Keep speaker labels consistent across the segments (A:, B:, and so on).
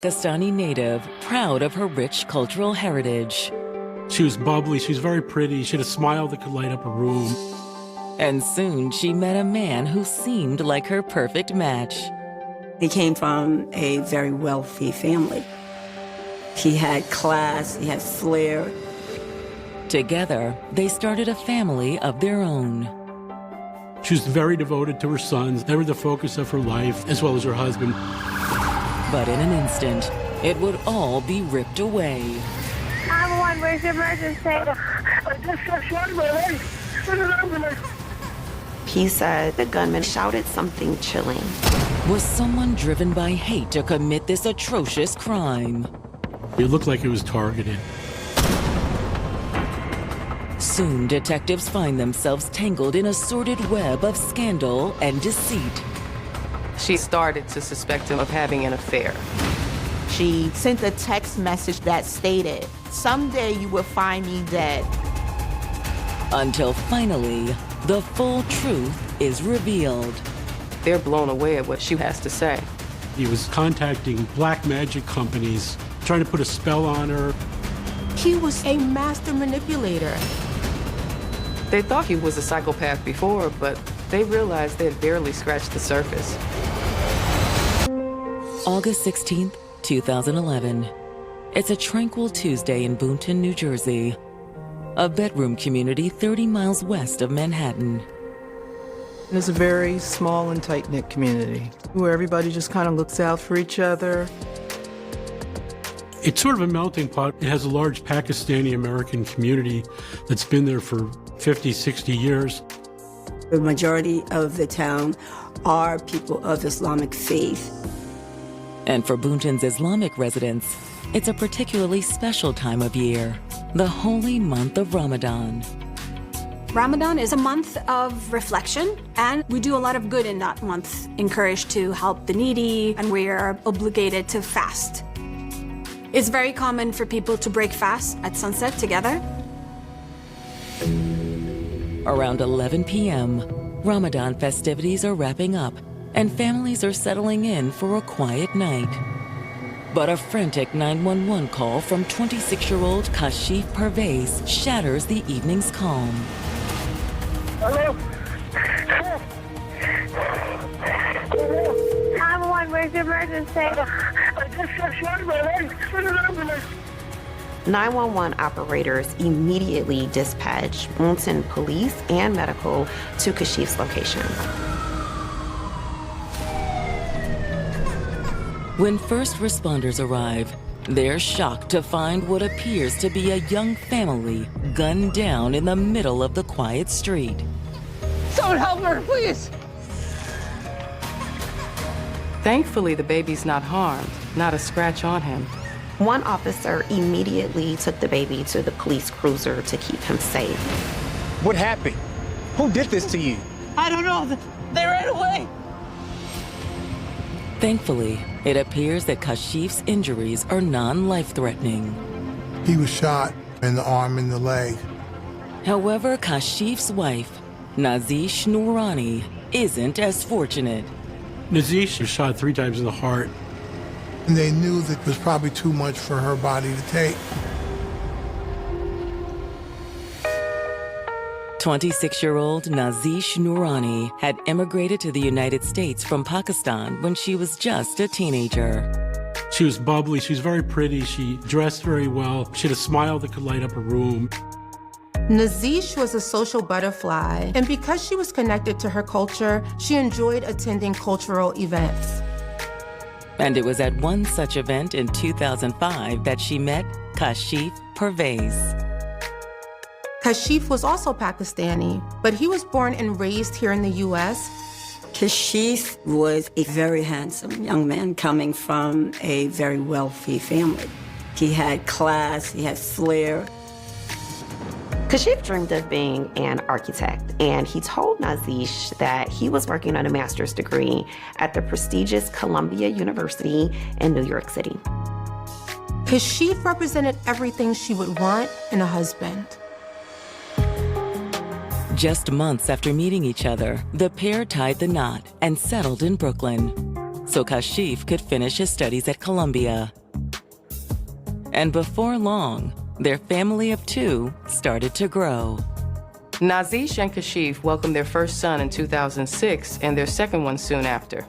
A: Pakistani native, proud of her rich cultural heritage.
B: She was bubbly, she was very pretty, she had a smile that could light up a room.
A: And soon she met a man who seemed like her perfect match.
C: He came from a very wealthy family. He had class, he had flair.
A: Together, they started a family of their own.
B: She was very devoted to her sons. They were the focus of her life, as well as her husband.
A: But in an instant, it would all be ripped away.
D: 911, where's your emergency? I just got shot in my leg. Send an ambulance.
E: He said the gunman shouted something chilling.
A: Was someone driven by hate to commit this atrocious crime?
B: It looked like it was targeted.
A: Soon, detectives find themselves tangled in a sordid web of scandal and deceit.
F: She started to suspect him of having an affair.
G: She sent a text message that stated, "Someday you will find me dead."
A: Until finally, the full truth is revealed.
F: They're blown away at what she has to say.
B: He was contacting black magic companies, trying to put a spell on her.
G: He was a master manipulator.
F: They thought he was a psychopath before, but they realized they had barely scratched the surface.
A: August 16th, 2011. It's a tranquil Tuesday in Boonton, New Jersey, a bedroom community 30 miles west of Manhattan.
H: It's a very small and tight-knit community where everybody just kind of looks out for each other.
B: It's sort of a melting pot. It has a large Pakistani-American community that's been there for 50, 60 years.
C: The majority of the town are people of Islamic faith.
A: And for Boonton's Islamic residents, it's a particularly special time of year, the holy month of Ramadan.
I: Ramadan is a month of reflection, and we do a lot of good in that month, encouraged to help the needy, and we are obligated to fast. It's very common for people to break fast at sunset together.
A: Around 11 p.m., Ramadan festivities are wrapping up, and families are settling in for a quiet night. But a frantic 911 call from 26-year-old Kashif Pervez shatters the evening's calm.
D: Hello? 911, where's your emergency? I just got shot in my leg. Send an ambulance.
E: 911 operators immediately dispatched Boonton police and medical to Kashif's location.
A: When first responders arrive, they're shocked to find what appears to be a young family gunned down in the middle of the quiet street.
D: Someone help her, please.
F: Thankfully, the baby's not harmed, not a scratch on him.
E: One officer immediately took the baby to the police cruiser to keep him safe.
J: What happened? Who did this to you?
D: I don't know. They ran away.
A: Thankfully, it appears that Kashif's injuries are non-life-threatening.
K: He was shot in the arm and the leg.
A: However, Kashif's wife, Nazish Noorani, isn't as fortunate.
B: Nazish was shot 3 times in the heart.
K: And they knew that it was probably too much for her body to take.
A: 26-year-old Nazish Noorani had immigrated to the United States from Pakistan when she was just a teenager.
B: She was bubbly, she was very pretty, she dressed very well, she had a smile that could light up a room.
G: Nazish was a social butterfly, and because she was connected to her culture, she enjoyed attending cultural events.
A: And it was at one such event in 2005 that she met Kashif Pervez.
G: Kashif was also Pakistani, but he was born and raised here in the U.S.
C: Kashif was a very handsome young man coming from a very wealthy family. He had class, he had flair.
E: Kashif dreamed of being an architect, and he told Nazish that he was working on a master's degree at the prestigious Columbia University in New York City.
G: Kashif represented everything she would want in a husband.
A: Just months after meeting each other, the pair tied the knot and settled in Brooklyn. so Kashif could finish his studies at Columbia. And before long, their family of 2 started to grow.
F: Nazish and Kashif welcomed their first son in 2006 and their second one soon after.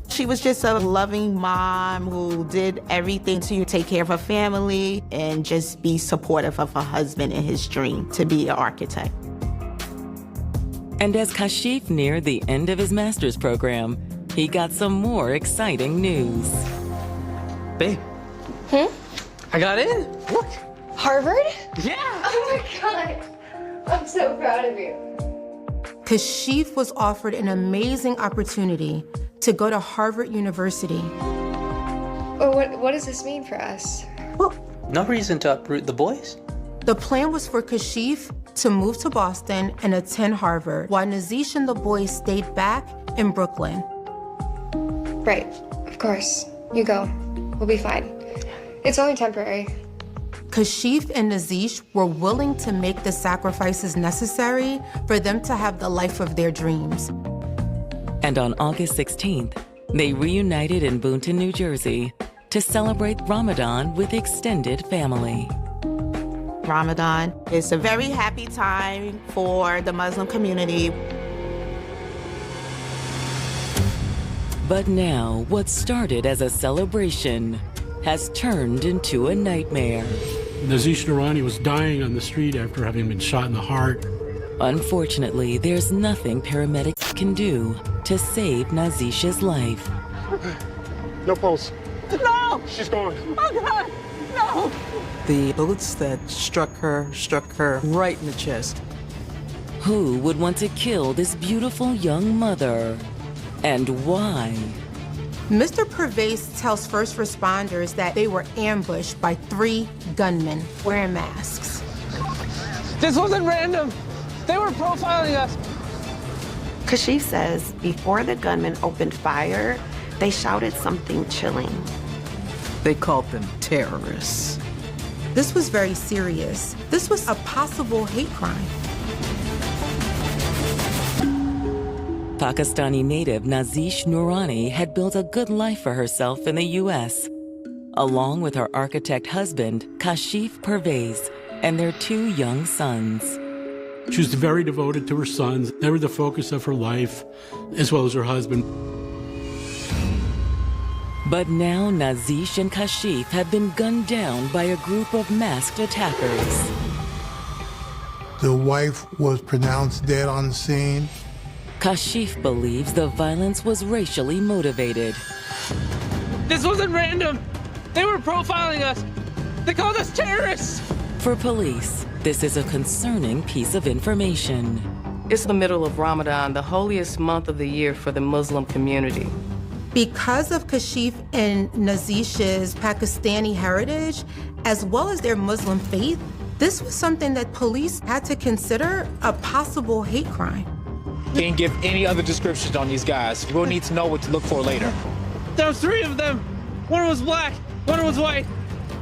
L: She was just a loving mom who did everything to take care of her family and just be supportive of her husband and his dream to be an architect.
A: And as Kashif neared the end of his master's program, he got some more exciting news.
M: Babe. I got in. Look.
N: Harvard?
M: Yeah.
N: Oh my God. I'm so proud of you.
G: Kashif was offered an amazing opportunity to go to Harvard University.
N: Oh, what does this mean for us?
M: Well, no reason to uproot the boys.
G: The plan was for Kashif to move to Boston and attend Harvard, while Nazish and the boys stayed back in Brooklyn.
N: Right, of course. You go. We'll be fine. It's only temporary.
G: Kashif and Nazish were willing to make the sacrifices necessary for them to have the life of their dreams.
A: And on August 16th, they reunited in Boonton, New Jersey to celebrate Ramadan with extended family.
L: Ramadan is a very happy time for the Muslim community.
A: But now, what started as a celebration has turned into a nightmare.
B: Nazish Noorani was dying on the street after having been shot in the heart.
A: Unfortunately, there's nothing paramedics can do to save Nazish's life.
J: No pulse.
L: No!
J: She's gone.
L: Oh God, no!
H: The bullets that struck her right in the chest.
A: Who would want to kill this beautiful young mother? And why?
G: Mr. Pervez tells first responders that they were ambushed by 3 gunmen wearing masks.
M: This wasn't random. They were profiling us.
E: Kashif says before the gunmen opened fire, they shouted something chilling.
H: They called them terrorists.
G: This was very serious. This was a possible hate crime.
A: Pakistani native Nazish Noorani had built a good life for herself in the U.S., along with her architect husband, Kashif Pervez, and their 2 young sons.
B: She was very devoted to her sons. They were the focus of her life, as well as her husband.
A: But now Nazish and Kashif have been gunned down by a group of masked attackers.
K: The wife was pronounced dead on the scene.
A: Kashif believes the violence was racially motivated.
M: This wasn't random. They were profiling us. They called us terrorists.
A: For police, this is a concerning piece of information.
F: It's the middle of Ramadan, the holiest month of the year for the Muslim community.
G: Because of Kashif and Nazish's Pakistani heritage, as well as their Muslim faith, this was something that police had to consider a possible hate crime.
J: Can't give any other descriptions on these guys. We'll need to know what to look for later.
M: There was 3 of them. One was black, one was white.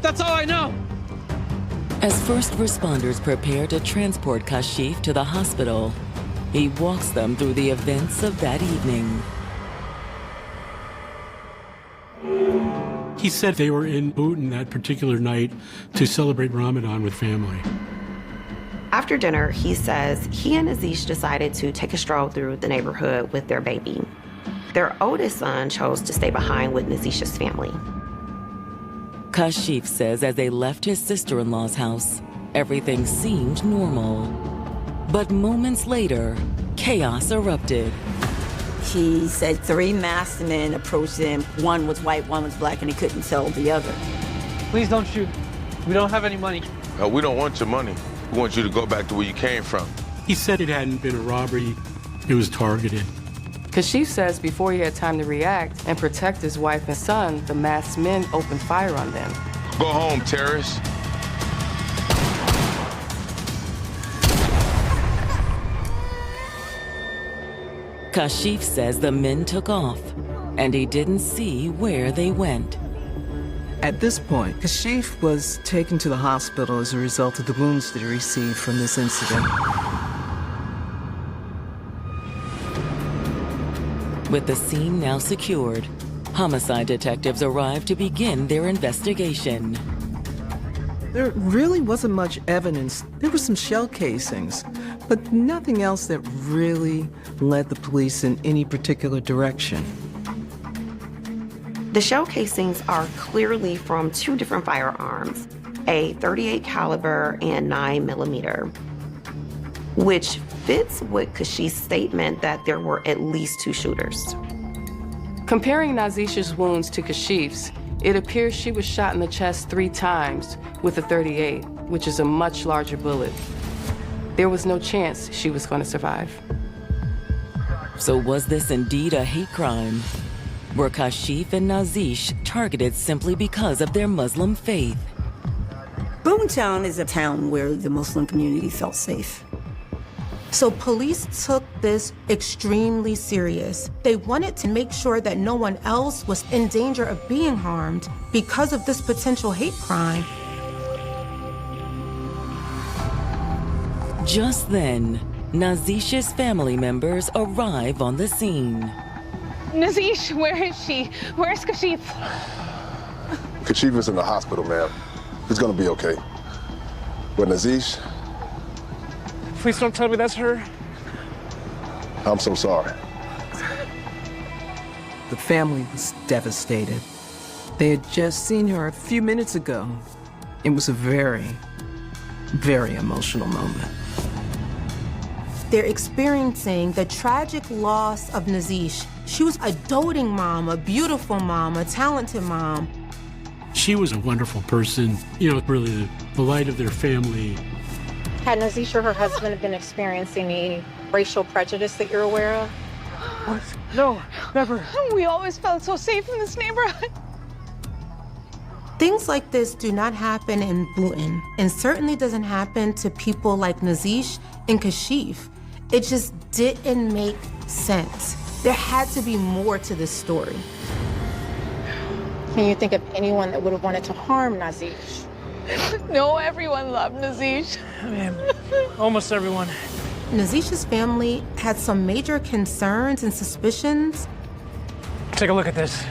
M: That's all I know.
A: As first responders prepare to transport Kashif to the hospital, he walks them through the events of that evening.
B: He said they were in Boonton that particular night to celebrate Ramadan with family.
E: After dinner, he says he and Nazish decided to take a stroll through the neighborhood with their baby. Their oldest son chose to stay behind with Nazish's family.
A: Kashif says as they left his sister-in-law's house, everything seemed normal. But moments later, chaos erupted.
C: He said 3 masked men approached him. One was white, one was black, and he couldn't tell the other.
M: Please don't shoot. We don't have any money.
O: We don't want your money. We want you to go back to where you came from.
B: He said it hadn't been a robbery. It was targeted.
F: Kashif says before he had time to react and protect his wife and son, the masked men opened fire on them.
O: Go home, terrorists.
A: Kashif says the men took off, and he didn't see where they went.
H: At this point, Kashif was taken to the hospital as a result of the wounds that he received from this incident.
A: With the scene now secured, homicide detectives arrive to begin their investigation.
H: There really wasn't much evidence. There were some shell casings, but nothing else that really led the police in any particular direction.
E: The shell casings are clearly from two different firearms, a .38 caliber and 9mm, which fits with Kashif's statement that there were at least two shooters.
F: Comparing Nazish's wounds to Kashif's, it appears she was shot in the chest 3 times with a .38, which is a much larger bullet. There was no chance she was going to survive.
A: So was this indeed a hate crime? Were Kashif and Nazish targeted simply because of their Muslim faith?
C: Boomtown is a town where the Muslim community felt safe.
G: So police took this extremely serious. They wanted to make sure that no one else was in danger of being harmed because of this potential hate crime.
A: Just then, Nazish's family members arrive on the scene.
D: Nazish, where is she? Where's Kashif?
P: Kashif is in the hospital, ma'am. He's gonna be okay. But Nazish,
M: Please don't tell me that's her.
P: I'm so sorry.
H: The family was devastated. They had just seen her a few minutes ago. It was a very, very emotional moment.
G: They're experiencing the tragic loss of Nazish. She was a doting mom, a beautiful mom, a talented mom.
B: She was a wonderful person, really the light of their family.
Q: Had Nazish or her husband been experiencing any racial prejudice that you're aware of?
M: What? No, never.
D: We always felt so safe in this neighborhood.
G: Things like this do not happen in Boonton, and certainly doesn't happen to people like Nazish and Kashif. It just didn't make sense. There had to be more to this story.
Q: Can you think of anyone that would have wanted to harm Nazish?
D: No, everyone loved Nazish.
M: I mean, almost everyone.
G: Nazish's family had some major concerns and suspicions.
M: Take a look at this.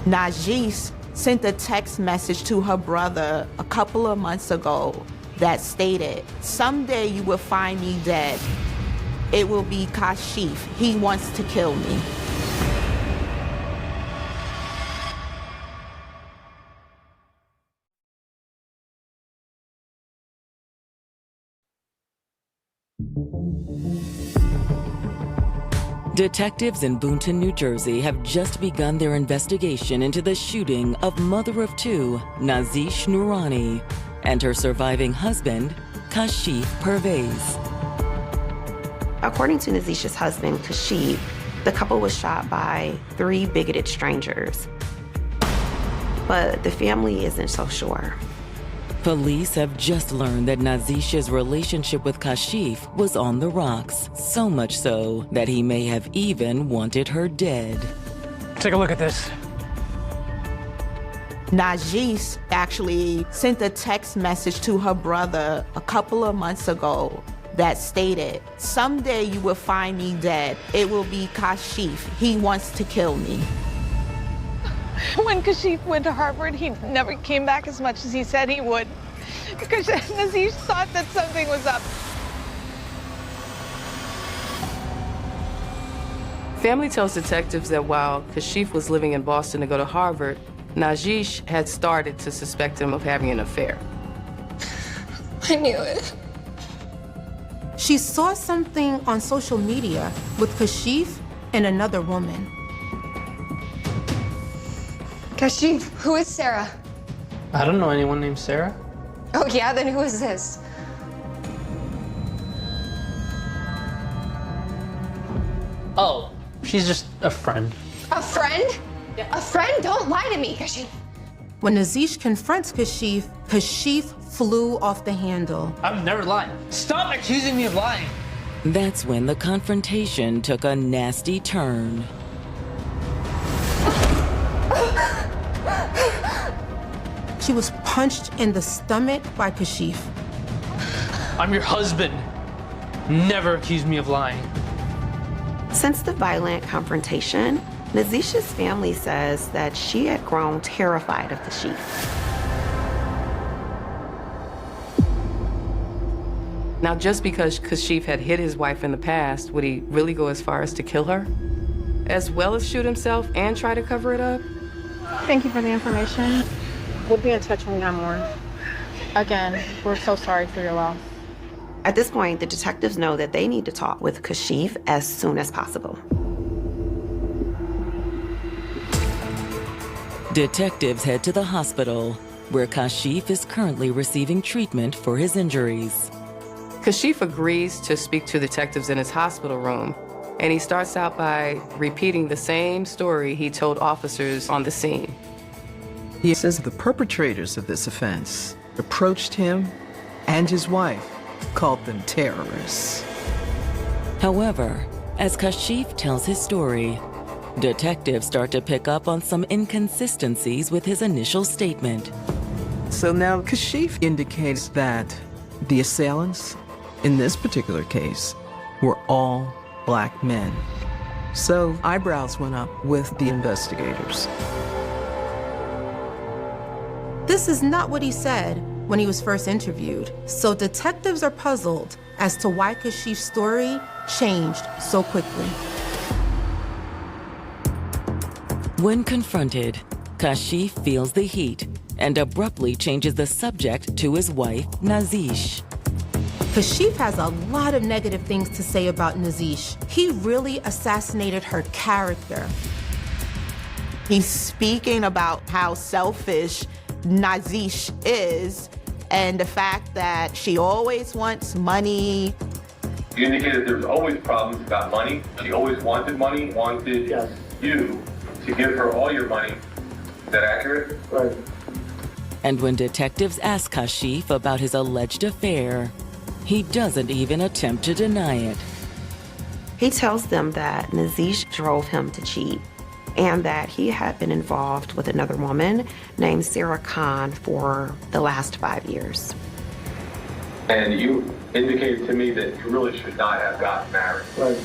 L: Nazish sent a text message to her brother a couple of months ago that stated, "Someday you will find me dead. It will be Kashif. He wants to kill me."
A: Detectives in Boonton, New Jersey have just begun their investigation into the shooting of mother of 2, Nazish Noorani, and her surviving husband, Kashif Pervez.
E: According to Nazish's husband, Kashif, the couple was shot by 3 bigoted strangers. But the family isn't so sure.
A: Police have just learned that Nazish's relationship with Kashif was on the rocks, so much so that he may have even wanted her dead.
M: Take a look at this.
L: Nazish actually sent a text message to her brother a couple of months ago that stated, "Someday you will find me dead. It will be Kashif. He wants to kill me."
D: When Kashif went to Harvard, he never came back as much as he said he would. Because Nazish thought that something was up.
F: Family tells detectives that while Kashif was living in Boston to go to Harvard, Nazish had started to suspect him of having an affair.
N: I knew it.
G: She saw something on social media with Kashif and another woman.
N: Kashif, who is Sarah?
M: I don't know anyone named Sarah.
N: Oh yeah, then who is this?
M: Oh, she's just a friend.
N: A friend? Yeah. A friend? Don't lie to me, Kashif.
G: When Nazish confronts Kashif, Kashif flew off the handle.
M: I've never lied. Stop accusing me of lying.
A: That's when the confrontation took a nasty turn.
G: She was punched in the stomach by Kashif.
M: I'm your husband. Never accuse me of lying.
E: Since the violent confrontation, Nazeesh's family says that she had grown terrified of Kashif.
F: Now, just because Kashif had hit his wife in the past, would he really go as far as to kill her? As well as shoot himself and try to cover it up?
Q: Thank you for the information. We'll be in touch when we have more. Again, we're so sorry for your loss.
E: At this point, the detectives know that they need to talk with Kashif as soon as possible.
A: Detectives head to the hospital, where Kashif is currently receiving treatment for his injuries.
F: Kashif agrees to speak to detectives in his hospital room, and he starts out by repeating the same story he told officers on the scene.
H: He says the perpetrators of this offense approached him and his wife, called them terrorists.
A: However, as Kashif tells his story, detectives start to pick up on some inconsistencies with his initial statement.
H: So now Kashif indicates that the assailants, in this particular case, were all black men. So eyebrows went up with the investigators.
G: This is not what he said when he was first interviewed, so detectives are puzzled as to why Kashif's story changed so quickly.
A: When confronted, Kashif feels the heat and abruptly changes the subject to his wife, Nazeesh.
G: Kashif has a lot of negative things to say about Nazeesh. He really assassinated her character.
L: He's speaking about how selfish Nazeesh is and the fact that she always wants money.
R: You indicated there was always problems about money. She always wanted money, wanted you to give her all your money. Is that accurate? Right.
A: And when detectives ask Kashif about his alleged affair, he doesn't even attempt to deny it.
E: He tells them that Nazeesh drove him to cheat and that he had been involved with another woman named Sarah Khan for the last 5 years.
R: And you indicated to me that you really should not have gotten married. Right.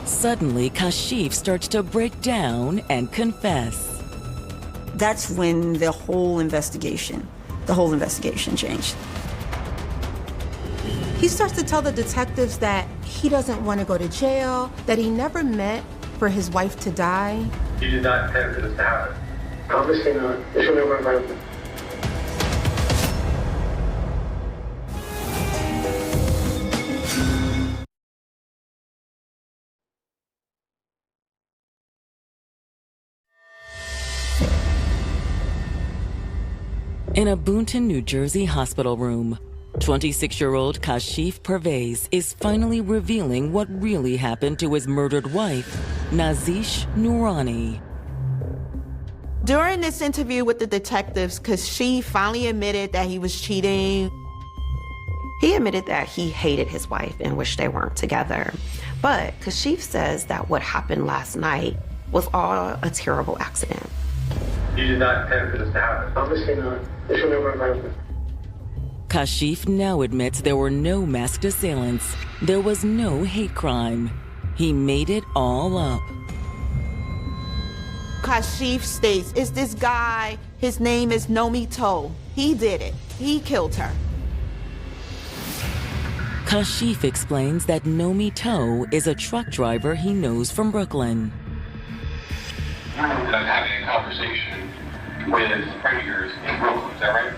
A: Suddenly, Kashif starts to break down and confess.
C: That's when the whole investigation changed.
G: He starts to tell the detectives that he doesn't want to go to jail, that he never meant for his wife to die.
R: You did not intend for this to happen.
S: Obviously not. This will never happen.
A: In a Boonton, New Jersey hospital room, 26-year-old Kashif Pervez is finally revealing what really happened to his murdered wife, Nazeesh Noorani.
L: During this interview with the detectives, Kashif finally admitted that he was cheating.
E: He admitted that he hated his wife and wished they weren't together. But Kashif says that what happened last night was all a terrible accident.
R: You did not intend for this to happen.
S: Obviously not. This will never happen.
A: Kashif now admits there were no masked assailants. There was no hate crime. He made it all up.
L: Kashif states, it's this guy, his name is Nomi To. He did it. He killed her.
A: Kashif explains that Nomi To is a truck driver he knows from Brooklyn.
R: I'm having a conversation with a friend of yours in Brooklyn, is that right?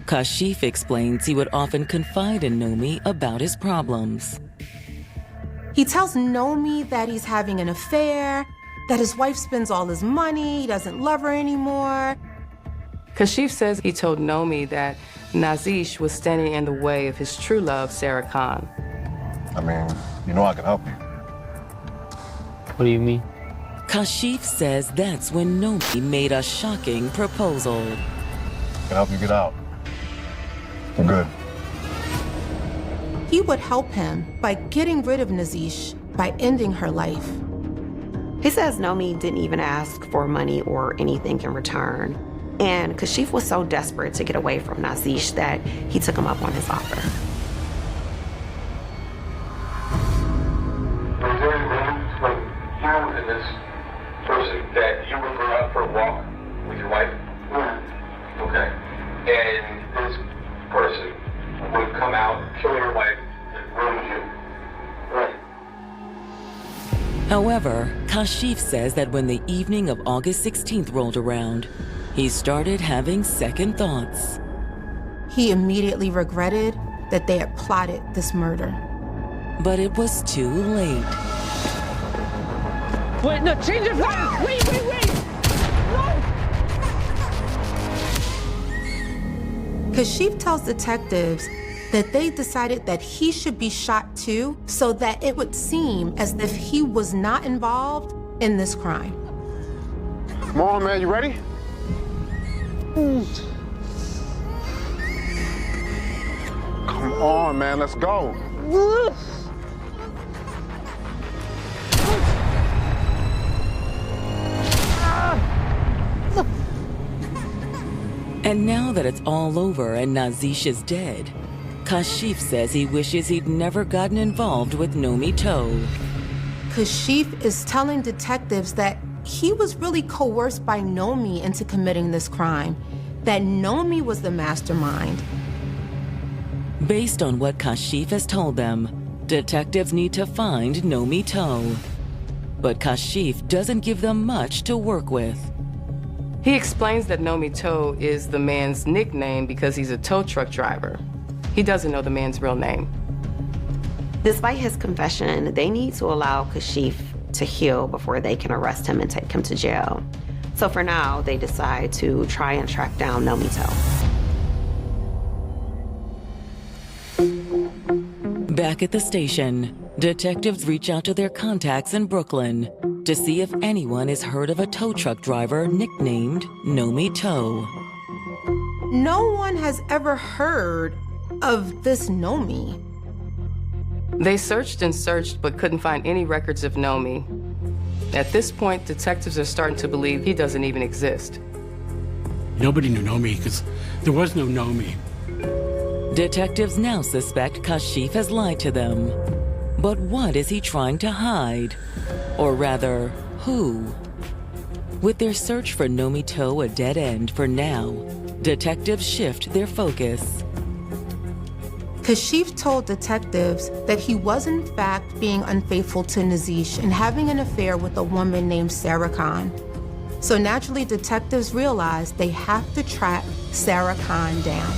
A: Kashif explains he would often confide in Nomi about his problems.
G: He tells Nomi that he's having an affair, that his wife spends all his money, he doesn't love her anymore.
F: Kashif says he told Nomi that Nazeesh was standing in the way of his true love, Sarah Khan.
P: I mean, you know I can help you.
M: What do you mean?
A: Kashif says that's when Nomi made a shocking proposal.
P: I can help you get out. I'm good.
G: He would help him by getting rid of Nazeesh, by ending her life.
E: He says Nomi didn't even ask for money or anything in return. And Kashif was so desperate to get away from Nazish that he took him up on his offer.
R: Was there any rumors from you and this person that you would go out for a walk with your wife? Yeah. Okay. And this person would come out, kill your wife, and ruin you? Right.
A: However, Kashif says that when the evening of August 16th rolled around, he started having second thoughts.
G: He immediately regretted that they had plotted this murder.
A: But it was too late.
M: Wait, no, change your plans! Wait!
G: Kashif tells detectives that they decided that he should be shot too, so that it would seem as if he was not involved in this crime.
P: Come on, man, you ready? Come on, man, let's go.
A: And now that it's all over and Nazish is dead, Kashif says he wishes he'd never gotten involved with Nomi Toe.
G: Kashif is telling detectives that he was really coerced by Nomi into committing this crime, that Nomi was the mastermind.
A: Based on what Kashif has told them, detectives need to find Nomi Toe. But Kashif doesn't give them much to work with.
F: He explains that Nomi Toe is the man's nickname because he's a tow truck driver. He doesn't know the man's real name.
E: Despite his confession, they need to allow Kashif to heal before they can arrest him and take him to jail. So for now, they decide to try and track down Nomi Toe.
A: Back at the station, detectives reach out to their contacts in Brooklyn to see if anyone has heard of a tow truck driver nicknamed Nomi Toe.
G: No one has ever heard of this Nomi.
F: They searched and searched but couldn't find any records of Nomi. At this point, detectives are starting to believe he doesn't even exist.
B: Nobody knew Nomi because there was no Nomi.
A: Detectives now suspect Kashif has lied to them. But what is he trying to hide? Or rather, who? With their search for Nomi Toe a dead end for now, detectives shift their focus.
G: Kashif told detectives that he was in fact being unfaithful to Nazish and having an affair with a woman named Sarah Khan. So naturally, detectives realized they have to track Sarah Khan down.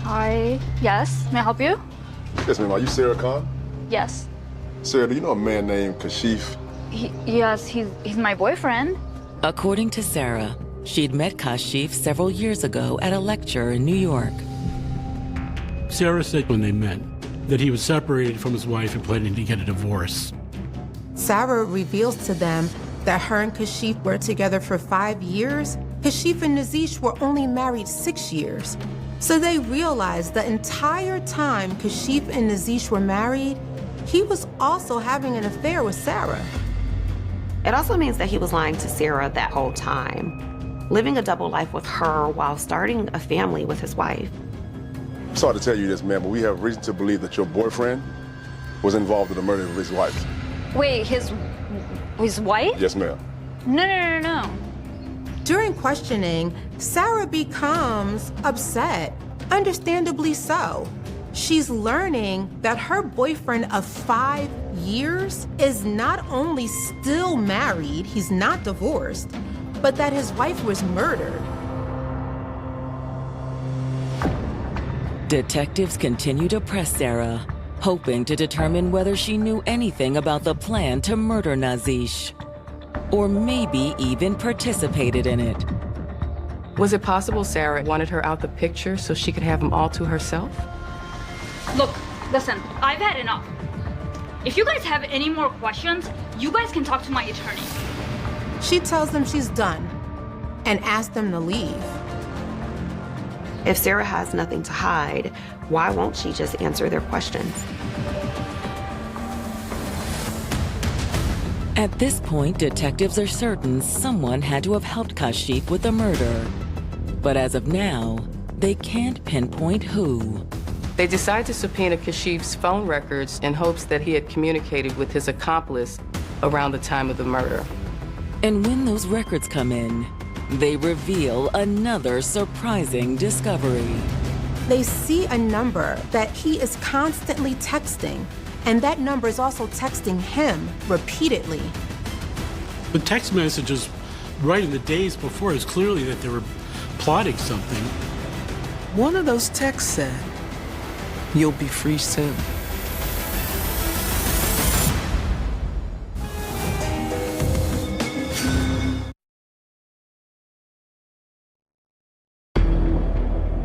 Q: Hi. Yes. May I help you?
P: Yes, ma'am. Are you Sarah Khan?
Q: Yes.
P: Sarah, do you know a man named Kashif?
Q: Yes. He's my boyfriend.
A: According to Sarah, she'd met Kashif several years ago at a lecture in New York.
B: Sarah said when they met that he was separated from his wife and planning to get a divorce.
G: Sarah reveals to them that her and Kashif were together for 5 years. Kashif and Nazish were only married 6 years. So they realized the entire time Kashif and Nazish were married, he was also having an affair with Sarah.
E: It also means that he was lying to Sarah that whole time, living a double life with her while starting a family with his wife.
P: I'm sorry to tell you this, ma'am, but we have reason to believe that your boyfriend was involved in the murder of his wife.
Q: Wait, his wife?
P: Yes, ma'am.
Q: No.
G: During questioning, Sarah becomes upset, understandably so. She's learning that her boyfriend of 5 years is not only still married, he's not divorced, but that his wife was murdered.
A: Detectives continue to press Sarah, hoping to determine whether she knew anything about the plan to murder Nazish, or maybe even participated in it.
F: Was it possible Sarah wanted her out the picture so she could have him all to herself?
Q: Look, listen, I've had enough. If you guys have any more questions, you guys can talk to my attorney.
G: She tells them she's done and asks them to leave.
E: If Sarah has nothing to hide, why won't she just answer their questions?
A: At this point, detectives are certain someone had to have helped Kashif with the murder. But as of now, they can't pinpoint who.
F: They decide to subpoena Kashif's phone records in hopes that he had communicated with his accomplice around the time of the murder.
A: And when those records come in, they reveal another surprising discovery.
G: They see a number that he is constantly texting, and that number is also texting him repeatedly.
B: The text messages right in the days before is clearly that they were plotting something.
H: One of those texts said, "You'll be free soon."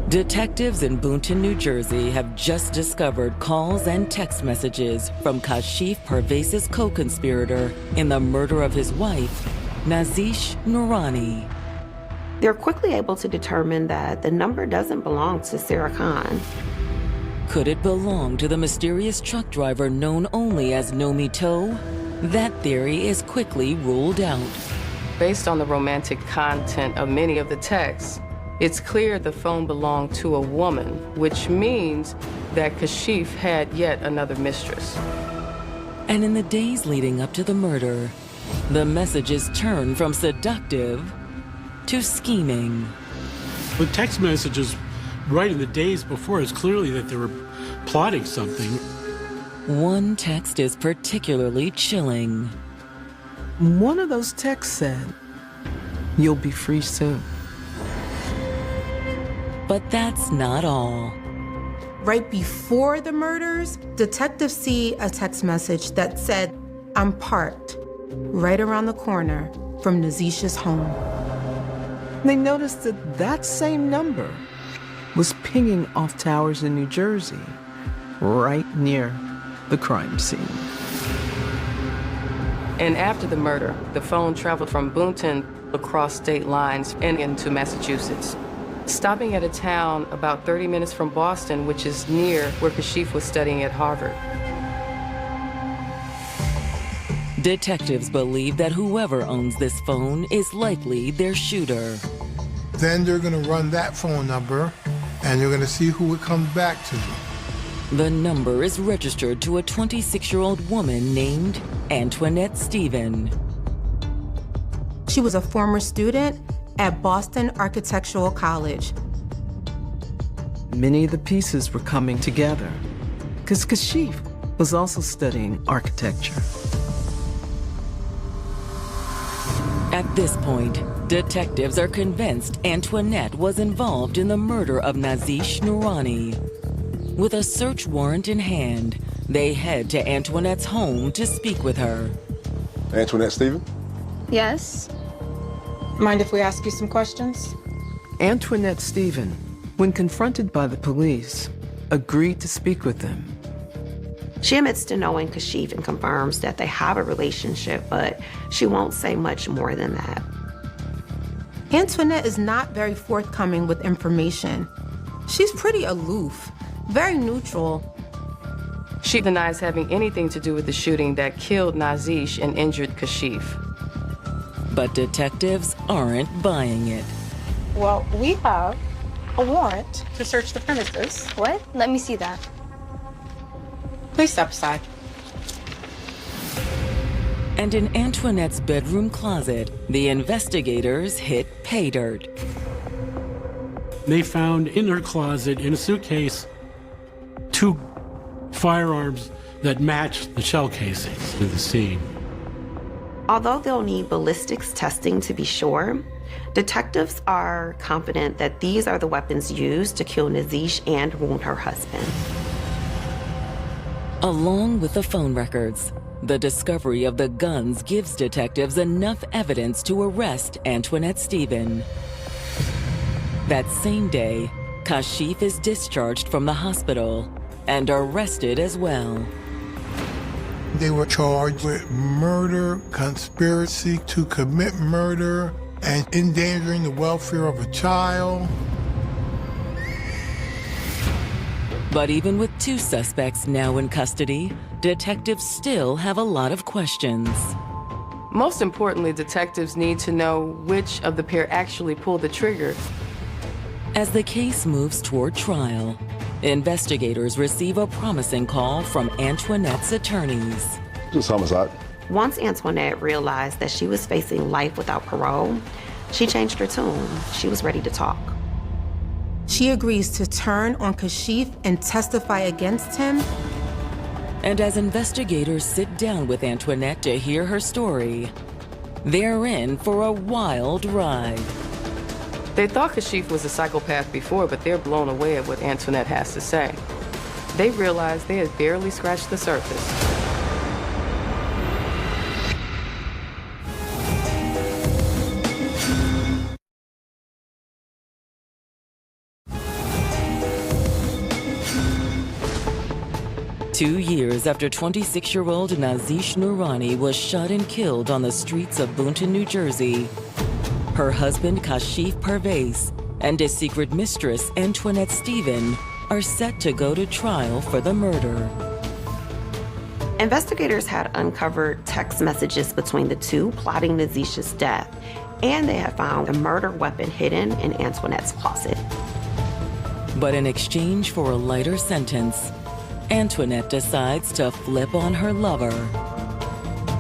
A: Detectives in Boonton, New Jersey have just discovered calls and text messages from Kashif Parvez's co-conspirator in the murder of his wife, Nazish Noorani.
E: They're quickly able to determine that the number doesn't belong to Sarah Khan.
A: Could it belong to the mysterious truck driver known only as Nomi Toe? That theory is quickly ruled out.
F: Based on the romantic content of many of the texts, it's clear the phone belonged to a woman, which means that Kashif had yet another mistress.
A: And in the days leading up to the murder, the messages turn from seductive to scheming.
B: The text messages right in the days before is clearly that they were plotting something.
A: One text is particularly chilling.
H: One of those texts said, "You'll be free soon."
A: But that's not all.
G: Right before the murders, detectives see a text message that said, "I'm parked right around the corner from Nazish's home."
H: They noticed that that same number was pinging off towers in New Jersey, right near the crime scene.
F: And after the murder, the phone traveled from Boonton across state lines and into Massachusetts, stopping at a town about 30 minutes from Boston, which is near where Kashif was studying at Harvard.
A: Detectives believe that whoever owns this phone is likely their shooter.
K: Then they're going to run that phone number, and they're going to see who it comes back to.
A: The number is registered to a 26-year-old woman named Antoinette Stephen.
G: She was a former student at Boston Architectural College.
H: Many of the pieces were coming together, because Kashif was also studying architecture.
A: At this point, detectives are convinced Antoinette was involved in the murder of Nazish Noorani. With a search warrant in hand, they head to Antoinette's home to speak with her.
P: Antoinette Stephen?
N: Yes?
T: Mind if we ask you some questions?
H: Antoinette Stephen, when confronted by the police, agreed to speak with them.
E: She admits to knowing Kashif and confirms that they have a relationship, but she won't say much more than that.
G: Antoinette is not very forthcoming with information. She's pretty aloof, very neutral.
F: She denies having anything to do with the shooting that killed Nazish and injured Kashif.
A: But detectives aren't buying it.
T: Well, we have a warrant to search the premises.
N: What? Let me see that.
T: Please step aside.
A: And in Antoinette's bedroom closet, the investigators hit pay dirt.
B: They found in her closet, in a suitcase, 2 firearms that matched the shell casings in the scene.
E: Although they'll need ballistics testing to be sure, detectives are confident that these are the weapons used to kill Nazish and wound her husband.
A: Along with the phone records, the discovery of the guns gives detectives enough evidence to arrest Antoinette Stephen. That same day, Kashif is discharged from the hospital and arrested as well.
K: They were charged with murder, conspiracy to commit murder, and endangering the welfare of a child.
A: But even with 2 suspects now in custody, detectives still have a lot of questions.
F: Most importantly, detectives need to know which of the pair actually pulled the trigger.
A: As the case moves toward trial, investigators receive a promising call from Antoinette's attorneys.
P: Just homicide.
E: Once Antoinette realized that she was facing life without parole, she changed her tune. She was ready to talk.
G: She agrees to turn on Kashif and testify against him.
A: And as investigators sit down with Antoinette to hear her story, they're in for a wild ride.
F: They thought Kashif was a psychopath before, but they're blown away at what Antoinette has to say. They realized they had barely scratched the surface.
A: 2 years after 26-year-old Nazish Noorani was shot and killed on the streets of Boonton, New Jersey, her husband Kashif Pervez and his secret mistress Antoinette Stephen are set to go to trial for the murder.
E: Investigators had uncovered text messages between the two plotting Nazish's death, and they had found a murder weapon hidden in Antoinette's closet.
A: But in exchange for a lighter sentence, Antoinette decides to flip on her lover.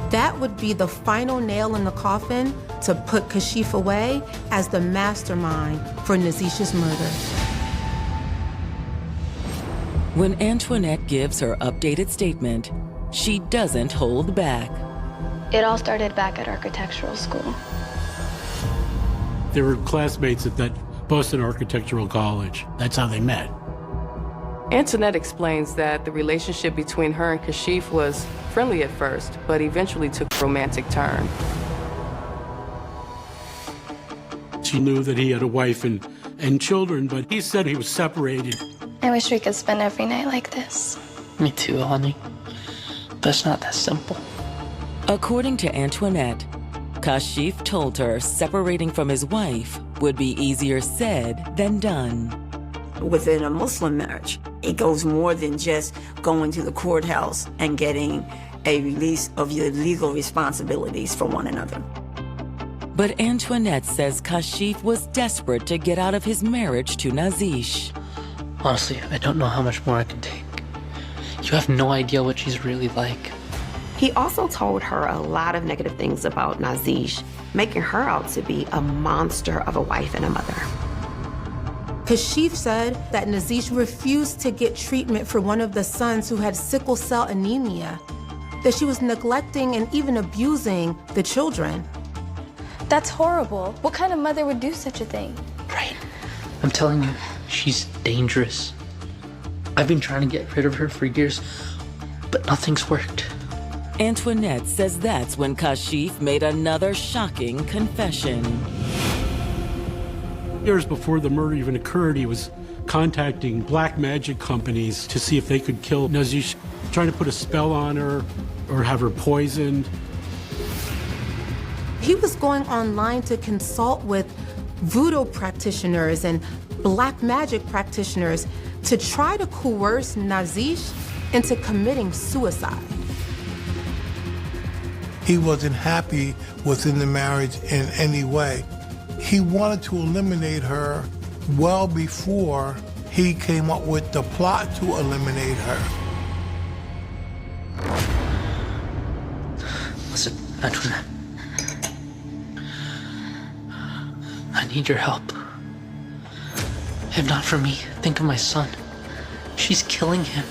G: That would be the final nail in the coffin to put Kashif away as the mastermind for Nazish's murder.
A: When Antoinette gives her updated statement, she doesn't hold back.
N: It all started back at architectural school.
B: They were classmates at that Boston Architectural College. That's how they met.
F: Antoinette explains that the relationship between her and Kashif was friendly at first, but eventually took a romantic turn.
B: She knew that he had a wife and children, but he said he was separated.
N: I wish we could spend every night like this.
M: Me too, honey. But it's not that simple.
A: According to Antoinette, Kashif told her separating from his wife would be easier said than done.
C: Within a Muslim marriage, it goes more than just going to the courthouse and getting a release of your legal responsibilities for one another.
A: But Antoinette says Kashif was desperate to get out of his marriage to Nazish.
M: Honestly, I don't know how much more I can take. You have no idea what she's really like.
E: He also told her a lot of negative things about Nazish, making her out to be a monster of a wife and a mother.
G: Kashif said that Nazish refused to get treatment for one of the sons who had sickle cell anemia, that she was neglecting and even abusing the children.
N: That's horrible. What kind of mother would do such a thing?
M: Right. I'm telling you, she's dangerous. I've been trying to get rid of her for years, but nothing's worked.
A: Antoinette says that's when Kashif made another shocking confession.
B: Years before the murder even occurred, he was contacting black magic companies to see if they could kill Nazish, trying to put a spell on her or have her poisoned.
G: He was going online to consult with voodoo practitioners and black magic practitioners to try to coerce Nazish into committing suicide.
K: He wasn't happy within the marriage in any way. He wanted to eliminate her well before he came up with the plot to eliminate her.
M: Listen, Antoinette. I need your help. If not for me, think of my son. She's killing him.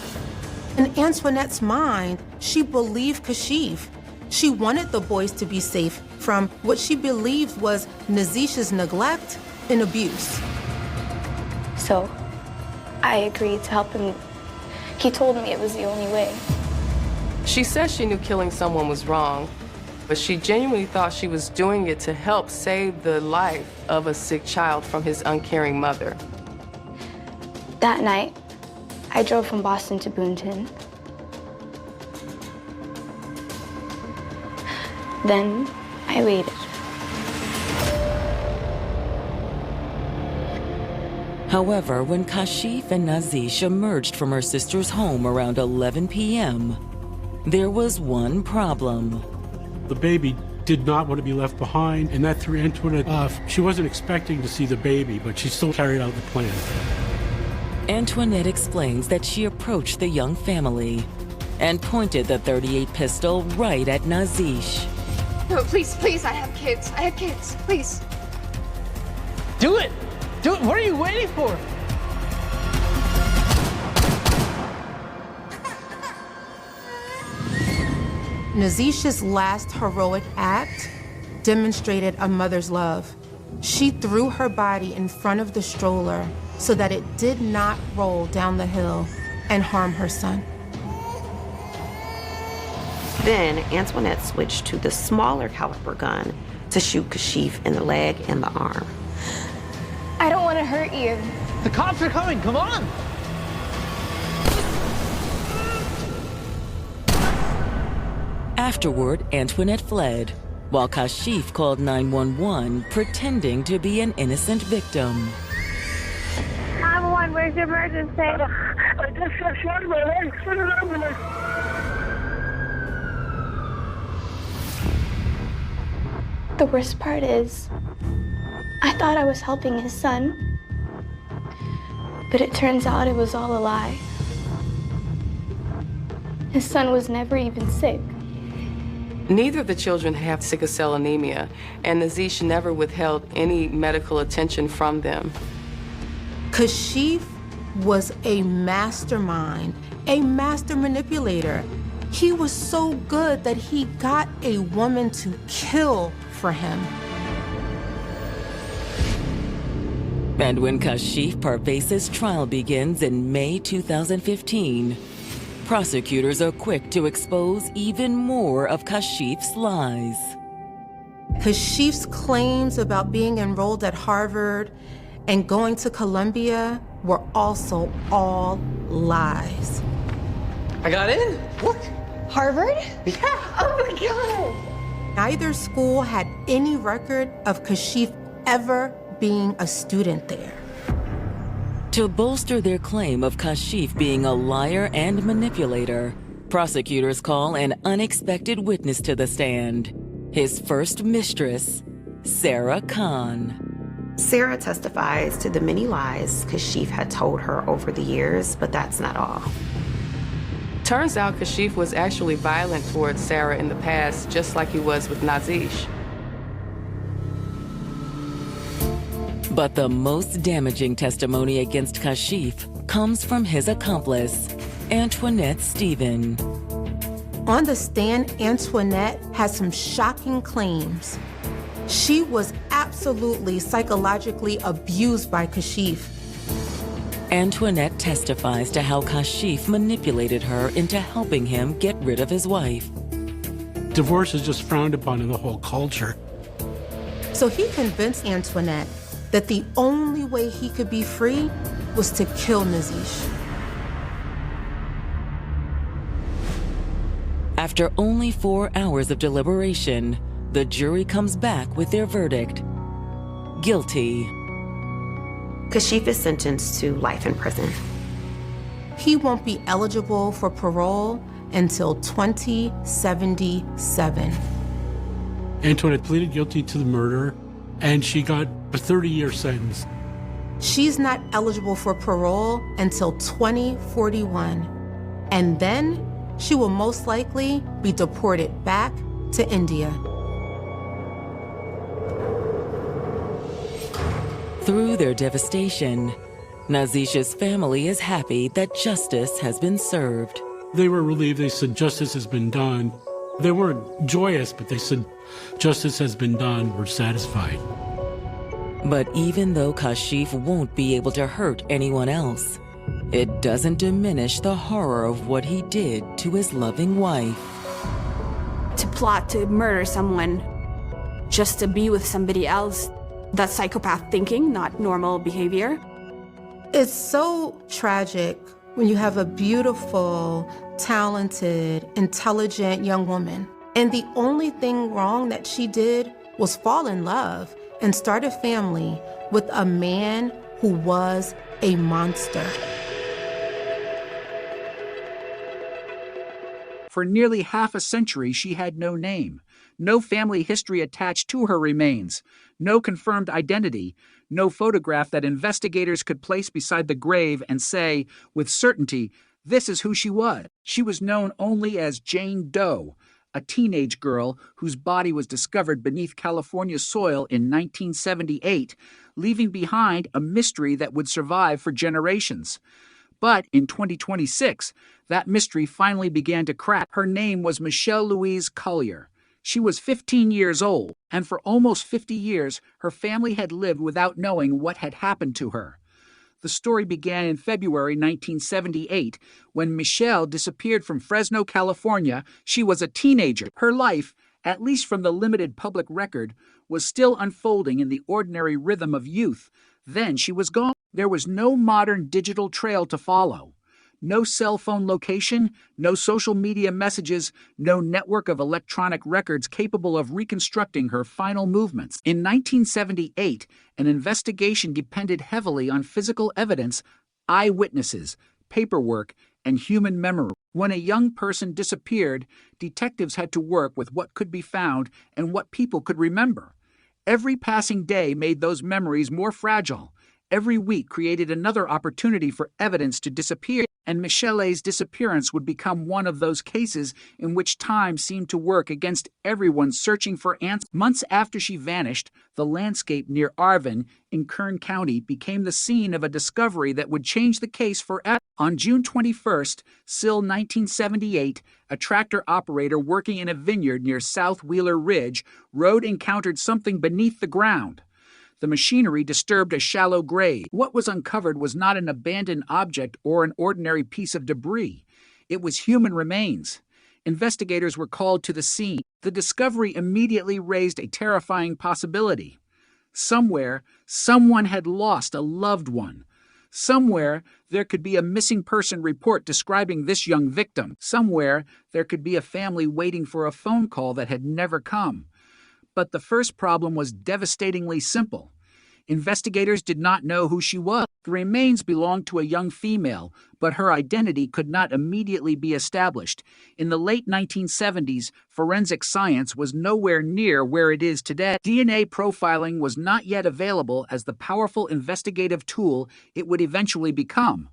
G: In Antoinette's mind, she believed Kashif. She wanted the boys to be safe from what she believed was Nazish's neglect and abuse.
N: So, I agreed to help him. He told me it was the only way.
F: She says she knew killing someone was wrong, but she genuinely thought she was doing it to help save the life of a sick child from his uncaring mother.
N: That night, I drove from Boston to Boonton. Then I waited.
A: However, when Kashif and Nazish emerged from her sister's home around 11 p.m., there was one problem.
B: The baby did not want to be left behind, and that threw Antoinette off. She wasn't expecting to see the baby, but she still carried out the plan.
A: Antoinette explains that she approached the young family and pointed the .38 pistol right at Nazish.
U: No, please, please, I have kids. I have kids, please.
J: Do it! Do it! What are you waiting for?
G: Nazish's last heroic act demonstrated a mother's love. She threw her body in front of the stroller so that it did not roll down the hill and harm her son.
E: Then Antoinette switched to the smaller caliber gun to shoot Kashif in the leg and the arm.
U: I don't want to hurt you.
J: The cops are coming, come on!
A: Afterward, Antoinette fled, while Kashif called 911, pretending to be an innocent victim.
U: 911, where's your emergency?
S: I just got shot in my leg. Send an ambulance.
N: The worst part is, I thought I was helping his son, but it turns out it was all a lie. His son was never even sick.
F: Neither of the children have sickle cell anemia, and Nazish never withheld any medical attention from them.
G: Kashif was a mastermind, a master manipulator. He was so good that he got a woman to kill for him.
A: And when Kashif Parvez's trial begins in May 2015, prosecutors are quick to expose even more of Kashif's lies.
G: Kashif's claims about being enrolled at Harvard and going to Columbia were also all lies.
J: I got in? Look.
U: Harvard?
J: Yeah.
U: Oh my God.
G: Neither school had any record of Kashif ever being a student there.
A: To bolster their claim of Kashif being a liar and manipulator, prosecutors call an unexpected witness to the stand, his first mistress, Sarah Khan.
E: Sarah testifies to the many lies Kashif had told her over the years, but that's not all.
F: Turns out Kashif was actually violent towards Sarah in the past, just like he was with Nazish.
A: But the most damaging testimony against Kashif comes from his accomplice, Antoinette Stephen.
G: On the stand, Antoinette has some shocking claims. She was absolutely psychologically abused by Kashif.
A: Antoinette testifies to how Kashif manipulated her into helping him get rid of his wife.
B: Divorce is just frowned upon in the whole culture.
G: So he convinced Antoinette that the only way he could be free was to kill Nazish.
A: After only 4 hours of deliberation, the jury comes back with their verdict: guilty.
E: Kashif is sentenced to life in prison.
G: He won't be eligible for parole until 2077.
B: Antoinette pleaded guilty to the murder, and she got a 30-year sentence.
G: She's not eligible for parole until 2041. And then she will most likely be deported back to India.
A: Through their devastation, Nazish's family is happy that justice has been served.
B: They were relieved. They said justice has been done. They weren't joyous, but they said justice has been done. We're satisfied.
A: But even though Kashif won't be able to hurt anyone else, it doesn't diminish the horror of what he did to his loving wife.
I: To plot to murder someone just to be with somebody else, that's psychopath thinking, not normal behavior.
G: It's so tragic when you have a beautiful, talented, intelligent young woman, and the only thing wrong that she did was fall in love and start a family with a man who was a monster.
O: For nearly half a century, she had no name, no family history attached to her remains, no confirmed identity, no photograph that investigators could place beside the grave and say, with certainty, this is who she was. She was known only as Jane Doe, a teenage girl whose body was discovered beneath California soil in 1978, leaving behind a mystery that would survive for generations. But in 2026, that mystery finally began to crack. Her name was Michelle Louise Collier. She was 15 years old, and for almost 50 years, her family had lived without knowing what had happened to her. The story began in February 1978 when Michelle disappeared from Fresno, California. She was a teenager. Her life, at least from the limited public record, was still unfolding in the ordinary rhythm of youth. Then she was gone. There was no modern digital trail to follow. No cell phone location, no social media messages, no network of electronic records capable of reconstructing her final movements. In 1978, an investigation depended heavily on physical evidence, eyewitnesses, paperwork, and human memory. When a young person disappeared, detectives had to work with what could be found and what people could remember. Every passing day made those memories more fragile. Every week created another opportunity for evidence to disappear, and Michelle's disappearance would become one of those cases in which time seemed to work against everyone searching for answers. Months after she vanished, the landscape near Arvin in Kern County became the scene of a discovery that would change the case forever. On June 21st, Sill 1978, a tractor operator working in a vineyard near South Wheeler Ridge Road encountered something beneath the ground. The machinery disturbed a shallow grave. What was uncovered was not an abandoned object or an ordinary piece of debris. It was human remains. Investigators were called to the scene. The discovery immediately raised a terrifying possibility. Somewhere, someone had lost a loved one. Somewhere, there could be a missing person report describing this young victim. Somewhere, there could be a family waiting for a phone call that had never come. But the first problem was devastatingly simple. Investigators did not know who she was. The remains belonged to a young female, but her identity could not immediately be established. In the late 1970s, forensic science was nowhere near where it is today. DNA profiling was not yet available as the powerful investigative tool it would eventually become.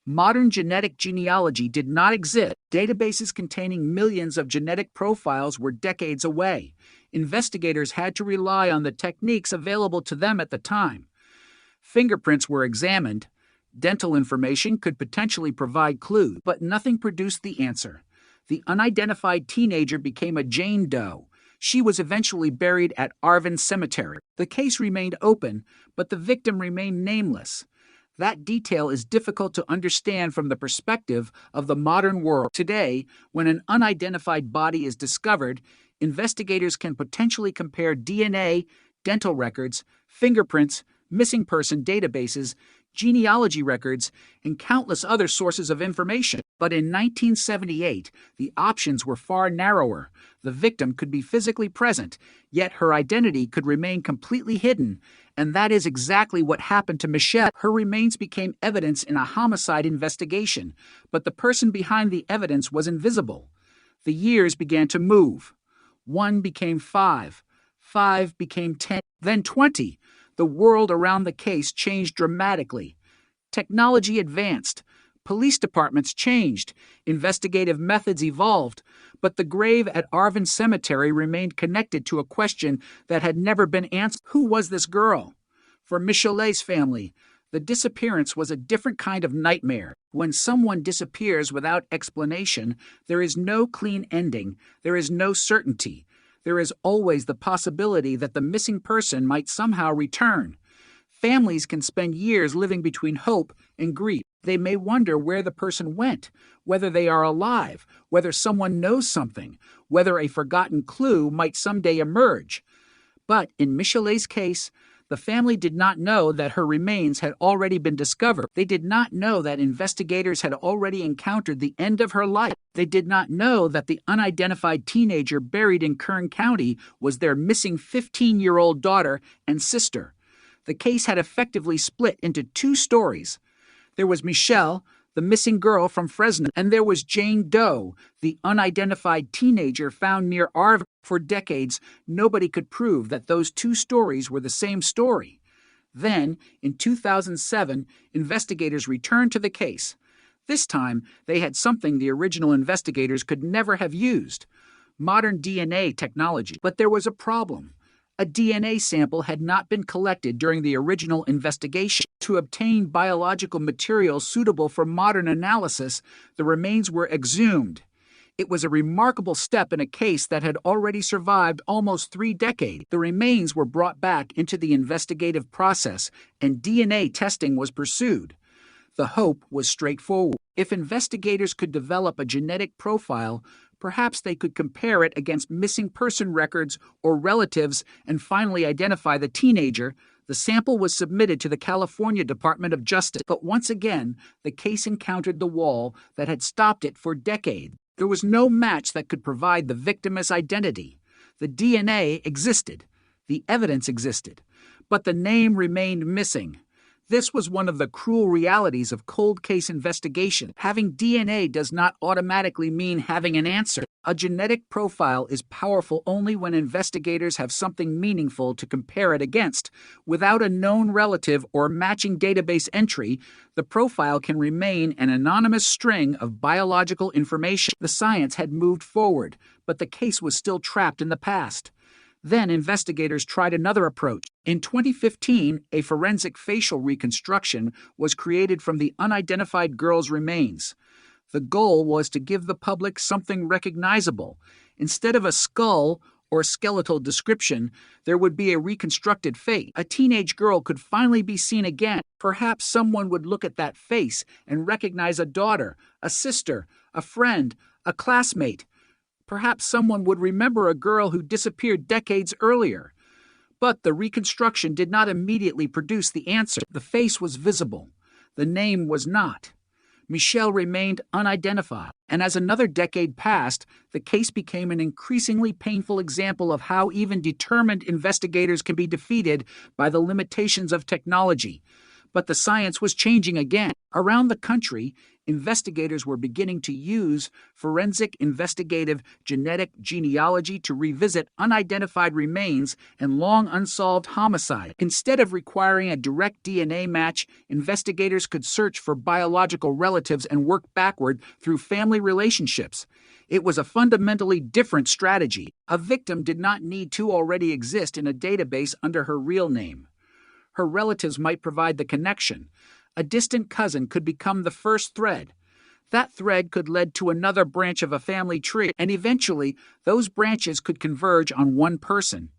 O: Modern genetic genealogy did not exist. Databases containing millions of genetic profiles were decades away. Investigators had to rely on the techniques available to them at the time. Fingerprints were examined. Dental information could potentially provide clues, but nothing produced the answer. The unidentified teenager became a Jane Doe. She was eventually buried at Arvin Cemetery. The case remained open, but the victim remained nameless. That detail is difficult to understand from the perspective of the modern world. Today, when an unidentified body is discovered, investigators can potentially compare DNA, dental records, fingerprints, missing person databases, genealogy records, and countless other sources of information. But in 1978, the options were far narrower. The victim could be physically present, yet her identity could remain completely hidden. And that is exactly what happened to Michelle. Her remains became evidence in a homicide investigation, but the person behind the evidence was invisible. The years began to move. 1 became 5. 5 became 10, then 20. The world around the case changed dramatically. Technology advanced. Police departments changed. Investigative methods evolved. But the grave at Arvin Cemetery remained connected to a question that had never been answered. Who was this girl? For Michelle's family, the disappearance was a different kind of nightmare. When someone disappears without explanation, there is no clean ending. There is no certainty. There is always the possibility that the missing person might somehow return. Families can spend years living between hope and grief. They may wonder where the person went, whether they are alive, whether someone knows something, whether a forgotten clue might someday emerge. But in Michelle's case, the family did not know that her remains had already been discovered. They did not know that investigators had already encountered the end of her life. They did not know that the unidentified teenager buried in Kern County was their missing 15-year-old daughter and sister. The case had effectively split into two stories. There was Michelle, the missing girl from Fresno, and there was Jane Doe, the unidentified teenager found near Arvin. For decades, nobody could prove that those two stories were the same story. Then, in 2007, investigators returned to the case. This time, they had something the original investigators could never have used: modern DNA technology. But there was a problem. A DNA sample had not been collected during the original investigation. To obtain biological material suitable for modern analysis, the remains were exhumed. It was a remarkable step in a case that had already survived almost 3 decades. The remains were brought back into the investigative process, and DNA testing was pursued. The hope was straightforward. If investigators could develop a genetic profile, perhaps they could compare it against missing person records or relatives and finally identify the teenager. The sample was submitted to the California Department of Justice. But once again, the case encountered the wall that had stopped it for decades. There was no match that could provide the victim's identity. The DNA existed. The evidence existed. But the name remained missing. This was one of the cruel realities of cold case investigation. Having DNA does not automatically mean having an answer. A genetic profile is powerful only when investigators have something meaningful to compare it against. Without a known relative or matching database entry, the profile can remain an anonymous string of biological information. The science had moved forward, but the case was still trapped in the past. Then investigators tried another approach. In 2015, a forensic facial reconstruction was created from the unidentified girl's remains. The goal was to give the public something recognizable. Instead of a skull or skeletal description, there would be a reconstructed face. A teenage girl could finally be seen again. Perhaps someone would look at that face and recognize a daughter, a sister, a friend, a classmate. Perhaps someone would remember a girl who disappeared decades earlier. But the reconstruction did not immediately produce the answer. The face was visible. The name was not. Michelle remained unidentified. And as another decade passed, the case became an increasingly painful example of how even determined investigators can be defeated by the limitations of technology. But the science was changing again. Around the country, investigators were beginning to use forensic investigative genetic genealogy to revisit unidentified remains and long unsolved homicides. Instead of requiring a direct DNA match, investigators could search for biological relatives and work backward through family relationships. It was a fundamentally different strategy. A victim did not need to already exist in a database under her real name. Her relatives might provide the connection. A distant cousin could become the first thread. That thread could lead to another branch of a family tree, and eventually those branches could converge on one person.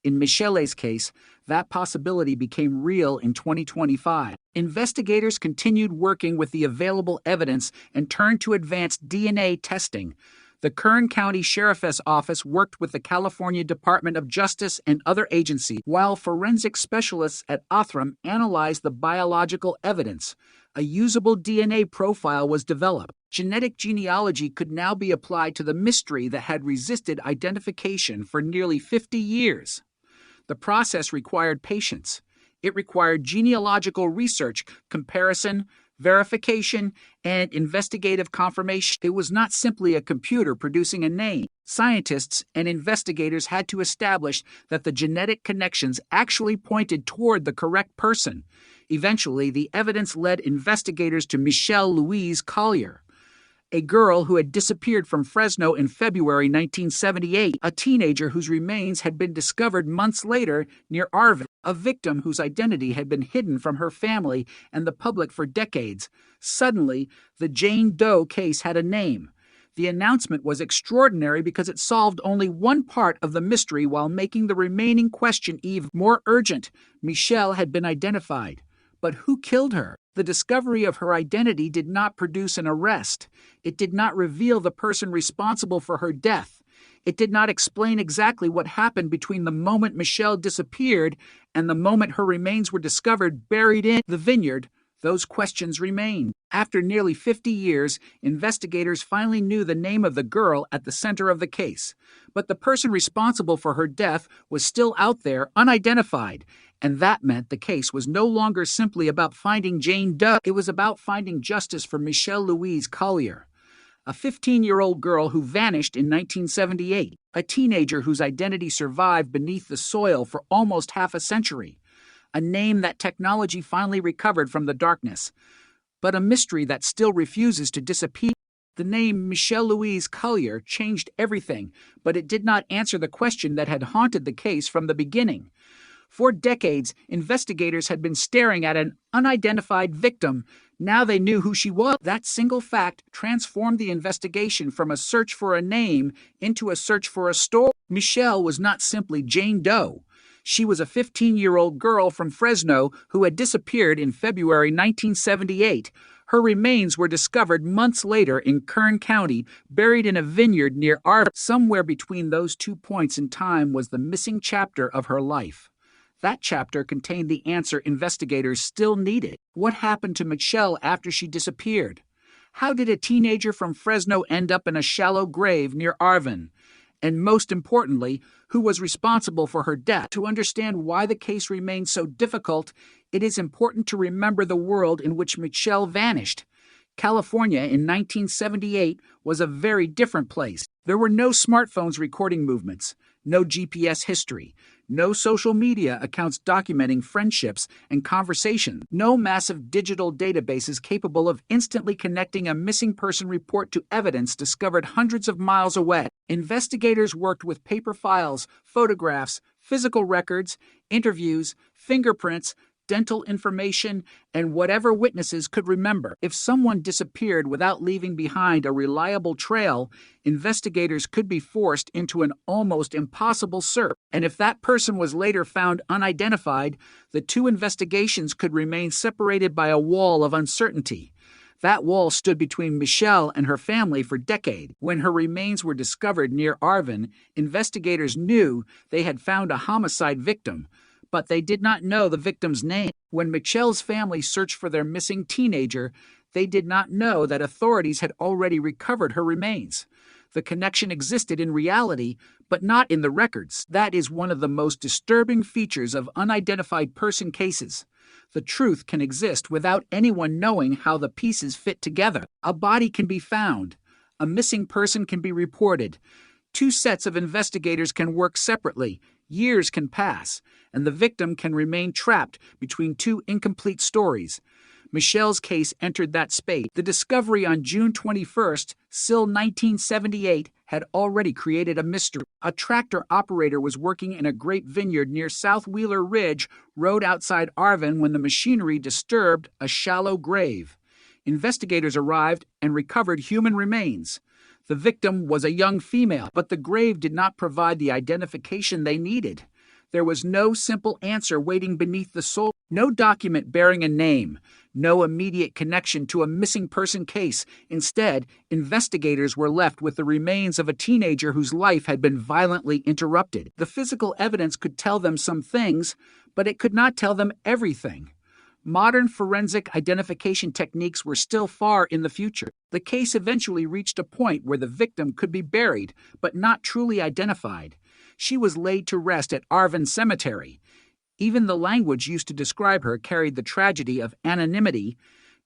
O: In Michelle's case, that possibility became real in 2025. Investigators continued working with the available evidence and turned to advanced DNA testing. The Kern County Sheriff's Office worked with the California Department of Justice and other agencies, while forensic specialists at Othram analyzed the biological evidence. A usable DNA profile was developed. Genetic genealogy could now be applied to the mystery that had resisted identification for nearly 50 years. The process required patience. It required genealogical research, comparison, verification, and investigative confirmation. It was not simply a computer producing a name. Scientists and investigators had to establish that the genetic connections actually pointed toward the correct person. Eventually, the evidence led investigators to Michelle Louise Collier, a girl who had disappeared from Fresno in February 1978, a teenager whose remains had been discovered months later near Arvin, a victim whose identity had been hidden from her family and the public for decades. Suddenly, the Jane Doe case had a name. The announcement was extraordinary because it solved only one part of the mystery while making the remaining question even more urgent. Michelle had been identified. But who killed her? The discovery of her identity did not produce an arrest. It did not reveal the person responsible for her death. It did not explain exactly what happened between the moment Michelle disappeared and the moment her remains were discovered buried in the vineyard. Those questions remain. After nearly 50 years, investigators finally knew the name of the girl at the center of the case. But the person responsible for her death was still out there, unidentified. And that meant the case was no longer simply about finding Jane Doe. It was about finding justice for Michelle Louise Collier, a 15-year-old girl who vanished in 1978, a teenager whose identity survived beneath the soil for almost half a century, a name that technology finally recovered from the darkness, but a mystery that still refuses to disappear. The name Michelle Louise Collier changed everything, but it did not answer the question that had haunted the case from the beginning. For decades, investigators had been staring at an unidentified victim. Now they knew who she was. That single fact transformed the investigation from a search for a name into a search for a story. Michelle was not simply Jane Doe. She was a 15-year-old girl from Fresno who had disappeared in February 1978. Her remains were discovered months later in Kern County, buried in a vineyard near Arvin. Somewhere between those 2 points in time was the missing chapter of her life. That chapter contained the answer investigators still needed. What happened to Michelle after she disappeared? How did a teenager from Fresno end up in a shallow grave near Arvin? And most importantly, who was responsible for her death? To understand why the case remained so difficult, it is important to remember the world in which Michelle vanished. California in 1978 was a very different place. There were no smartphones recording movements, no GPS history, no social media accounts documenting friendships and conversations, no massive digital databases capable of instantly connecting a missing person report to evidence discovered hundreds of miles away. Investigators worked with paper files, photographs, physical records, interviews, fingerprints, dental information, and whatever witnesses could remember. If someone disappeared without leaving behind a reliable trail, investigators could be forced into an almost impossible search. And if that person was later found unidentified, the two investigations could remain separated by a wall of uncertainty. That wall stood between Michelle and her family for decades. When her remains were discovered near Arvin, investigators knew they had found a homicide victim, but they did not know the victim's name. When Michelle's family searched for their missing teenager, they did not know that authorities had already recovered her remains. The connection existed in reality, but not in the records. That is one of the most disturbing features of unidentified person cases. The truth can exist without anyone knowing how the pieces fit together. A body can be found. A missing person can be reported. Two sets of investigators can work separately. Years can pass, and the victim can remain trapped between two incomplete stories. Michelle's case entered that space. The discovery on June 21st, still 1978, had already created a mystery. A tractor operator was working in a grape vineyard near South Wheeler Ridge Road outside Arvin when the machinery disturbed a shallow grave. Investigators arrived and recovered human remains. The victim was a young female, but the grave did not provide the identification they needed. There was no simple answer waiting beneath the soil, no document bearing a name, no immediate connection to a missing person case. Instead, investigators were left with the remains of a teenager whose life had been violently interrupted. The physical evidence could tell them some things, but it could not tell them everything. Modern forensic identification techniques were still far in the future. The case eventually reached a point where the victim could be buried, but not truly identified. She was laid to rest at Arvin Cemetery. Even the language used to describe her carried the tragedy of anonymity.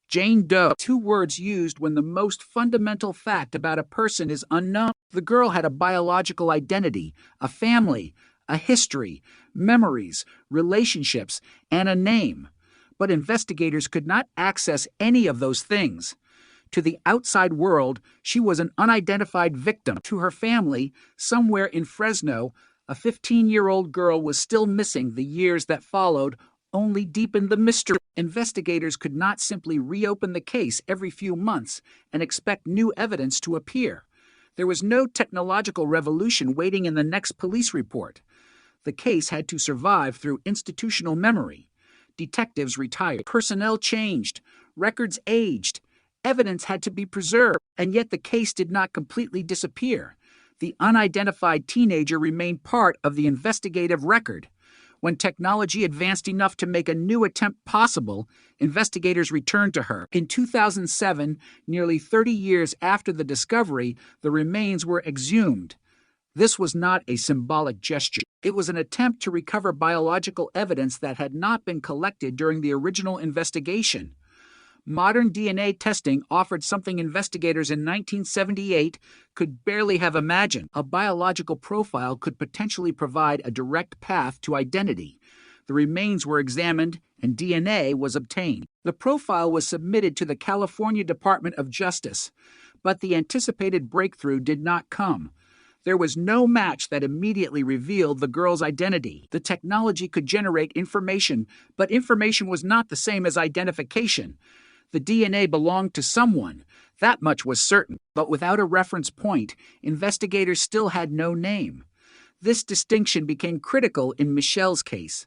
O: Jane Doe, two words used when the most fundamental fact about a person is unknown. The girl had a biological identity, a family, a history, memories, relationships, and a name. But investigators could not access any of those things. To the outside world, she was an unidentified victim. To her family, somewhere in Fresno, a 15-year-old girl was still missing. The years that followed only deepened the mystery. Investigators could not simply reopen the case every few months and expect new evidence to appear. There was no technological revolution waiting in the next police report. The case had to survive through institutional memory. Detectives retired. Personnel changed. Records aged. Evidence had to be preserved. And yet the case did not completely disappear. The unidentified teenager remained part of the investigative record. When technology advanced enough to make a new attempt possible, investigators returned to her. In 2007, nearly 30 years after the discovery, the remains were exhumed. This was not a symbolic gesture. It was an attempt to recover biological evidence that had not been collected during the original investigation. Modern DNA testing offered something investigators in 1978 could barely have imagined. A biological profile could potentially provide a direct path to identity. The remains were examined and DNA was obtained. The profile was submitted to the California Department of Justice, but the anticipated breakthrough did not come. There was no match that immediately revealed the girl's identity. The technology could generate information, but information was not the same as identification. The DNA belonged to someone. That much was certain. But without a reference point, investigators still had no name. This distinction became critical in Michelle's case.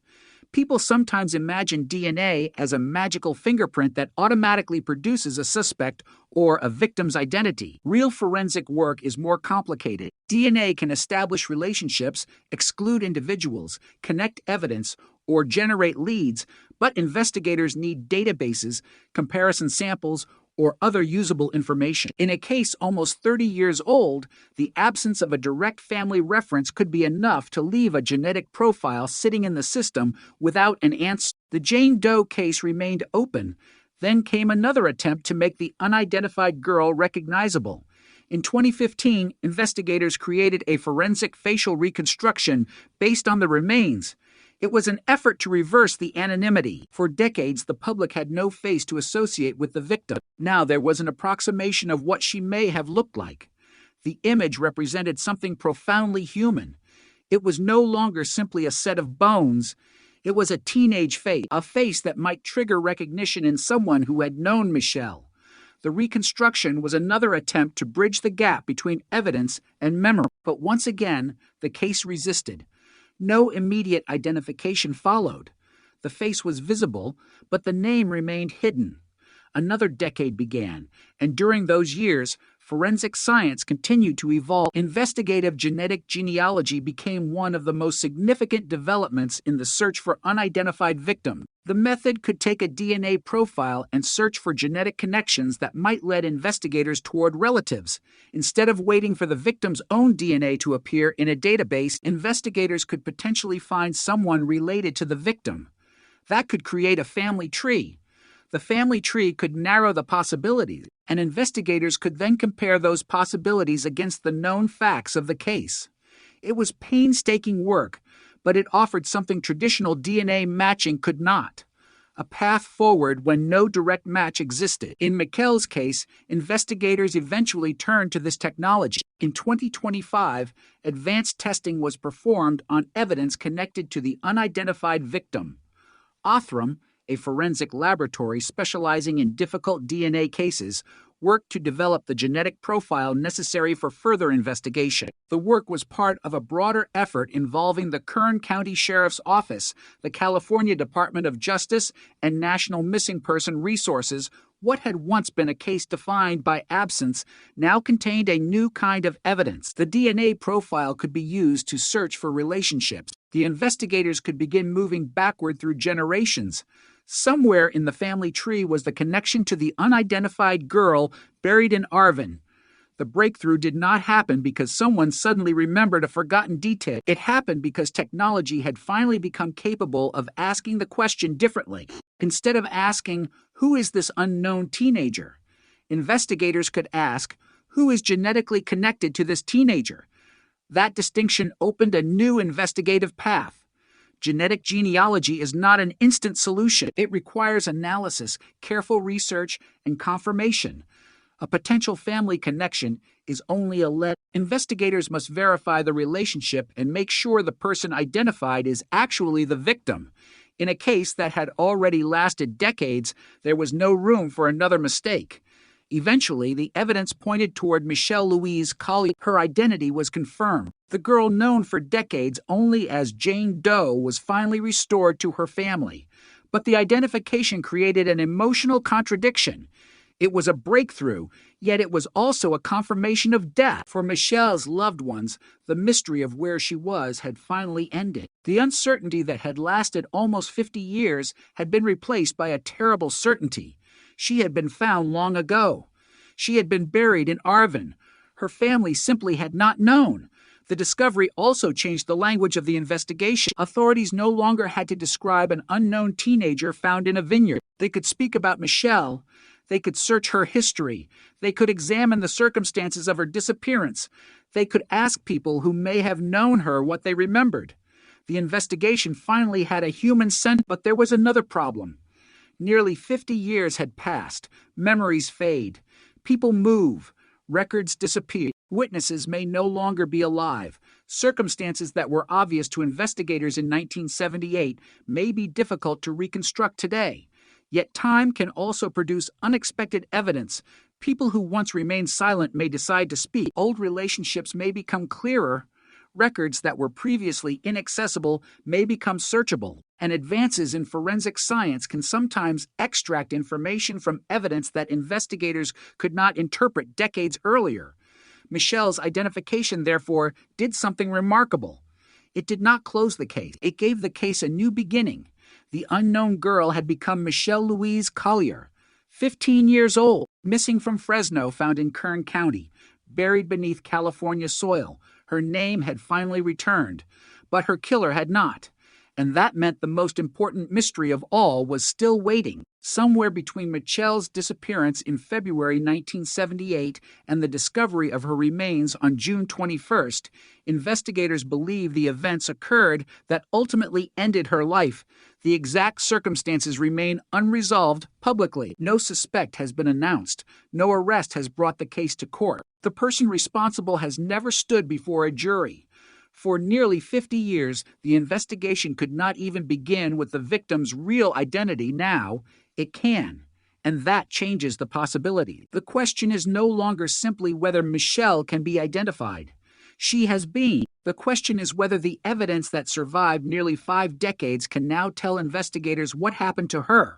O: People sometimes imagine DNA as a magical fingerprint that automatically produces a suspect or a victim's identity. Real forensic work is more complicated. DNA can establish relationships, exclude individuals, connect evidence, or generate leads, but investigators need databases, comparison samples, or other usable information. In a case almost 30 years old, the absence of a direct family reference could be enough to leave a genetic profile sitting in the system without an answer. The Jane Doe case remained open. Then came another attempt to make the unidentified girl recognizable. In 2015, investigators created a forensic facial reconstruction based on the remains. It was an effort to reverse the anonymity. For decades, the public had no face to associate with the victim. Now there was an approximation of what she may have looked like. The image represented something profoundly human. It was no longer simply a set of bones. It was a teenage face, a face that might trigger recognition in someone who had known Michelle. The reconstruction was another attempt to bridge the gap between evidence and memory. But once again, the case resisted. No immediate identification followed. The face was visible, but the name remained hidden. Another decade began, and during those years, forensic science continued to evolve. Investigative genetic genealogy became one of the most significant developments in the search for unidentified victims. The method could take a DNA profile and search for genetic connections that might lead investigators toward relatives. Instead of waiting for the victim's own DNA to appear in a database, investigators could potentially find someone related to the victim. That could create a family tree. The family tree could narrow the possibilities, and investigators could then compare those possibilities against the known facts of the case. It was painstaking work, but it offered something traditional DNA matching could not: a path forward when no direct match existed. In Michelle's case, investigators eventually turned to this technology. In 2025, advanced testing was performed on evidence connected to the unidentified victim. Othram, a forensic laboratory specializing in difficult DNA cases, worked to develop the genetic profile necessary for further investigation. The work was part of a broader effort involving the Kern County Sheriff's Office, the California Department of Justice, and National Missing Person Resources. What had once been a case defined by absence now contained a new kind of evidence. The DNA profile could be used to search for relationships. The investigators could begin moving backward through generations. Somewhere in the family tree was the connection to the unidentified girl buried in Arvin. The breakthrough did not happen because someone suddenly remembered a forgotten detail. It happened because technology had finally become capable of asking the question differently. Instead of asking, "Who is this unknown teenager?" investigators could ask, "Who is genetically connected to this teenager?" That distinction opened a new investigative path. Genetic genealogy is not an instant solution. It requires analysis, careful research, and confirmation. A potential family connection is only a lead. Investigators must verify the relationship and make sure the person identified is actually the victim. In a case that had already lasted decades, there was no room for another mistake. Eventually, the evidence pointed toward Michelle Louise Collier. Her identity was confirmed. The girl known for decades only as Jane Doe was finally restored to her family. But the identification created an emotional contradiction. It was a breakthrough, yet it was also a confirmation of death. For Michelle's loved ones, the mystery of where she was had finally ended. The uncertainty that had lasted almost 50 years had been replaced by a terrible certainty. She had been found long ago. She had been buried in Arvin. Her family simply had not known. The discovery also changed the language of the investigation. Authorities no longer had to describe an unknown teenager found in a vineyard. They could speak about Michelle. They could search her history. They could examine the circumstances of her disappearance. They could ask people who may have known her what they remembered. The investigation finally had a human scent, but there was another problem. Nearly 50 years had passed. Memories fade. People move. Records disappear. Witnesses may no longer be alive. Circumstances that were obvious to investigators in 1978 may be difficult to reconstruct today. Yet time can also produce unexpected evidence. People who once remained silent may decide to speak. Old relationships may become clearer. Records that were previously inaccessible may become searchable. And advances in forensic science can sometimes extract information from evidence that investigators could not interpret decades earlier. Michelle's identification, therefore, did something remarkable. It did not close the case. It gave the case a new beginning. The unknown girl had become Michelle Louise Collier, 15 years old, missing from Fresno, found in Kern County, buried beneath California soil. Her name had finally returned, but her killer had not. And that meant the most important mystery of all was still waiting. Somewhere between Michelle's disappearance in February 1978 and the discovery of her remains on June 21st, investigators believe the events occurred that ultimately ended her life. The exact circumstances remain unresolved publicly. No suspect has been announced. No arrest has brought the case to court. The person responsible has never stood before a jury. For nearly 50 years, the investigation could not even begin with the victim's real identity. Now, it can. And that changes the possibility. The question is no longer simply whether Michelle can be identified. She has been. The question is whether the evidence that survived nearly 5 decades can now tell investigators what happened to her.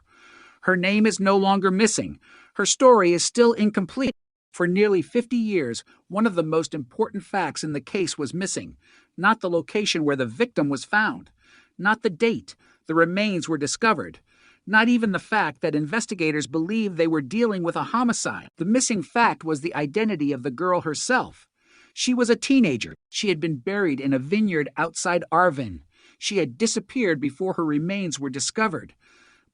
O: Her name is no longer missing. Her story is still incomplete. For nearly 50 years, one of the most important facts in the case was missing. Not the location where the victim was found. Not the date the remains were discovered. Not even the fact that investigators believed they were dealing with a homicide. The missing fact was the identity of the girl herself. She was a teenager. She had been buried in a vineyard outside Arvin. She had disappeared before her remains were discovered.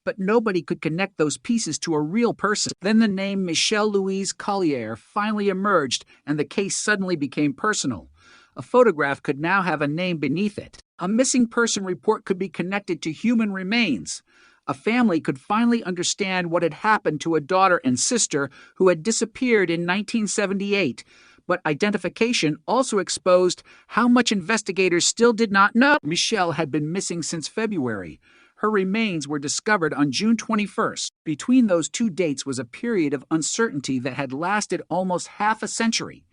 O: But nobody could connect those pieces to a real person. Then the name Michelle Louise Collier finally emerged, and the case suddenly became personal. A photograph could now have a name beneath it. A missing person report could be connected to human remains. A family could finally understand what had happened to a daughter and sister who had disappeared in 1978. But identification also exposed how much investigators still did not know. Michelle had been missing since February. Her remains were discovered on June 21st. Between those two dates was a period of uncertainty that had lasted almost half a century.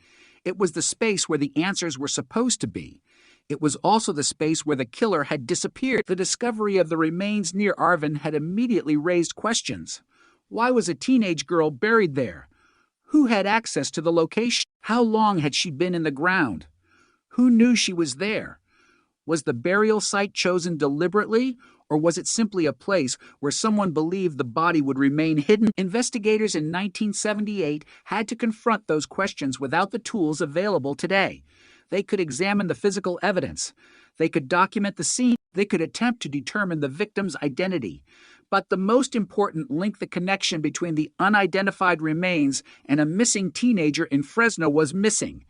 O: It was the space where the answers were supposed to be. It was also the space where the killer had disappeared. The discovery of the remains near Arvin had immediately raised questions. Why was a teenage girl buried there? Who had access to the location? How long had she been in the ground? Who knew she was there? Was the burial site chosen deliberately, or was it simply a place where someone believed the body would remain hidden? Investigators in 1978 had to confront those questions without the tools available today. They could examine the physical evidence. They could document the scene. They could attempt to determine the victim's identity. But the most important link, the connection between the unidentified remains and a missing teenager in Fresno, was missing.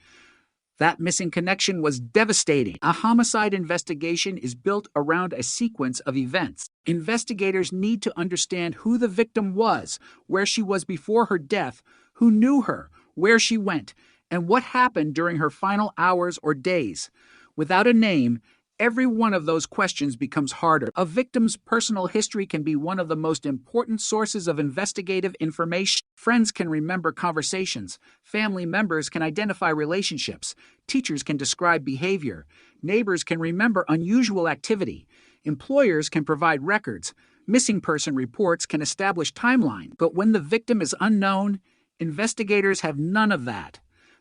O: That missing connection was devastating. A homicide investigation is built around a sequence of events. Investigators need to understand who the victim was, where she was before her death, who knew her, where she went, and what happened during her final hours or days. Without a name, every one of those questions becomes harder. A victim's personal history can be one of the most important sources of investigative information. Friends can remember conversations. Family members can identify relationships. Teachers can describe behavior. Neighbors can remember unusual activity. Employers can provide records. Missing person reports can establish timeline, but when the victim is unknown, investigators have none of that.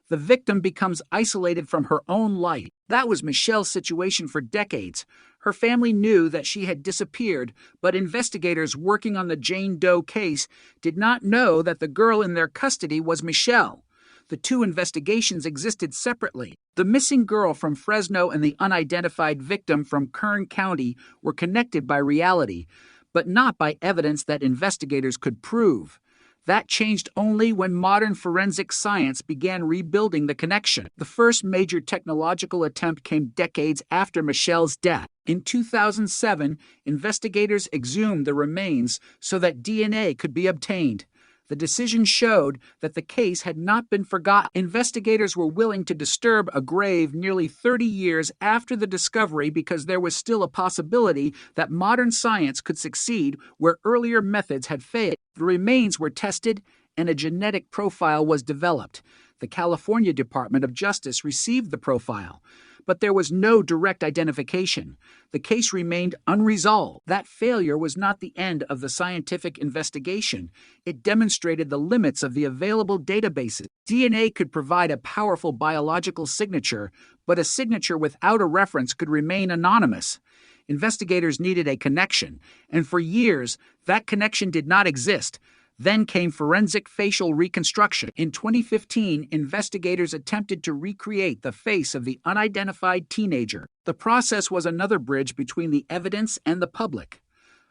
O: The victim becomes isolated from her own life. That was Michelle's situation for decades. Her family knew that she had disappeared, but investigators working on the Jane Doe case did not know that the girl in their custody was Michelle. The two investigations existed separately. The missing girl from Fresno and the unidentified victim from Kern County were connected by reality, but not by evidence that investigators could prove. That changed only when modern forensic science began rebuilding the connection. The first major technological attempt came decades after Michelle's death. In 2007, investigators exhumed the remains so that DNA could be obtained. The decision showed that the case had not been forgotten. Investigators were willing to disturb a grave nearly 30 years after the discovery because there was still a possibility that modern science could succeed where earlier methods had failed. The remains were tested and a genetic profile was developed. The California Department of Justice received the profile, but there was no direct identification. The case remained unresolved. That failure was not the end of the scientific investigation. It demonstrated the limits of the available databases. DNA could provide a powerful biological signature, but a signature without a reference could remain anonymous. Investigators needed a connection, and for years, that connection did not exist. Then came forensic facial reconstruction. In 2015, investigators attempted to recreate the face of the unidentified teenager. The process was another bridge between the evidence and the public.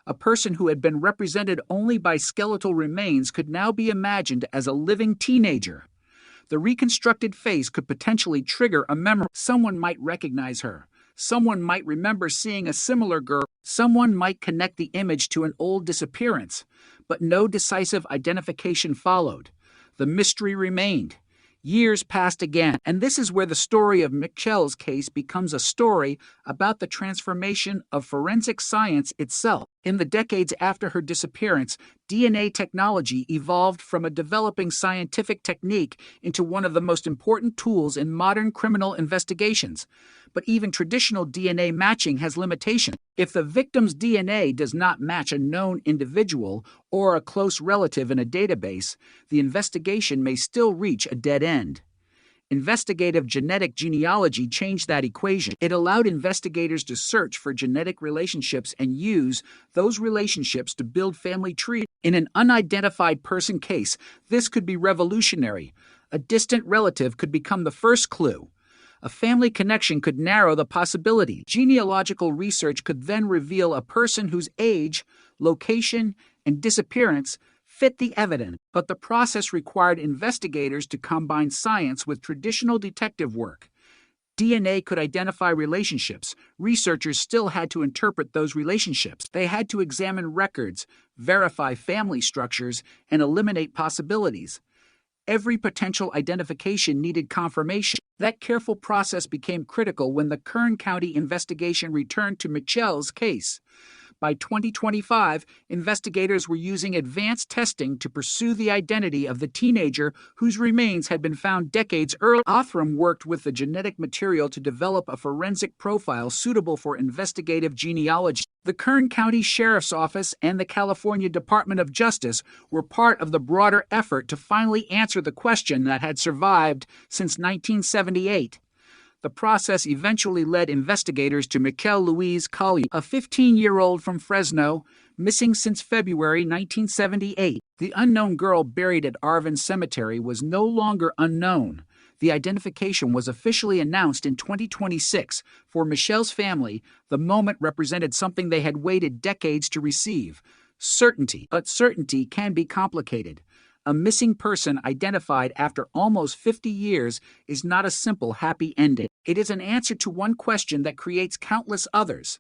O: A person who had been represented only by skeletal remains could now be imagined as a living teenager. The reconstructed face could potentially trigger a memory. Someone might recognize her. Someone might remember seeing a similar girl. Someone might connect the image to an old disappearance, but no decisive identification followed. The mystery remained. Years passed again, and this is where the story of Michelle's case becomes a story about the transformation of forensic science itself. In the decades after her disappearance, DNA technology evolved from a developing scientific technique into one of the most important tools in modern criminal investigations. But even traditional DNA matching has limitations. If the victim's DNA does not match a known individual or a close relative in a database, the investigation may still reach a dead end. Investigative genetic genealogy changed that equation. It allowed investigators to search for genetic relationships and use those relationships to build family trees. In an unidentified person case, this could be revolutionary. A distant relative could become the first clue. A family connection could narrow the possibility. Genealogical research could then reveal a person whose age, location, and disappearance fit the evidence. But the process required investigators to combine science with traditional detective work. DNA could identify relationships. Researchers still had to interpret those relationships. They had to examine records, verify family structures, and eliminate possibilities. Every potential identification needed confirmation. That careful process became critical when the Kern County investigation returned to Michelle's case. By 2025, investigators were using advanced testing to pursue the identity of the teenager whose remains had been found decades earlier. Othram worked with the genetic material to develop a forensic profile suitable for investigative genealogy. The Kern County Sheriff's Office and the California Department of Justice were part of the broader effort to finally answer the question that had survived since 1978. The process eventually led investigators to Michelle Louise Collier, a 15-year-old from Fresno, missing since February 1978. The unknown girl buried at Arvin Cemetery was no longer unknown. The identification was officially announced in 2026. For Michelle's family, the moment represented something they had waited decades to receive: certainty. But certainty can be complicated. A missing person identified after almost 50 years is not a simple happy ending. It is an answer to one question that creates countless others.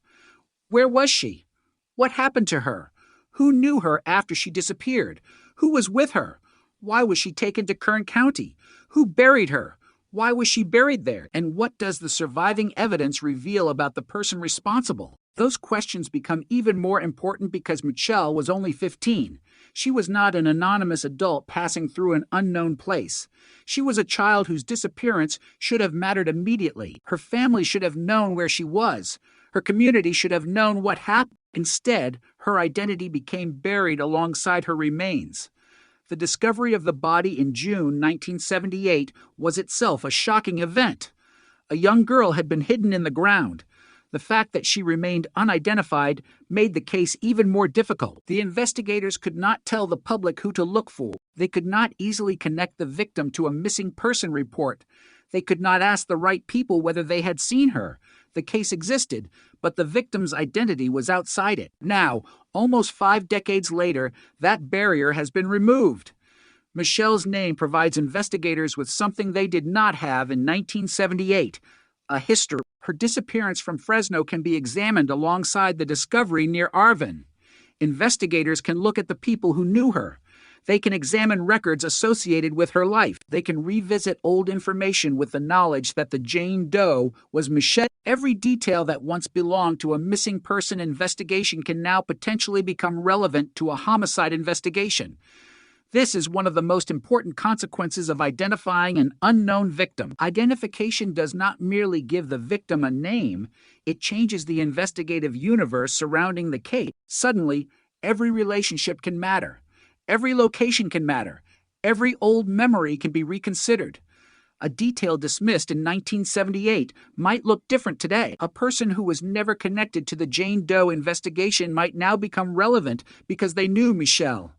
O: Where was she? What happened to her? Who knew her after she disappeared? Who was with her? Why was she taken to Kern County? Who buried her? Why was she buried there? And what does the surviving evidence reveal about the person responsible? Those questions become even more important because Michelle was only 15. She was not an anonymous adult passing through an unknown place. She was a child whose disappearance should have mattered immediately. Her family should have known where she was. Her community should have known what happened. Instead, her identity became buried alongside her remains. The discovery of the body in June 1978 was itself a shocking event. A young girl had been hidden in the ground. The fact that she remained unidentified made the case even more difficult. The investigators could not tell the public who to look for. They could not easily connect the victim to a missing person report. They could not ask the right people whether they had seen her. The case existed, but the victim's identity was outside it. Now, almost 5 decades later, that barrier has been removed. Michelle's name provides investigators with something they did not have in 1978, a history. Her disappearance from Fresno can be examined alongside the discovery near Arvin. Investigators can look at the people who knew her. They can examine records associated with her life. They can revisit old information with the knowledge that the Jane Doe was Michelle. Every detail that once belonged to a missing person investigation can now potentially become relevant to a homicide investigation. This is one of the most important consequences of identifying an unknown victim. Identification does not merely give the victim a name, it changes the investigative universe surrounding the case. Suddenly, every relationship can matter. Every location can matter. Every old memory can be reconsidered. A detail dismissed in 1978 might look different today. A person who was never connected to the Jane Doe investigation might now become relevant because they knew Michelle.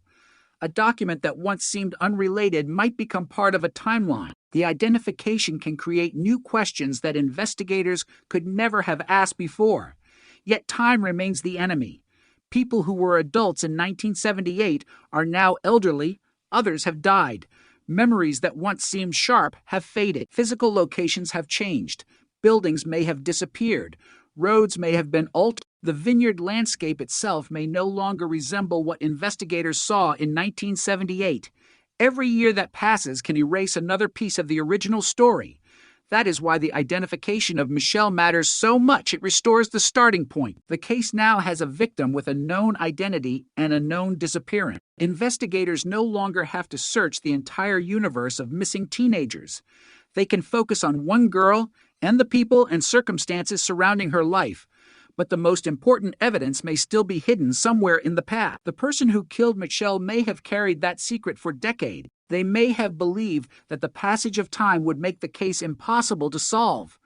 O: A document that once seemed unrelated might become part of a timeline. The identification can create new questions that investigators could never have asked before. Yet time remains the enemy. People who were adults in 1978 are now elderly, others have died. Memories that once seemed sharp have faded. Physical locations have changed. Buildings may have disappeared. Roads may have been altered. The vineyard landscape itself may no longer resemble what investigators saw in 1978. Every year that passes can erase another piece of the original story. That is why the identification of Michelle matters so much. It restores the starting point. The case now has a victim with a known identity and a known disappearance. Investigators no longer have to search the entire universe of missing teenagers. They can focus on one girl and the people and circumstances surrounding her life. But the most important evidence may still be hidden somewhere in the past. The person who killed Michelle may have carried that secret for decades. They may have believed that the passage of time would make the case impossible to solve.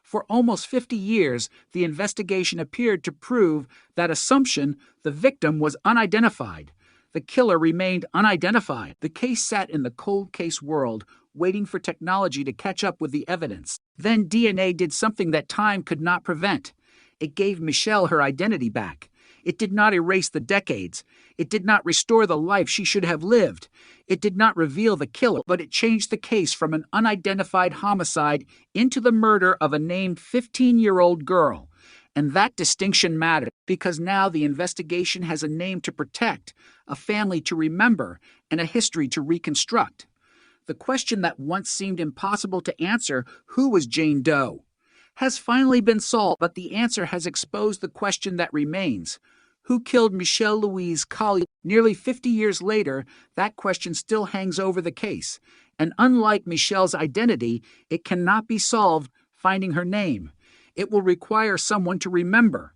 O: For almost 50 years, the investigation appeared to prove that assumption: the victim was unidentified. The killer remained unidentified. The case sat in the cold case world, waiting for technology to catch up with the evidence. Then DNA did something that time could not prevent. It gave Michelle her identity back. It did not erase the decades. It did not restore the life she should have lived. It did not reveal the killer, but it changed the case from an unidentified homicide into the murder of a named 15-year-old girl. And that distinction mattered, because now the investigation has a name to protect, a family to remember, and a history to reconstruct. The question that once seemed impossible to answer, who was Jane Doe, has finally been solved, but the answer has exposed the question that remains. Who killed Michelle Louise Collier? Nearly 50 years later, that question still hangs over the case. And unlike Michelle's identity, it cannot be solved finding her name. It will require someone to remember,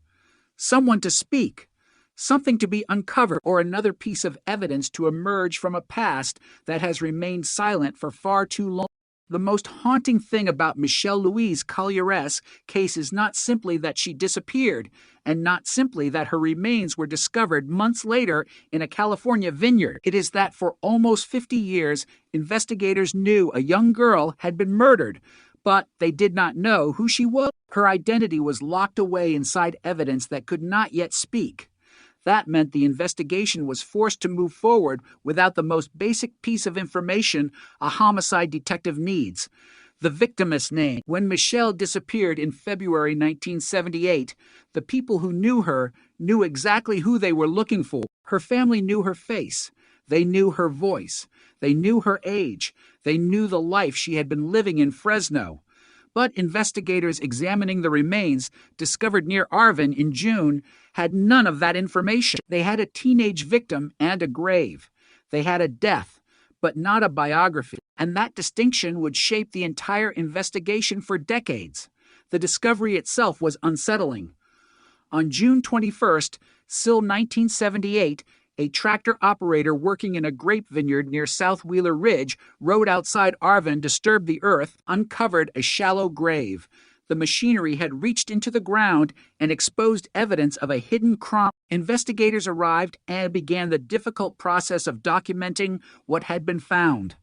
O: someone to speak, something to be uncovered, or another piece of evidence to emerge from a past that has remained silent for far too long. The most haunting thing about Michelle Louise Collier's case is not simply that she disappeared, and not simply that her remains were discovered months later in a California vineyard. It is that for almost 50 years, investigators knew a young girl had been murdered, but they did not know who she was. Her identity was locked away inside evidence that could not yet speak. That meant the investigation was forced to move forward without the most basic piece of information a homicide detective needs: the victim's name. When Michelle disappeared in February 1978, the people who knew her knew exactly who they were looking for. Her family knew her face. They knew her voice. They knew her age. They knew the life she had been living in Fresno. But investigators examining the remains discovered near Arvin in June had none of that information. They had a teenage victim and a grave. They had a death, but not a biography. And that distinction would shape the entire investigation for decades. The discovery itself was unsettling. On June 21st, still 1978, a tractor operator working in a grape vineyard near South Wheeler Ridge Road outside Arvin disturbed the earth, uncovered a shallow grave. The machinery had reached into the ground and exposed evidence of a hidden crime. Investigators arrived and began the difficult process of documenting what had been found.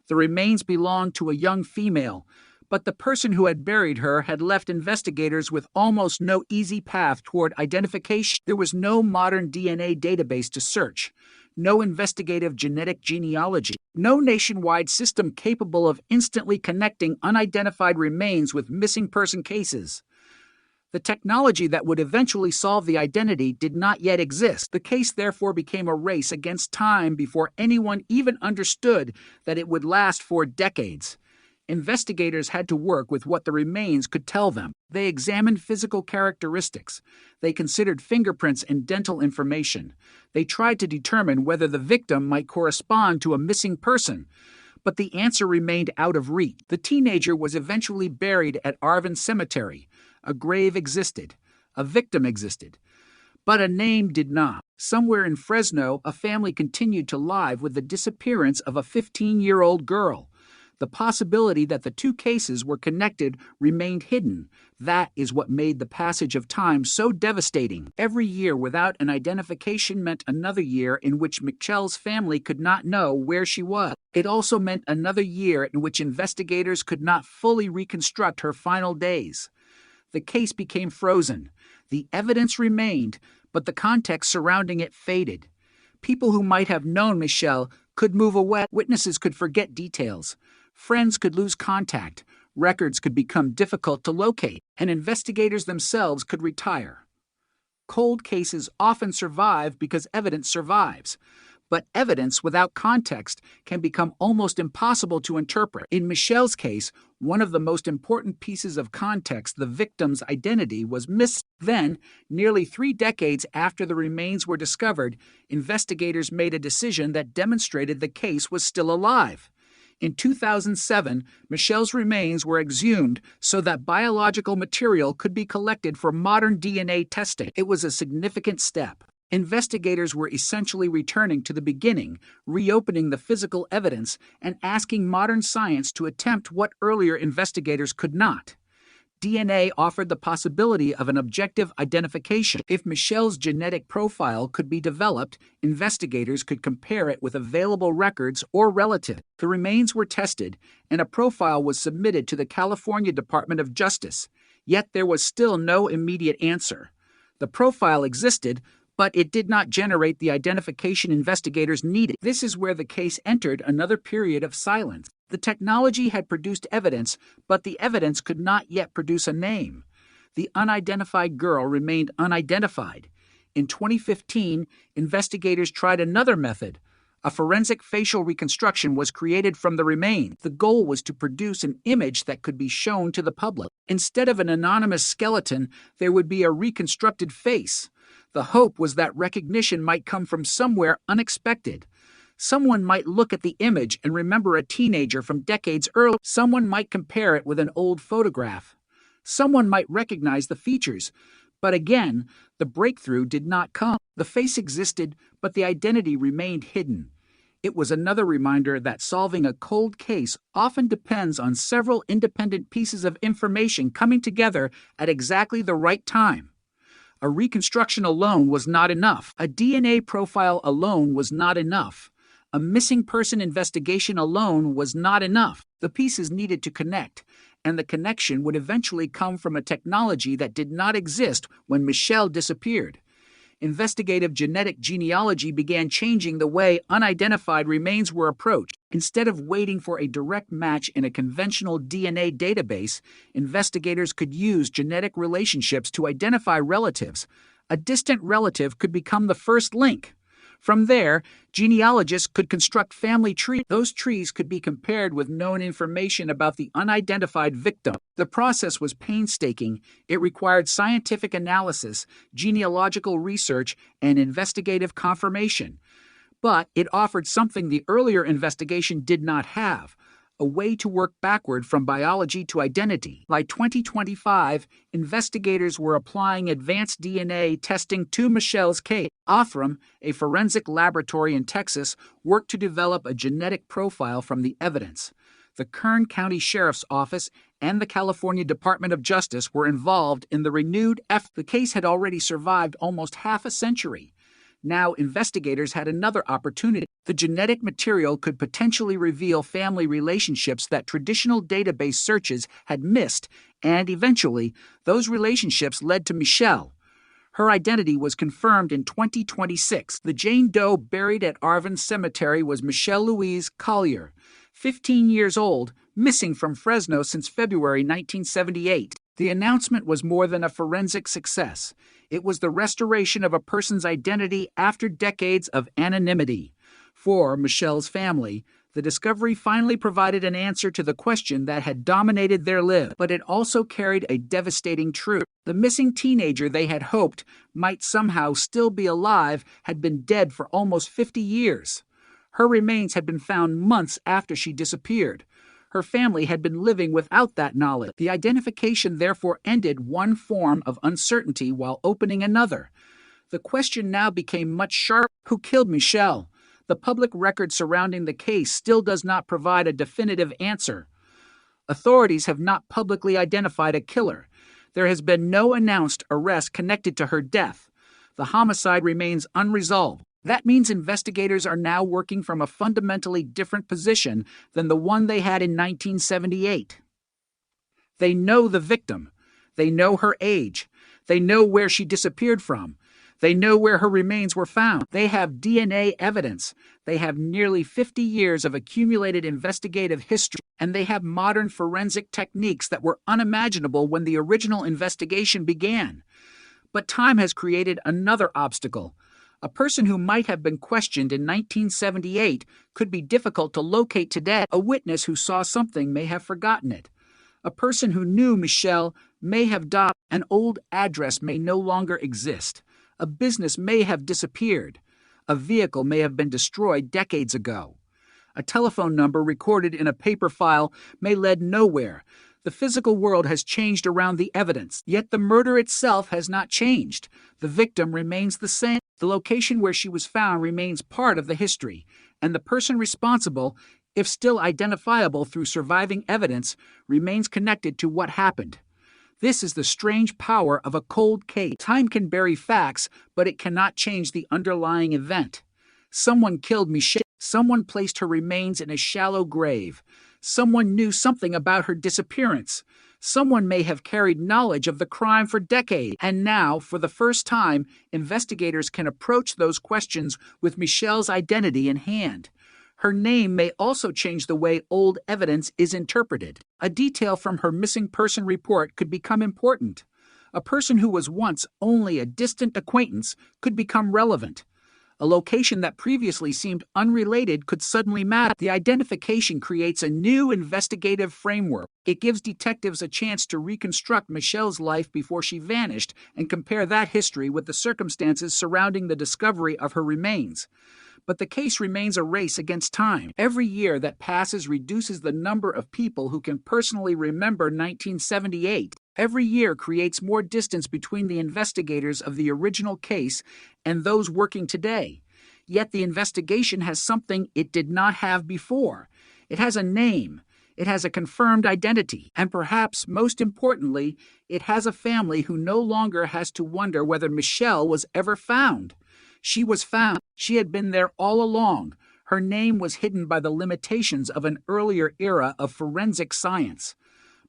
O: The remains belonged to a young female, but the person who had buried her had left investigators with almost no easy path toward identification. There was no modern DNA database to search, no investigative genetic genealogy, no nationwide system capable of instantly connecting unidentified remains with missing person cases. The technology that would eventually solve the identity did not yet exist. The case therefore became a race against time before anyone even understood that it would last for decades. Investigators had to work with what the remains could tell them. They examined physical characteristics. They considered fingerprints and dental information. They tried to determine whether the victim might correspond to a missing person. But the answer remained out of reach. The teenager was eventually buried at Arvin Cemetery. A grave existed. A victim existed. But a name did not. Somewhere in Fresno, a family continued to live with the disappearance of a 15-year-old girl. The possibility that the two cases were connected remained hidden. That is what made the passage of time so devastating. Every year without an identification meant another year in which Michelle's family could not know where she was. It also meant another year in which investigators could not fully reconstruct her final days. The case became frozen. The evidence remained, but the context surrounding it faded. People who might have known Michelle could move away. Witnesses could forget details. Friends could lose contact, records could become difficult to locate, and investigators themselves could retire. Cold cases often survive because evidence survives, but evidence without context can become almost impossible to interpret. In Michelle's case, one of the most important pieces of context, the victim's identity, was missing. Then, nearly 3 decades after the remains were discovered, investigators made a decision that demonstrated the case was still alive. In 2007, Michelle's remains were exhumed so that biological material could be collected for modern DNA testing. It was a significant step. Investigators were essentially returning to the beginning, reopening the physical evidence, and asking modern science to attempt what earlier investigators could not. DNA offered the possibility of an objective identification. If Michelle's genetic profile could be developed, investigators could compare it with available records or relatives. The remains were tested, and a profile was submitted to the California Department of Justice. Yet there was still no immediate answer. The profile existed, but it did not generate the identification investigators needed. This is where the case entered another period of silence. The technology had produced evidence, but the evidence could not yet produce a name. The unidentified girl remained unidentified. In 2015, investigators tried another method. A forensic facial reconstruction was created from the remains. The goal was to produce an image that could be shown to the public. Instead of an anonymous skeleton, there would be a reconstructed face. The hope was that recognition might come from somewhere unexpected. Someone might look at the image and remember a teenager from decades earlier. Someone might compare it with an old photograph. Someone might recognize the features. But again, the breakthrough did not come. The face existed, but the identity remained hidden. It was another reminder that solving a cold case often depends on several independent pieces of information coming together at exactly the right time. A reconstruction alone was not enough. A DNA profile alone was not enough. A missing person investigation alone was not enough. The pieces needed to connect, and the connection would eventually come from a technology that did not exist when Michelle disappeared. Investigative genetic genealogy began changing the way unidentified remains were approached. Instead of waiting for a direct match in a conventional DNA database, investigators could use genetic relationships to identify relatives. A distant relative could become the first link. From there, genealogists could construct family trees. Those trees could be compared with known information about the unidentified victim. The process was painstaking. It required scientific analysis, genealogical research, and investigative confirmation. But it offered something the earlier investigation did not have: a way to work backward from biology to identity. By 2025, investigators were applying advanced DNA testing to Michelle's case. Othram, a forensic laboratory in Texas, worked to develop a genetic profile from the evidence. The Kern County Sheriff's Office and the California Department of Justice were involved in the renewed effort. The case had already survived almost half a century. Now investigators had another opportunity. The genetic material could potentially reveal family relationships that traditional database searches had missed, and eventually, those relationships led to Michelle. Her identity was confirmed in 2026. The Jane Doe buried at Arvin Cemetery was Michelle Louise Collier, 15 years old, missing from Fresno since February 1978. The announcement was more than a forensic success. It was the restoration of a person's identity after decades of anonymity. For Michelle's family, the discovery finally provided an answer to the question that had dominated their lives, but it also carried a devastating truth. The missing teenager they had hoped might somehow still be alive had been dead for almost 50 years. Her remains had been found months after she disappeared. Her family had been living without that knowledge. The identification therefore ended one form of uncertainty while opening another. The question now became much sharper. Who killed Michelle? The public record surrounding the case still does not provide a definitive answer. Authorities have not publicly identified a killer. There has been no announced arrest connected to her death. The homicide remains unresolved. That means investigators are now working from a fundamentally different position than the one they had in 1978. They know the victim. They know her age. They know where she disappeared from. They know where her remains were found. They have DNA evidence. They have nearly 50 years of accumulated investigative history, and they have modern forensic techniques that were unimaginable when the original investigation began. But time has created another obstacle. A person who might have been questioned in 1978 could be difficult to locate today. A witness who saw something may have forgotten it. A person who knew Michelle may have died. An old address may no longer exist. A business may have disappeared. A vehicle may have been destroyed decades ago. A telephone number recorded in a paper file may lead nowhere. The physical world has changed around the evidence, yet the murder itself has not changed. The victim remains the same. The location where she was found remains part of the history, and the person responsible, if still identifiable through surviving evidence, remains connected to what happened. This is the strange power of a cold case. Time can bury facts, but it cannot change the underlying event. Someone killed Michelle. Someone placed her remains in a shallow grave. Someone knew something about her disappearance. Someone may have carried knowledge of the crime for decades. And now, for the first time, investigators can approach those questions with Michelle's identity in hand. Her name may also change the way old evidence is interpreted. A detail from her missing person report could become important. A person who was once only a distant acquaintance could become relevant. A location that previously seemed unrelated could suddenly matter. The identification creates a new investigative framework. It gives detectives a chance to reconstruct Michelle's life before she vanished and compare that history with the circumstances surrounding the discovery of her remains. But the case remains a race against time. Every year that passes reduces the number of people who can personally remember 1978. Every year creates more distance between the investigators of the original case and those working today. Yet the investigation has something it did not have before. It has a name. It has a confirmed identity. And perhaps most importantly, it has a family who no longer has to wonder whether Michelle was ever found. She was found. She had been there all along. Her name was hidden by the limitations of an earlier era of forensic science.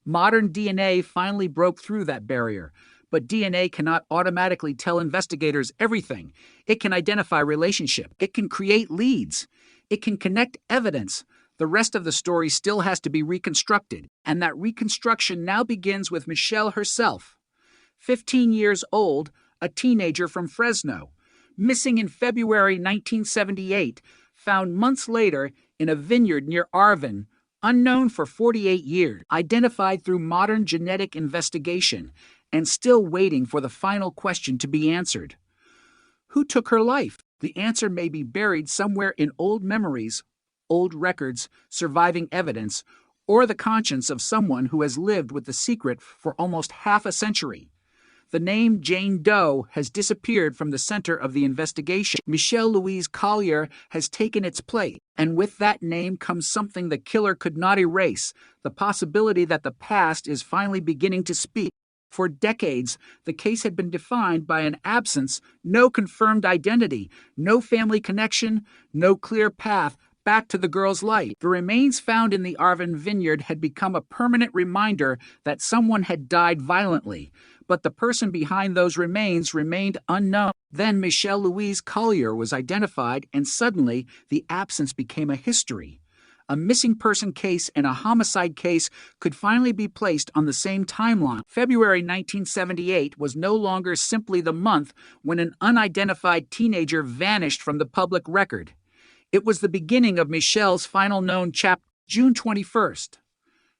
O: Modern DNA finally broke through that barrier, but DNA cannot automatically tell investigators everything. It can identify relationship. It can create leads. It can connect evidence. The rest of the story still has to be reconstructed, and that reconstruction now begins with Michelle herself. 15 years old, a teenager from Fresno, missing in February 1978, found months later in a vineyard near Arvin, unknown for 48 years, identified through modern genetic investigation, and still waiting for the final question to be answered. Who took her life? The answer may be buried somewhere in old memories, old records, surviving evidence, or the conscience of someone who has lived with the secret for almost half a century. The name Jane Doe has disappeared from the center of the investigation. Michelle Louise Collier has taken its place, and with that name comes something the killer could not erase, the possibility that the past is finally beginning to speak. For decades, the case had been defined by an absence, no confirmed identity, no family connection, no clear path back to the girl's life. The remains found in the Arvin vineyard had become a permanent reminder that someone had died violently, but the person behind those remains remained unknown. Then Michelle Louise Collier was identified, and suddenly the absence became a history. A missing person case and a homicide case could finally be placed on the same timeline. February 1978 was no longer simply the month when an unidentified teenager vanished from the public record. It was the beginning of Michelle's final known chapter. June 21st.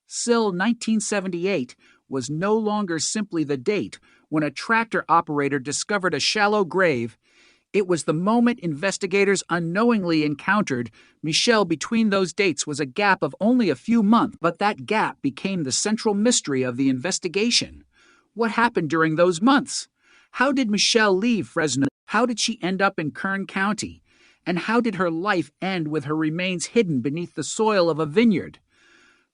O: Still, 1978 was no longer simply the date when a tractor operator discovered a shallow grave. It was the moment investigators unknowingly encountered Michelle. Between those dates was a gap of only a few months, but that gap became the central mystery of the investigation. What happened during those months? How did Michelle leave Fresno? How did she end up in Kern County? And how did her life end with her remains hidden beneath the soil of a vineyard?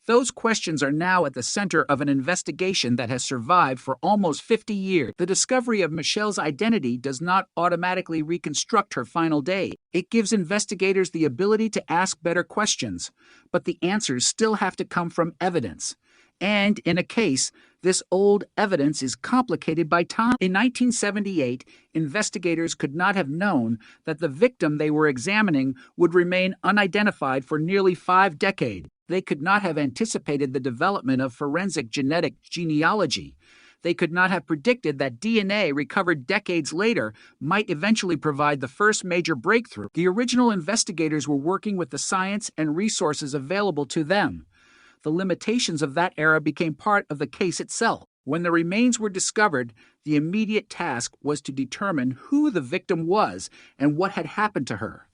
O: Those questions are now at the center of an investigation that has survived for almost 50 years. The discovery of Michelle's identity does not automatically reconstruct her final day. It gives investigators the ability to ask better questions, but the answers still have to come from evidence. And in a case, this old evidence is complicated by time. In 1978, investigators could not have known that the victim they were examining would remain unidentified for nearly 5 decades. They could not have anticipated the development of forensic genetic genealogy. They could not have predicted that DNA recovered decades later might eventually provide the first major breakthrough. The original investigators were working with the science and resources available to them. The limitations of that era became part of the case itself. When the remains were discovered, the immediate task was to determine who the victim was and what had happened to her.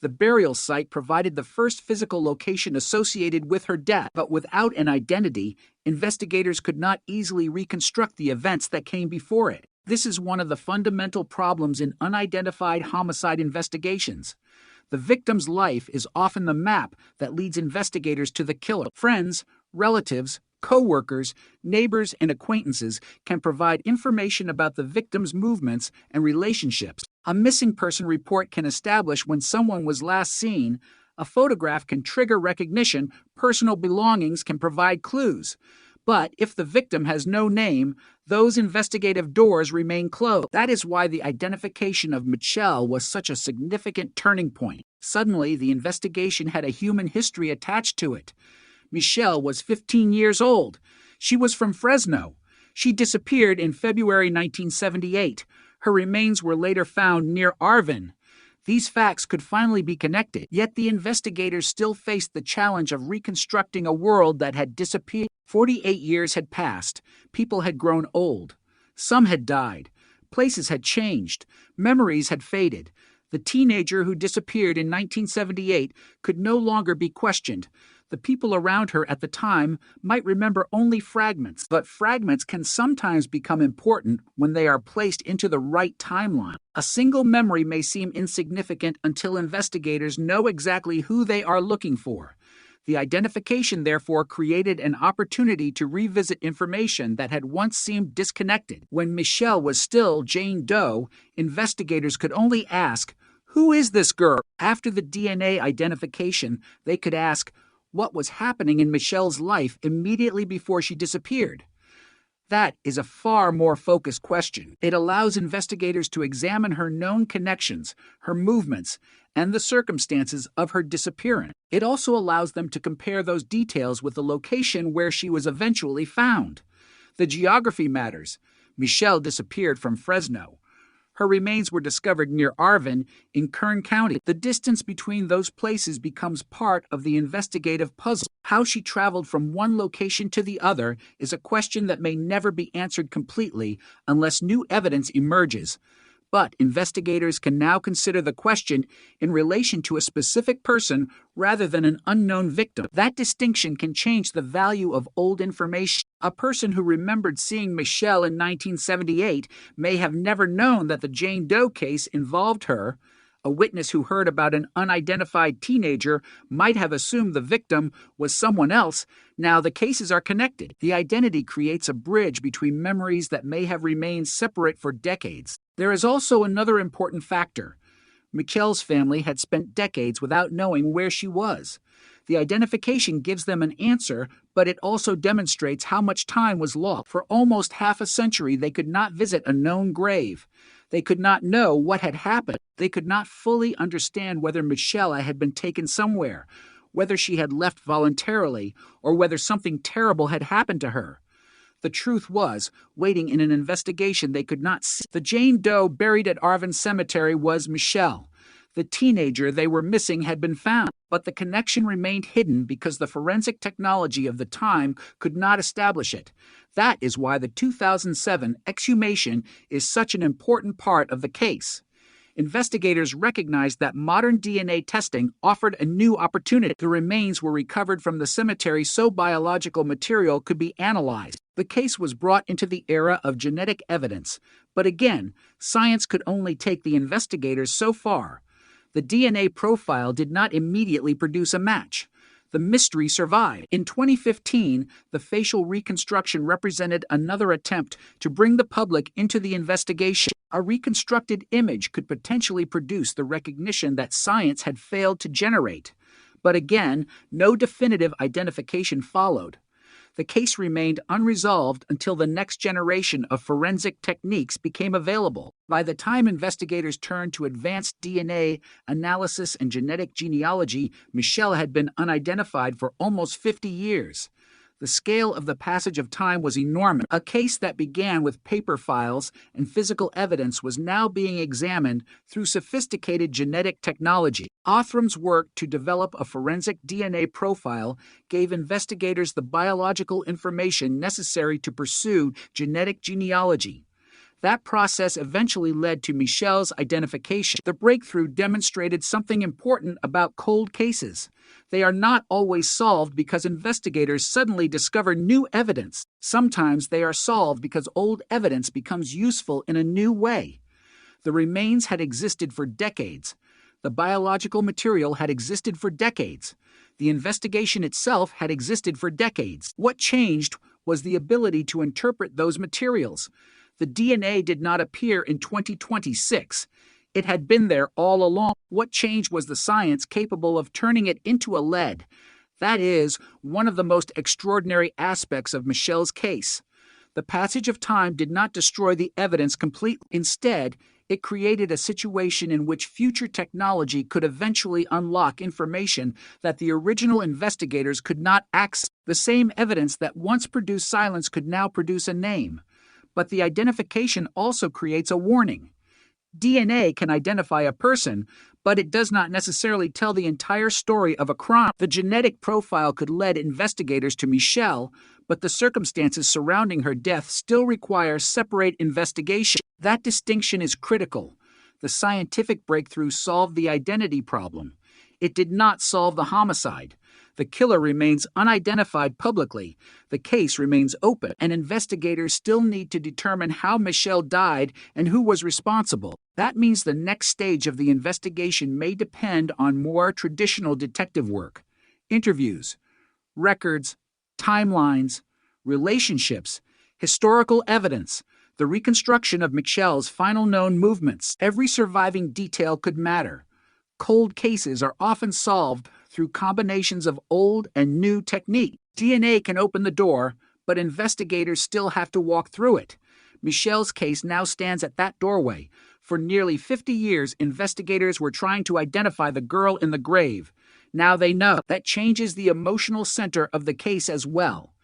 O: The burial site provided the first physical location associated with her death, but without an identity, investigators could not easily reconstruct the events that came before it. This is one of the fundamental problems in unidentified homicide investigations. The victim's life is often the map that leads investigators to the killer. Friends, relatives, co-workers, neighbors, and acquaintances can provide information about the victim's movements and relationships. A missing person report can establish when someone was last seen. A photograph can trigger recognition. Personal belongings can provide clues. But if the victim has no name, those investigative doors remain closed. That is why the identification of Michelle was such a significant turning point. Suddenly, the investigation had a human history attached to it. Michelle was 15 years old. She was from Fresno. She disappeared in February 1978. Her remains were later found near Arvin. These facts could finally be connected, yet the investigators still faced the challenge of reconstructing a world that had disappeared. 48 years had passed. People had grown old. Some had died. Places had changed. Memories had faded. The teenager who disappeared in 1978 could no longer be questioned. The people around her at the time might remember only fragments, but fragments can sometimes become important when they are placed into the right timeline. A single memory may seem insignificant until investigators know exactly who they are looking for. The identification, therefore, created an opportunity to revisit information that had once seemed disconnected. When Michelle was still Jane Doe, investigators could only ask, "Who is this girl?" After the DNA identification, they could ask, what was happening in Michelle's life immediately before she disappeared? That is a far more focused question. It allows investigators to examine her known connections, her movements, and the circumstances of her disappearance. It also allows them to compare those details with the location where she was eventually found. The geography matters. Michelle disappeared from Fresno. Her remains were discovered near Arvin in Kern County. The distance between those places becomes part of the investigative puzzle. How she traveled from one location to the other is a question that may never be answered completely unless new evidence emerges. But investigators can now consider the question in relation to a specific person rather than an unknown victim. That distinction can change the value of old information. A person who remembered seeing Michelle in 1978 may have never known that the Jane Doe case involved her. A witness who heard about an unidentified teenager might have assumed the victim was someone else. Now the cases are connected. The identity creates a bridge between memories that may have remained separate for decades. There is also another important factor. Michelle's family had spent decades without knowing where she was. The identification gives them an answer, but it also demonstrates how much time was lost. For almost half a century, they could not visit a known grave. They could not know what had happened. They could not fully understand whether Michelle had been taken somewhere, whether she had left voluntarily, or whether something terrible had happened to her. The truth was, waiting in an investigation they could not see. The Jane Doe buried at Arvin Cemetery was Michelle. The teenager they were missing had been found, but the connection remained hidden because the forensic technology of the time could not establish it. That is why the 2007 exhumation is such an important part of the case. Investigators recognized that modern DNA testing offered a new opportunity. The remains were recovered from the cemetery so biological material could be analyzed. The case was brought into the era of genetic evidence, but again, science could only take the investigators so far. The DNA profile did not immediately produce a match. The mystery survived. In 2015, the facial reconstruction represented another attempt to bring the public into the investigation. A reconstructed image could potentially produce the recognition that science had failed to generate. But again, no definitive identification followed. The case remained unresolved until the next generation of forensic techniques became available. By the time investigators turned to advanced DNA analysis and genetic genealogy, Michelle had been unidentified for almost 50 years. The scale of the passage of time was enormous. A case that began with paper files and physical evidence was now being examined through sophisticated genetic technology. Othram's work to develop a forensic DNA profile gave investigators the biological information necessary to pursue genetic genealogy. That process eventually led to Michelle's identification. The breakthrough demonstrated something important about cold cases. They are not always solved because investigators suddenly discover new evidence. Sometimes they are solved because old evidence becomes useful in a new way. The remains had existed for decades. The biological material had existed for decades. The investigation itself had existed for decades. What changed was the ability to interpret those materials. The DNA did not appear in 2026. It had been there all along. What changed was the science capable of turning it into a lead. That is one of the most extraordinary aspects of Michelle's case. The passage of time did not destroy the evidence completely. Instead, it created a situation in which future technology could eventually unlock information that the original investigators could not access. The same evidence that once produced silence could now produce a name. But the identification also creates a warning. DNA can identify a person, but it does not necessarily tell the entire story of a crime. The genetic profile could lead investigators to Michelle, but the circumstances surrounding her death still require separate investigation. That distinction is critical. The scientific breakthrough solved the identity problem. It did not solve the homicide. The killer remains unidentified publicly. The case remains open, and investigators still need to determine how Michelle died and who was responsible. That means the next stage of the investigation may depend on more traditional detective work. Interviews, records, timelines, relationships, historical evidence, the reconstruction of Michelle's final known movements. Every surviving detail could matter. Cold cases are often solved through combinations of old and new technique. DNA can open the door, but investigators still have to walk through it. Michelle's case now stands at that doorway. For nearly 50 years, investigators were trying to identify the girl in the grave. Now they know. That changes the emotional center of the case as well.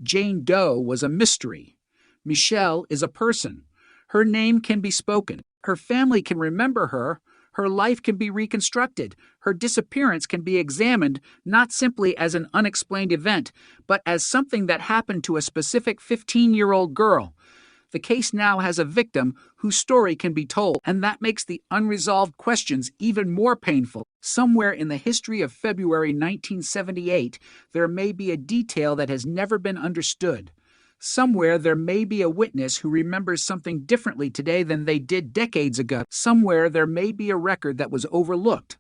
O: Jane Doe was a mystery. Michelle is a person. Her name can be spoken. Her family can remember her. Her life can be reconstructed. Her disappearance can be examined not simply as an unexplained event, but as something that happened to a specific 15-year-old girl. The case now has a victim whose story can be told, and that makes the unresolved questions even more painful. Somewhere in the history of February 1978, there may be a detail that has never been understood. Somewhere there may be a witness who remembers something differently today than they did decades ago. Somewhere there may be a record that was overlooked.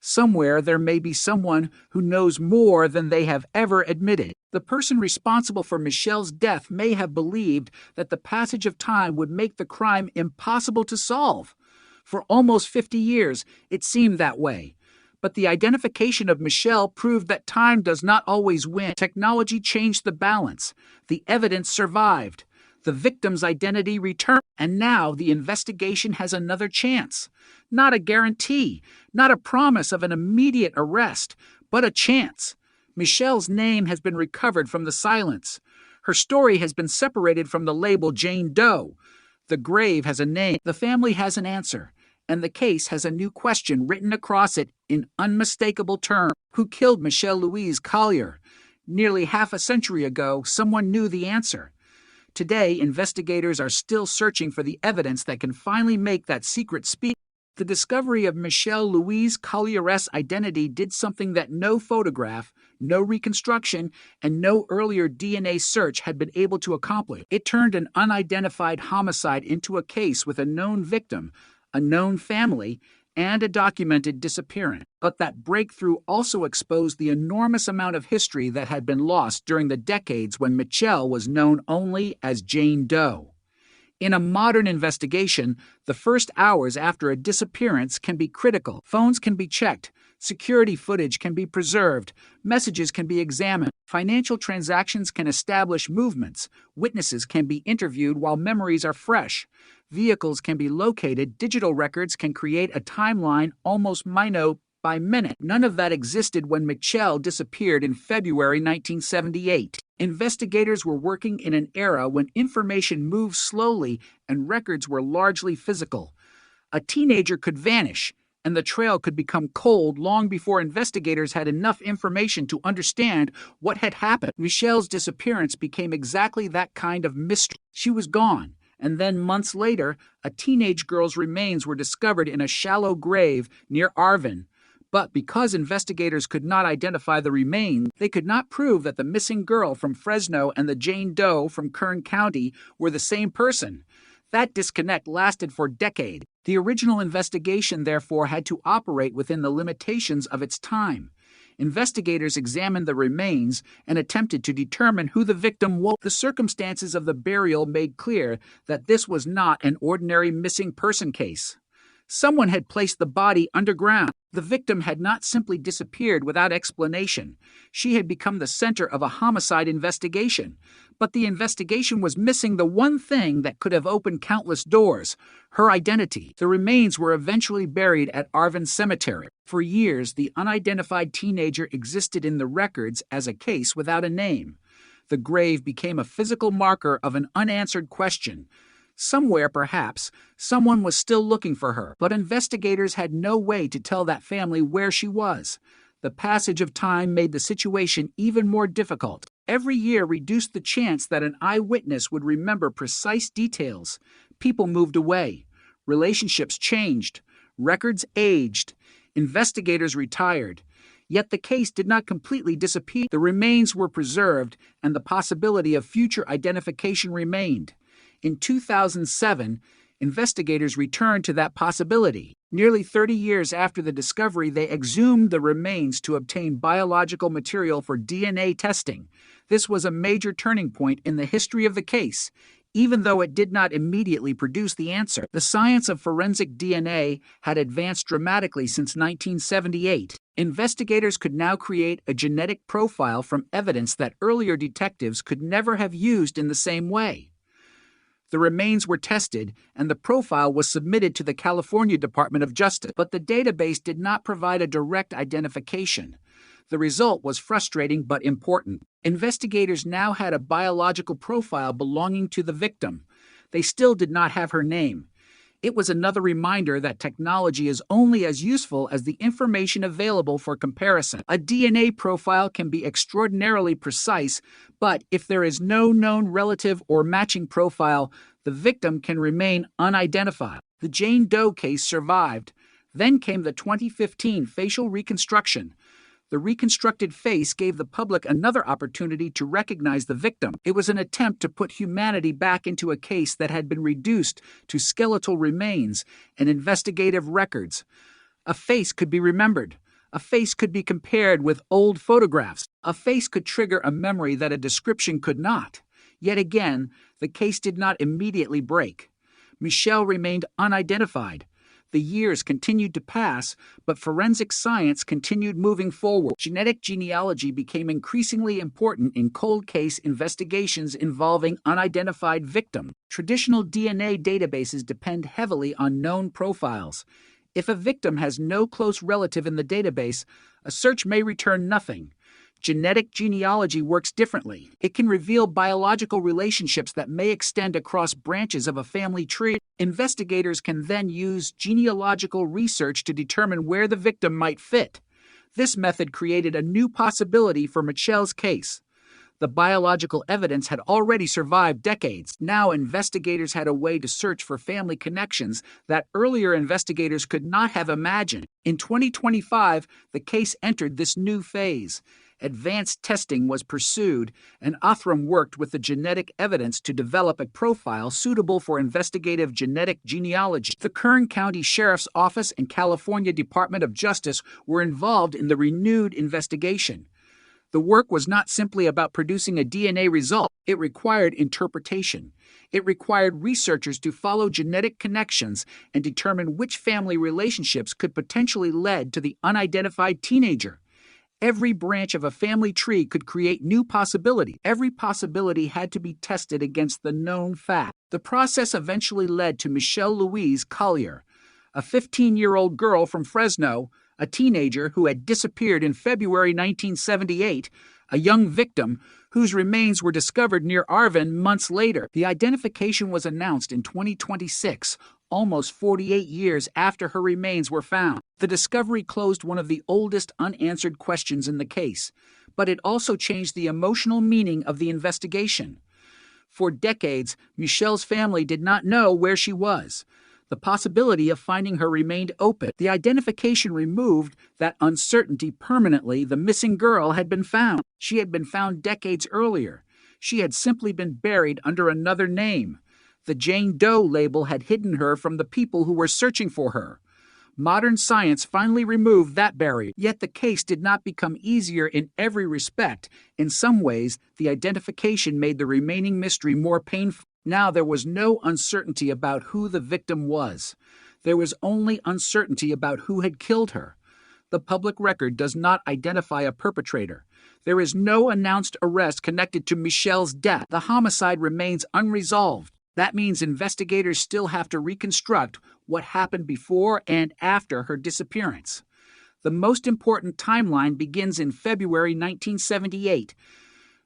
O: Somewhere there may be someone who knows more than they have ever admitted. The person responsible for Michelle's death may have believed that the passage of time would make the crime impossible to solve. For almost 50 years, it seemed that way. But the identification of Michelle proved that time does not always win. Technology changed the balance. The evidence survived. The victim's identity returned, and now the investigation has another chance. Not a guarantee, not a promise of an immediate arrest, but a chance. Michelle's name has been recovered from the silence. Her story has been separated from the label Jane Doe. The grave has a name, the family has an answer, and the case has a new question written across it in unmistakable terms. Who killed Michelle Louise Collier? Nearly half a century ago, someone knew the answer. Today, investigators are still searching for the evidence that can finally make that secret speak. The discovery of Michelle Louise Collier's identity did something that no photograph, no reconstruction, and no earlier DNA search had been able to accomplish. It turned an unidentified homicide into a case with a known victim, a known family, and a documented disappearance. But that breakthrough also exposed the enormous amount of history that had been lost during the decades when Michelle was known only as Jane Doe. In a modern investigation, the first hours after a disappearance can be critical. Phones can be checked, security footage can be preserved, messages can be examined, financial transactions can establish movements, witnesses can be interviewed while memories are fresh. Vehicles can be located, digital records can create a timeline almost minute by minute. None of that existed when Michelle disappeared in February 1978. Investigators were working in an era when information moved slowly and records were largely physical. A teenager could vanish, and the trail could become cold long before investigators had enough information to understand what had happened. Michelle's disappearance became exactly that kind of mystery. She was gone. And then months later, a teenage girl's remains were discovered in a shallow grave near Arvin. But because investigators could not identify the remains, they could not prove that the missing girl from Fresno and the Jane Doe from Kern County were the same person. That disconnect lasted for decades. The original investigation, therefore, had to operate within the limitations of its time. Investigators examined the remains and attempted to determine who the victim was. The circumstances of the burial made clear that this was not an ordinary missing person case. Someone had placed the body underground. The victim had not simply disappeared without explanation. She had become the center of a homicide investigation. But the investigation was missing the one thing that could have opened countless doors: her identity. The remains were eventually buried at Arvin Cemetery. For years, the unidentified teenager existed in the records as a case without a name. The grave became a physical marker of an unanswered question. Somewhere, perhaps, someone was still looking for her, but investigators had no way to tell that family where she was. The passage of time made the situation even more difficult. Every year reduced the chance that an eyewitness would remember precise details. People moved away. Relationships changed. Records aged. Investigators retired. Yet the case did not completely disappear. The remains were preserved, and the possibility of future identification remained. In 2007, investigators returned to that possibility. Nearly 30 years after the discovery, they exhumed the remains to obtain biological material for DNA testing. This was a major turning point in the history of the case. Even though it did not immediately produce the answer, the science of forensic DNA had advanced dramatically since 1978. Investigators could now create a genetic profile from evidence that earlier detectives could never have used in the same way. The remains were tested, and the profile was submitted to the California Department of Justice, but the database did not provide a direct identification. The result was frustrating but important. Investigators now had a biological profile belonging to the victim. They still did not have her name. It was another reminder that technology is only as useful as the information available for comparison. A DNA profile can be extraordinarily precise, but if there is no known relative or matching profile, the victim can remain unidentified. The Jane Doe case survived. Then came the 2015 facial reconstruction. The reconstructed face gave the public another opportunity to recognize the victim. It was an attempt to put humanity back into a case that had been reduced to skeletal remains and investigative records. A face could be remembered. A face could be compared with old photographs. A face could trigger a memory that a description could not. Yet again, the case did not immediately break. Michelle remained unidentified. The years continued to pass, but forensic science continued moving forward. Genetic genealogy became increasingly important in cold case investigations involving unidentified victims. Traditional DNA databases depend heavily on known profiles. If a victim has no close relative in the database, a search may return nothing. Genetic genealogy works differently. It can reveal biological relationships that may extend across branches of a family tree. Investigators can then use genealogical research to determine where the victim might fit. This method created a new possibility for Michelle's case. The biological evidence had already survived decades. Now investigators had a way to search for family connections that earlier investigators could not have imagined. In 2025, the case entered this new phase. Advanced testing was pursued, and Othram worked with the genetic evidence to develop a profile suitable for investigative genetic genealogy. The Kern County Sheriff's Office and California Department of Justice were involved in the renewed investigation. The work was not simply about producing a DNA result. It required interpretation. It required researchers to follow genetic connections and determine which family relationships could potentially lead to the unidentified teenager. Every branch of a family tree could create new possibilities. Every possibility had to be tested against the known fact. The process eventually led to Michelle Louise Collier, a 15-year-old girl from Fresno, a teenager who had disappeared in February 1978, a young victim whose remains were discovered near Arvin months later. The identification was announced in 2026, almost 48 years after her remains were found. The discovery closed one of the oldest unanswered questions in the case, but it also changed the emotional meaning of the investigation. For decades, Michelle's family did not know where she was. The possibility of finding her remained open. The identification removed that uncertainty permanently. The missing girl had been found. She had been found decades earlier. She had simply been buried under another name. The Jane Doe label had hidden her from the people who were searching for her. Modern science finally removed that barrier. Yet the case did not become easier in every respect. In some ways, the identification made the remaining mystery more painful. Now there was no uncertainty about who the victim was. There was only uncertainty about who had killed her. The public record does not identify a perpetrator. There is no announced arrest connected to Michelle's death. The homicide remains unresolved. That means investigators still have to reconstruct what happened before and after her disappearance. The most important timeline begins in February 1978.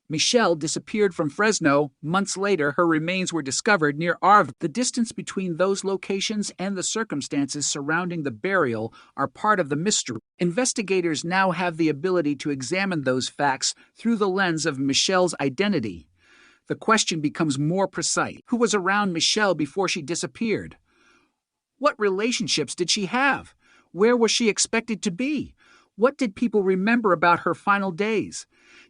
O: Michelle disappeared from Fresno. Months later, her remains were discovered near Arvin. The distance between those locations and the circumstances surrounding the burial are part of the mystery. Investigators now have the ability to examine those facts through the lens of Michelle's identity. The question becomes more precise. Who was around Michelle before she disappeared? What relationships did she have? Where was she expected to be? What did people remember about her final days?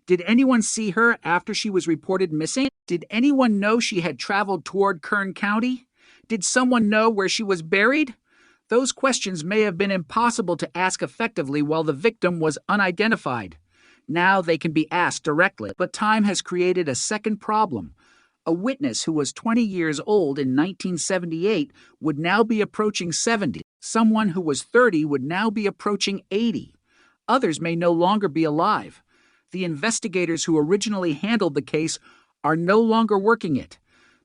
O: Did anyone see her after she was reported missing? Did anyone know she had traveled toward Kern County? Did someone know where she was buried? Those questions may have been impossible to ask effectively while the victim was unidentified. Now they can be asked directly. But time has created a second problem. A witness who was 20 years old in 1978 would now be approaching 70. Someone who was 30 would now be approaching 80. Others may no longer be alive. The investigators who originally handled the case are no longer working it.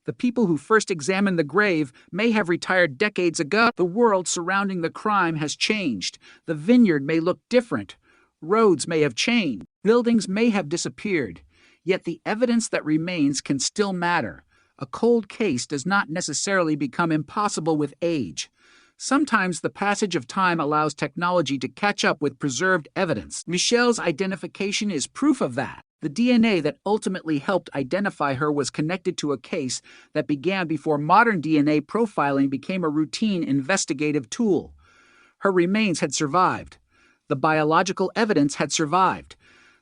O: The people who first examined the grave may have retired decades ago. The world surrounding the crime has changed. The vineyard may look different. Roads may have changed. Buildings may have disappeared. Yet the evidence that remains can still matter. A cold case does not necessarily become impossible with age. Sometimes the passage of time allows technology to catch up with preserved evidence. Michelle's identification is proof of that. The DNA that ultimately helped identify her was connected to a case that began before modern DNA profiling became a routine investigative tool. Her remains had survived. The biological evidence had survived.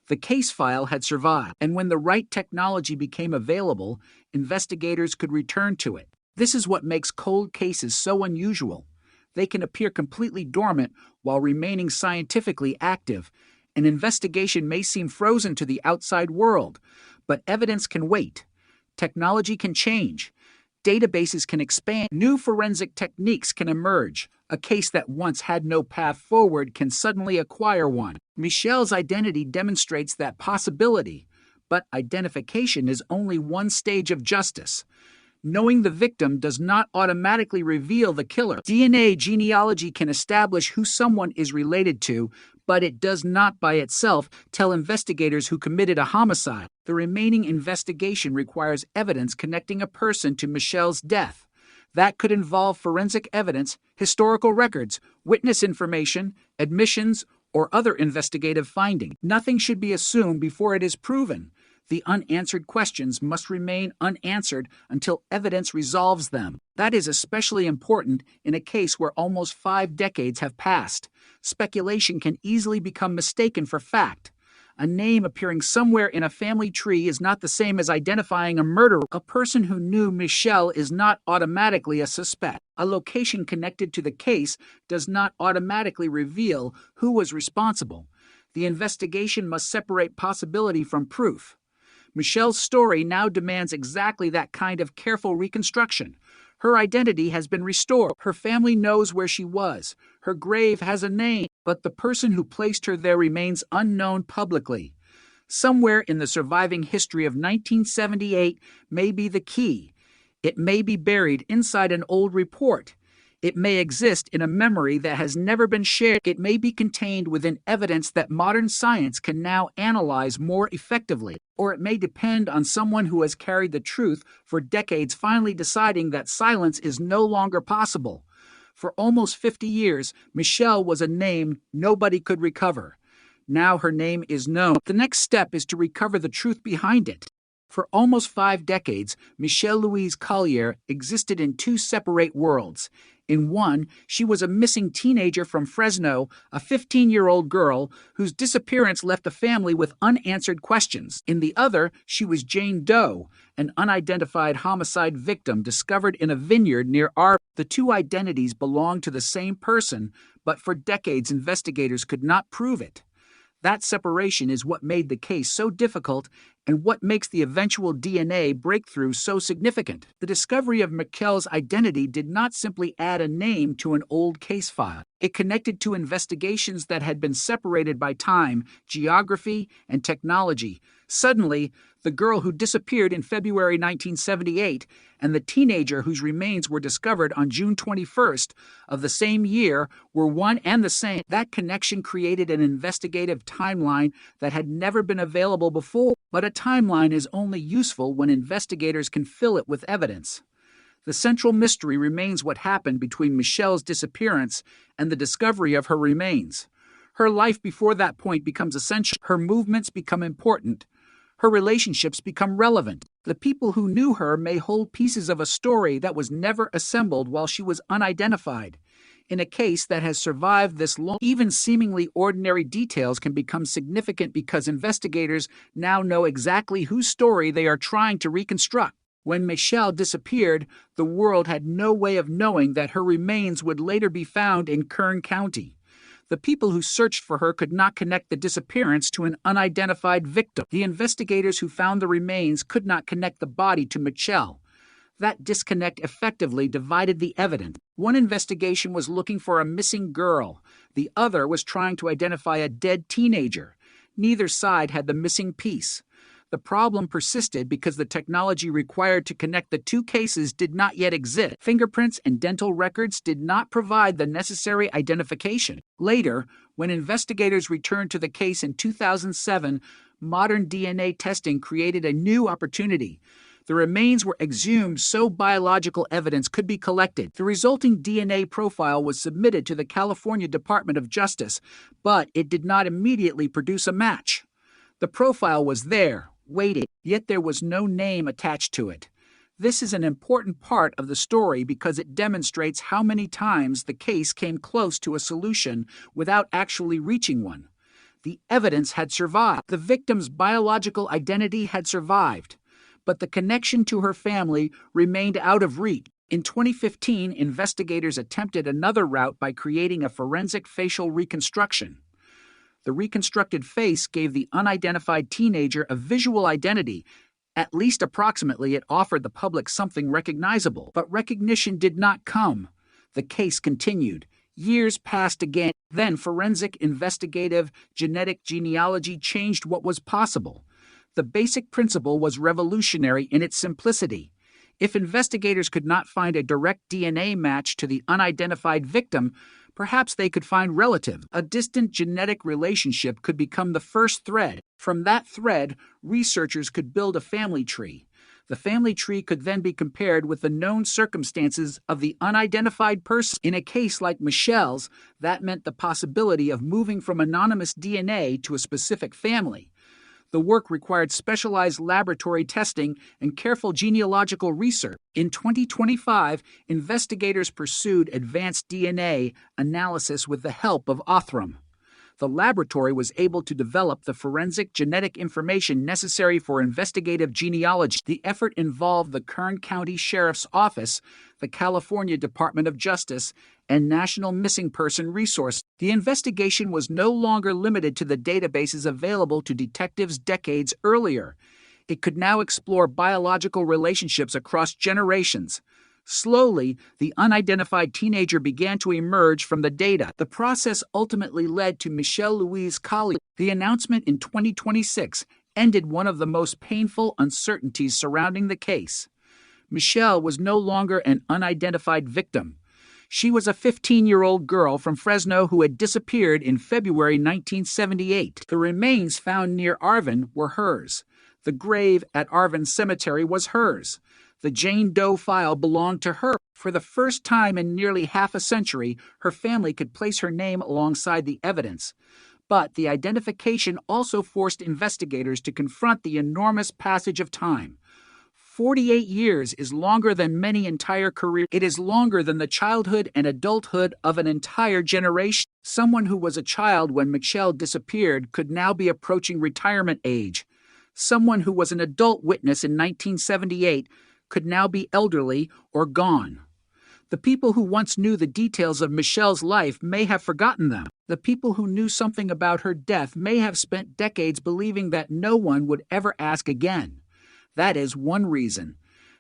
O: The case file had survived. And when the right technology became available, investigators could return to it. This is what makes cold cases so unusual. They can appear completely dormant while remaining scientifically active. An investigation may seem frozen to the outside world, but evidence can wait. Technology can change. Databases can expand. New forensic techniques can emerge. A case that once had no path forward can suddenly acquire one. Michelle's identity demonstrates that possibility, but identification is only one stage of justice. Knowing the victim does not automatically reveal the killer. DNA genealogy can establish who someone is related to, but it does not by itself tell investigators who committed a homicide. The remaining investigation requires evidence connecting a person to Michelle's death. That could involve forensic evidence, historical records, witness information, admissions, or other investigative findings. Nothing should be assumed before it is proven. The unanswered questions must remain unanswered until evidence resolves them. That is especially important in a case where almost 5 decades have passed. Speculation can easily become mistaken for fact. A name appearing somewhere in a family tree is not the same as identifying a murderer. A person who knew Michelle is not automatically a suspect. A location connected to the case does not automatically reveal who was responsible. The investigation must separate possibility from proof. Michelle's story now demands exactly that kind of careful reconstruction. Her identity has been restored. Her family knows where she was. Her grave has a name, but the person who placed her there remains unknown publicly. Somewhere in the surviving history of 1978 may be the key. It may be buried inside an old report. It may exist in a memory that has never been shared. It may be contained within evidence that modern science can now analyze more effectively. Or it may depend on someone who has carried the truth for decades finally deciding that silence is no longer possible. For almost 50 years, Michelle was a name nobody could recover. Now her name is known. The next step is to recover the truth behind it. For almost 5 decades, Michelle Louise Collier existed in 2 separate worlds. In one, she was a missing teenager from Fresno, a 15-year-old girl whose disappearance left the family with unanswered questions. In the other, she was Jane Doe, an unidentified homicide victim discovered in a vineyard near Arbor. The 2 identities belonged to the same person, but for decades investigators could not prove it. That separation is what made the case so difficult and what makes the eventual DNA breakthrough so significant. The discovery of Michelle's identity did not simply add a name to an old case file. It connected to investigations that had been separated by time, geography, and technology. Suddenly, the girl who disappeared in February 1978 and the teenager whose remains were discovered on June 21st of the same year were one and the same. That connection created an investigative timeline that had never been available before. But a timeline is only useful when investigators can fill it with evidence. The central mystery remains what happened between Michelle's disappearance and the discovery of her remains. Her life before that point becomes essential. Her movements become important. Her relationships become relevant. The people who knew her may hold pieces of a story that was never assembled while she was unidentified. In a case that has survived this long, even seemingly ordinary details can become significant because investigators now know exactly whose story they are trying to reconstruct. When Michelle disappeared, the world had no way of knowing that her remains would later be found in Kern County. The people who searched for her could not connect the disappearance to an unidentified victim. The investigators who found the remains could not connect the body to Michelle. That disconnect effectively divided the evidence. One investigation was looking for a missing girl. The other was trying to identify a dead teenager. Neither side had the missing piece. The problem persisted because the technology required to connect the 2 cases did not yet exist. Fingerprints and dental records did not provide the necessary identification. Later, when investigators returned to the case in 2007, modern DNA testing created a new opportunity. The remains were exhumed so biological evidence could be collected. The resulting DNA profile was submitted to the California Department of Justice, but it did not immediately produce a match. The profile was there, waiting, yet there was no name attached to it. This is an important part of the story because it demonstrates how many times the case came close to a solution without actually reaching one. The evidence had survived. The victim's biological identity had survived, but the connection to her family remained out of reach. In 2015, investigators attempted another route by creating a forensic facial reconstruction. The reconstructed face gave the unidentified teenager a visual identity. At least approximately, it offered the public something recognizable. But recognition did not come. The case continued. Years passed again. Then forensic investigative genetic genealogy changed what was possible. The basic principle was revolutionary in its simplicity. If investigators could not find a direct DNA match to the unidentified victim, perhaps they could find relatives. A distant genetic relationship could become the first thread. From that thread, researchers could build a family tree. The family tree could then be compared with the known circumstances of the unidentified person. In a case like Michelle's, that meant the possibility of moving from anonymous DNA to a specific family. The work required specialized laboratory testing and careful genealogical research. In 2025, investigators pursued advanced DNA analysis with the help of Othram. The laboratory was able to develop the forensic genetic information necessary for investigative genealogy. The effort involved the Kern County Sheriff's Office, the California Department of Justice, and National Missing Person Resource. The investigation was no longer limited to the databases available to detectives decades earlier. It could now explore biological relationships across generations. Slowly, the unidentified teenager began to emerge from the data. The process ultimately led to Michelle Louise Collier. The announcement in 2026 ended one of the most painful uncertainties surrounding the case. Michelle was no longer an unidentified victim. She was a 15-year-old girl from Fresno who had disappeared in February 1978. The remains found near Arvin were hers. The grave at Arvin Cemetery was hers. The Jane Doe file belonged to her. For the first time in nearly half a century, her family could place her name alongside the evidence. But the identification also forced investigators to confront the enormous passage of time. 48 years is longer than many entire careers. It is longer than the childhood and adulthood of an entire generation. Someone who was a child when Michelle disappeared could now be approaching retirement age. Someone who was an adult witness in 1978 could now be elderly or gone. The people who once knew the details of Michelle's life may have forgotten them. The people who knew something about her death may have spent decades believing that no one would ever ask again. That is one reason.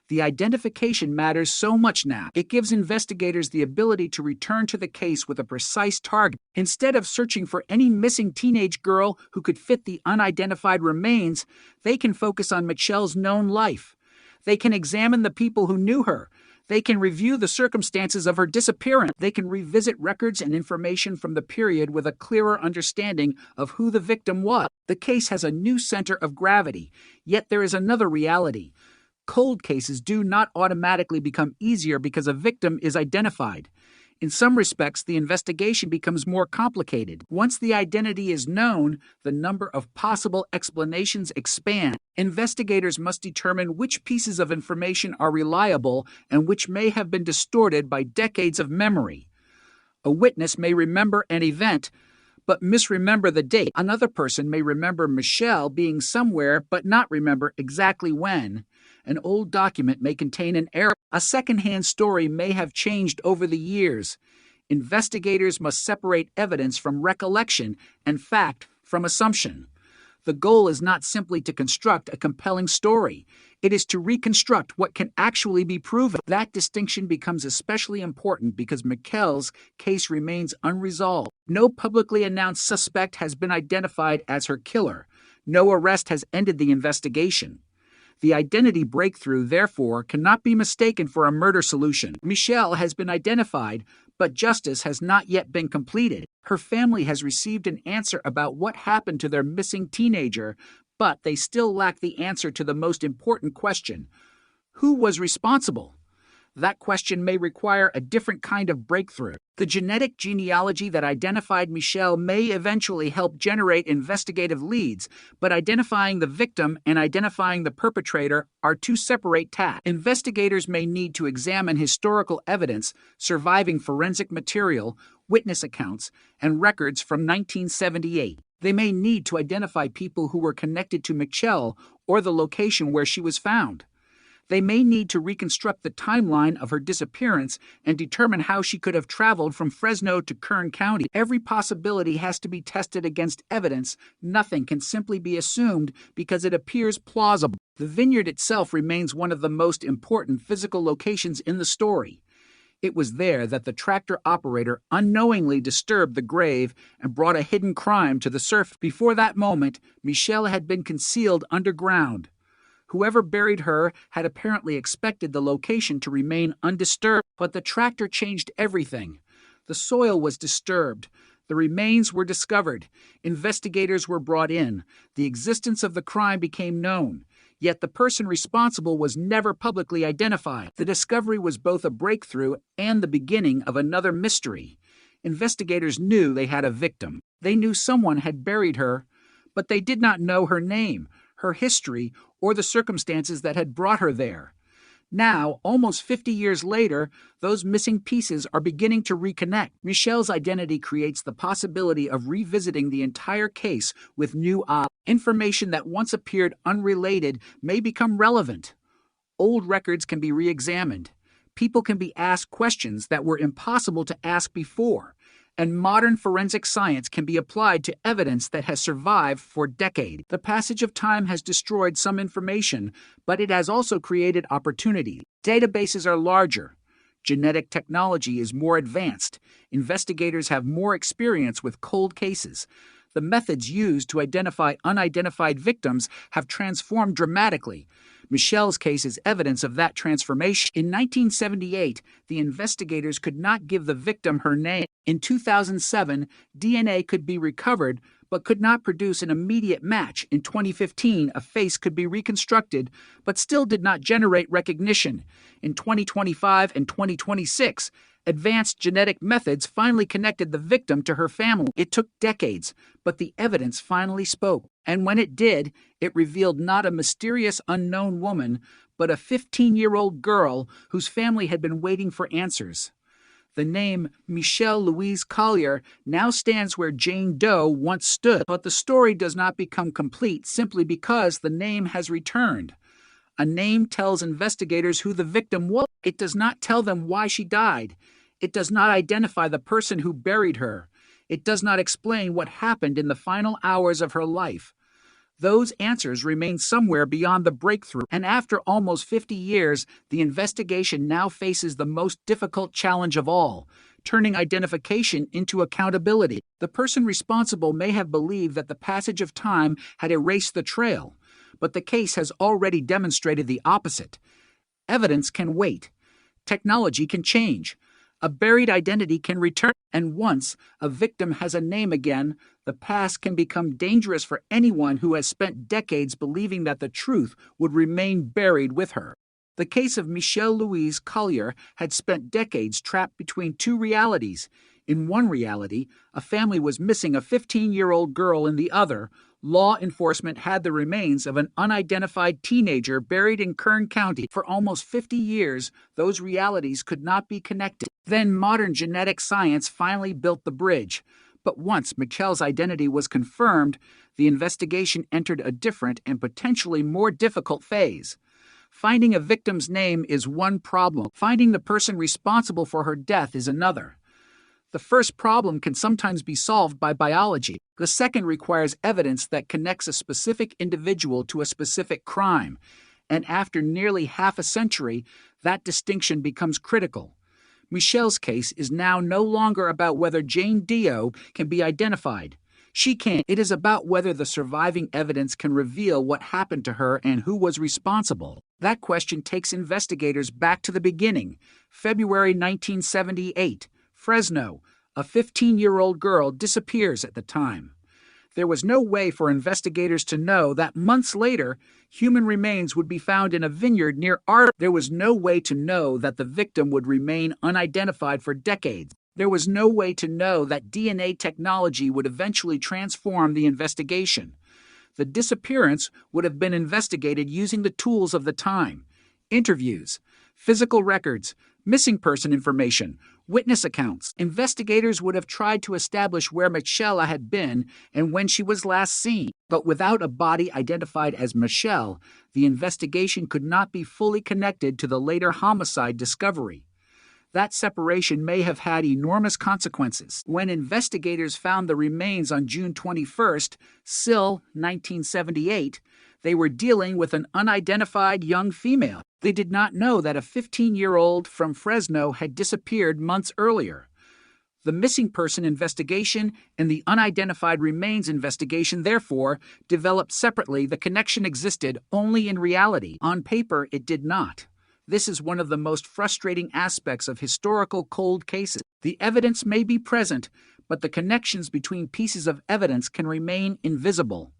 O: The identification matters so much now. It gives investigators the ability to return to the case with a precise target. Instead of searching for any missing teenage girl who could fit the unidentified remains, they can focus on Michelle's known life. They can examine the people who knew her. They can review the circumstances of her disappearance. They can revisit records and information from the period with a clearer understanding of who the victim was. The case has a new center of gravity, yet there is another reality. Cold cases do not automatically become easier because a victim is identified. In some respects, the investigation becomes more complicated. Once the identity is known, the number of possible explanations expand. Investigators must determine which pieces of information are reliable and which may have been distorted by decades of memory. A witness may remember an event, but misremember the date. Another person may remember Michelle being somewhere but not remember exactly when. An old document may contain an error. A secondhand story may have changed over the years. Investigators must separate evidence from recollection and fact from assumption. The goal is not simply to construct a compelling story. It is to reconstruct what can actually be proven. That distinction becomes especially important because Michelle's case remains unresolved. No publicly announced suspect has been identified as her killer. No arrest has ended the investigation. The identity breakthrough, therefore, cannot be mistaken for a murder solution. Michelle has been identified, but justice has not yet been completed. Her family has received an answer about what happened to their missing teenager, but they still lack the answer to the most important question. Who was responsible? That question may require a different kind of breakthrough. The genetic genealogy that identified Michelle may eventually help generate investigative leads, but identifying the victim and identifying the perpetrator are two separate tasks. Investigators may need to examine historical evidence, surviving forensic material, witness accounts, and records from 1978. They may need to identify people who were connected to Michelle or the location where she was found. They may need to reconstruct the timeline of her disappearance and determine how she could have traveled from Fresno to Kern County. Every possibility has to be tested against evidence. Nothing can simply be assumed because it appears plausible. The vineyard itself remains one of the most important physical locations in the story. It was there that the tractor operator unknowingly disturbed the grave and brought a hidden crime to the surface. Before that moment, Michelle had been concealed underground. Whoever buried her had apparently expected the location to remain undisturbed, but the tractor changed everything. The soil was disturbed. The remains were discovered. Investigators were brought in. The existence of the crime became known. Yet the person responsible was never publicly identified. The discovery was both a breakthrough and the beginning of another mystery. Investigators knew they had a victim. They knew someone had buried her, but they did not know her name, her history, or the circumstances that had brought her there. Now, almost 50 years later, those missing pieces are beginning to reconnect. Michelle's identity creates the possibility of revisiting the entire case with new information that once appeared unrelated may become relevant. Old records can be re-examined. People can be asked questions that were impossible to ask before. And modern forensic science can be applied to evidence that has survived for decades. The passage of time has destroyed some information, but it has also created opportunity. Databases are larger. Genetic technology is more advanced. Investigators have more experience with cold cases. The methods used to identify unidentified victims have transformed dramatically. Michelle's case is evidence of that transformation. In 1978, the investigators could not give the victim her name. In 2007, DNA could be recovered, but could not produce an immediate match. In 2015, a face could be reconstructed, but still did not generate recognition. In 2025 and 2026, advanced genetic methods finally connected the victim to her family. It took decades, but the evidence finally spoke. And when it did, it revealed not a mysterious unknown woman, but a 15-year-old girl whose family had been waiting for answers. The name Michelle Louise Collier now stands where Jane Doe once stood, but the story does not become complete simply because the name has returned. A name tells investigators who the victim was. It does not tell them why she died. It does not identify the person who buried her. It does not explain what happened in the final hours of her life. Those answers remain somewhere beyond the breakthrough, and after almost 50 years, the investigation now faces the most difficult challenge of all, turning identification into accountability. The person responsible may have believed that the passage of time had erased the trail, but the case has already demonstrated the opposite. Evidence can wait. Technology can change. A buried identity can return, and once a victim has a name again, the past can become dangerous for anyone who has spent decades believing that the truth would remain buried with her. The case of Michelle Louise Collier had spent decades trapped between two realities. In one reality, a family was missing a 15-year-old girl. In the other, law enforcement had the remains of an unidentified teenager buried in Kern County. For almost 50 years, those realities could not be connected. Then modern genetic science finally built the bridge. But once Michelle's identity was confirmed, the investigation entered a different and potentially more difficult phase. Finding a victim's name is one problem. Finding the person responsible for her death is another. The first problem can sometimes be solved by biology. The second requires evidence that connects a specific individual to a specific crime. And after nearly half a century, that distinction becomes critical. Michelle's case is now no longer about whether Jane Doe can be identified. She can't. It is about whether the surviving evidence can reveal what happened to her and who was responsible. That question takes investigators back to the beginning. February 1978. Fresno, a 15-year-old girl disappears at the time. There was no way for investigators to know that months later, human remains would be found in a vineyard near Arvin. There was no way to know that the victim would remain unidentified for decades. There was no way to know that DNA technology would eventually transform the investigation. The disappearance would have been investigated using the tools of the time: interviews, physical records, missing person information, witness accounts. Investigators would have tried to establish where Michelle had been and when she was last seen. But without a body identified as Michelle, the investigation could not be fully connected to the later homicide discovery. That separation may have had enormous consequences. When investigators found the remains on June 21st, SIL 1978, they were dealing with an unidentified young female. They did not know that a 15-year-old from Fresno had disappeared months earlier. The missing person investigation and the unidentified remains investigation, therefore, developed separately. The connection existed only in reality. On paper, it did not. This is one of the most frustrating aspects of historical cold cases. The evidence may be present, but the connections between pieces of evidence can remain invisible.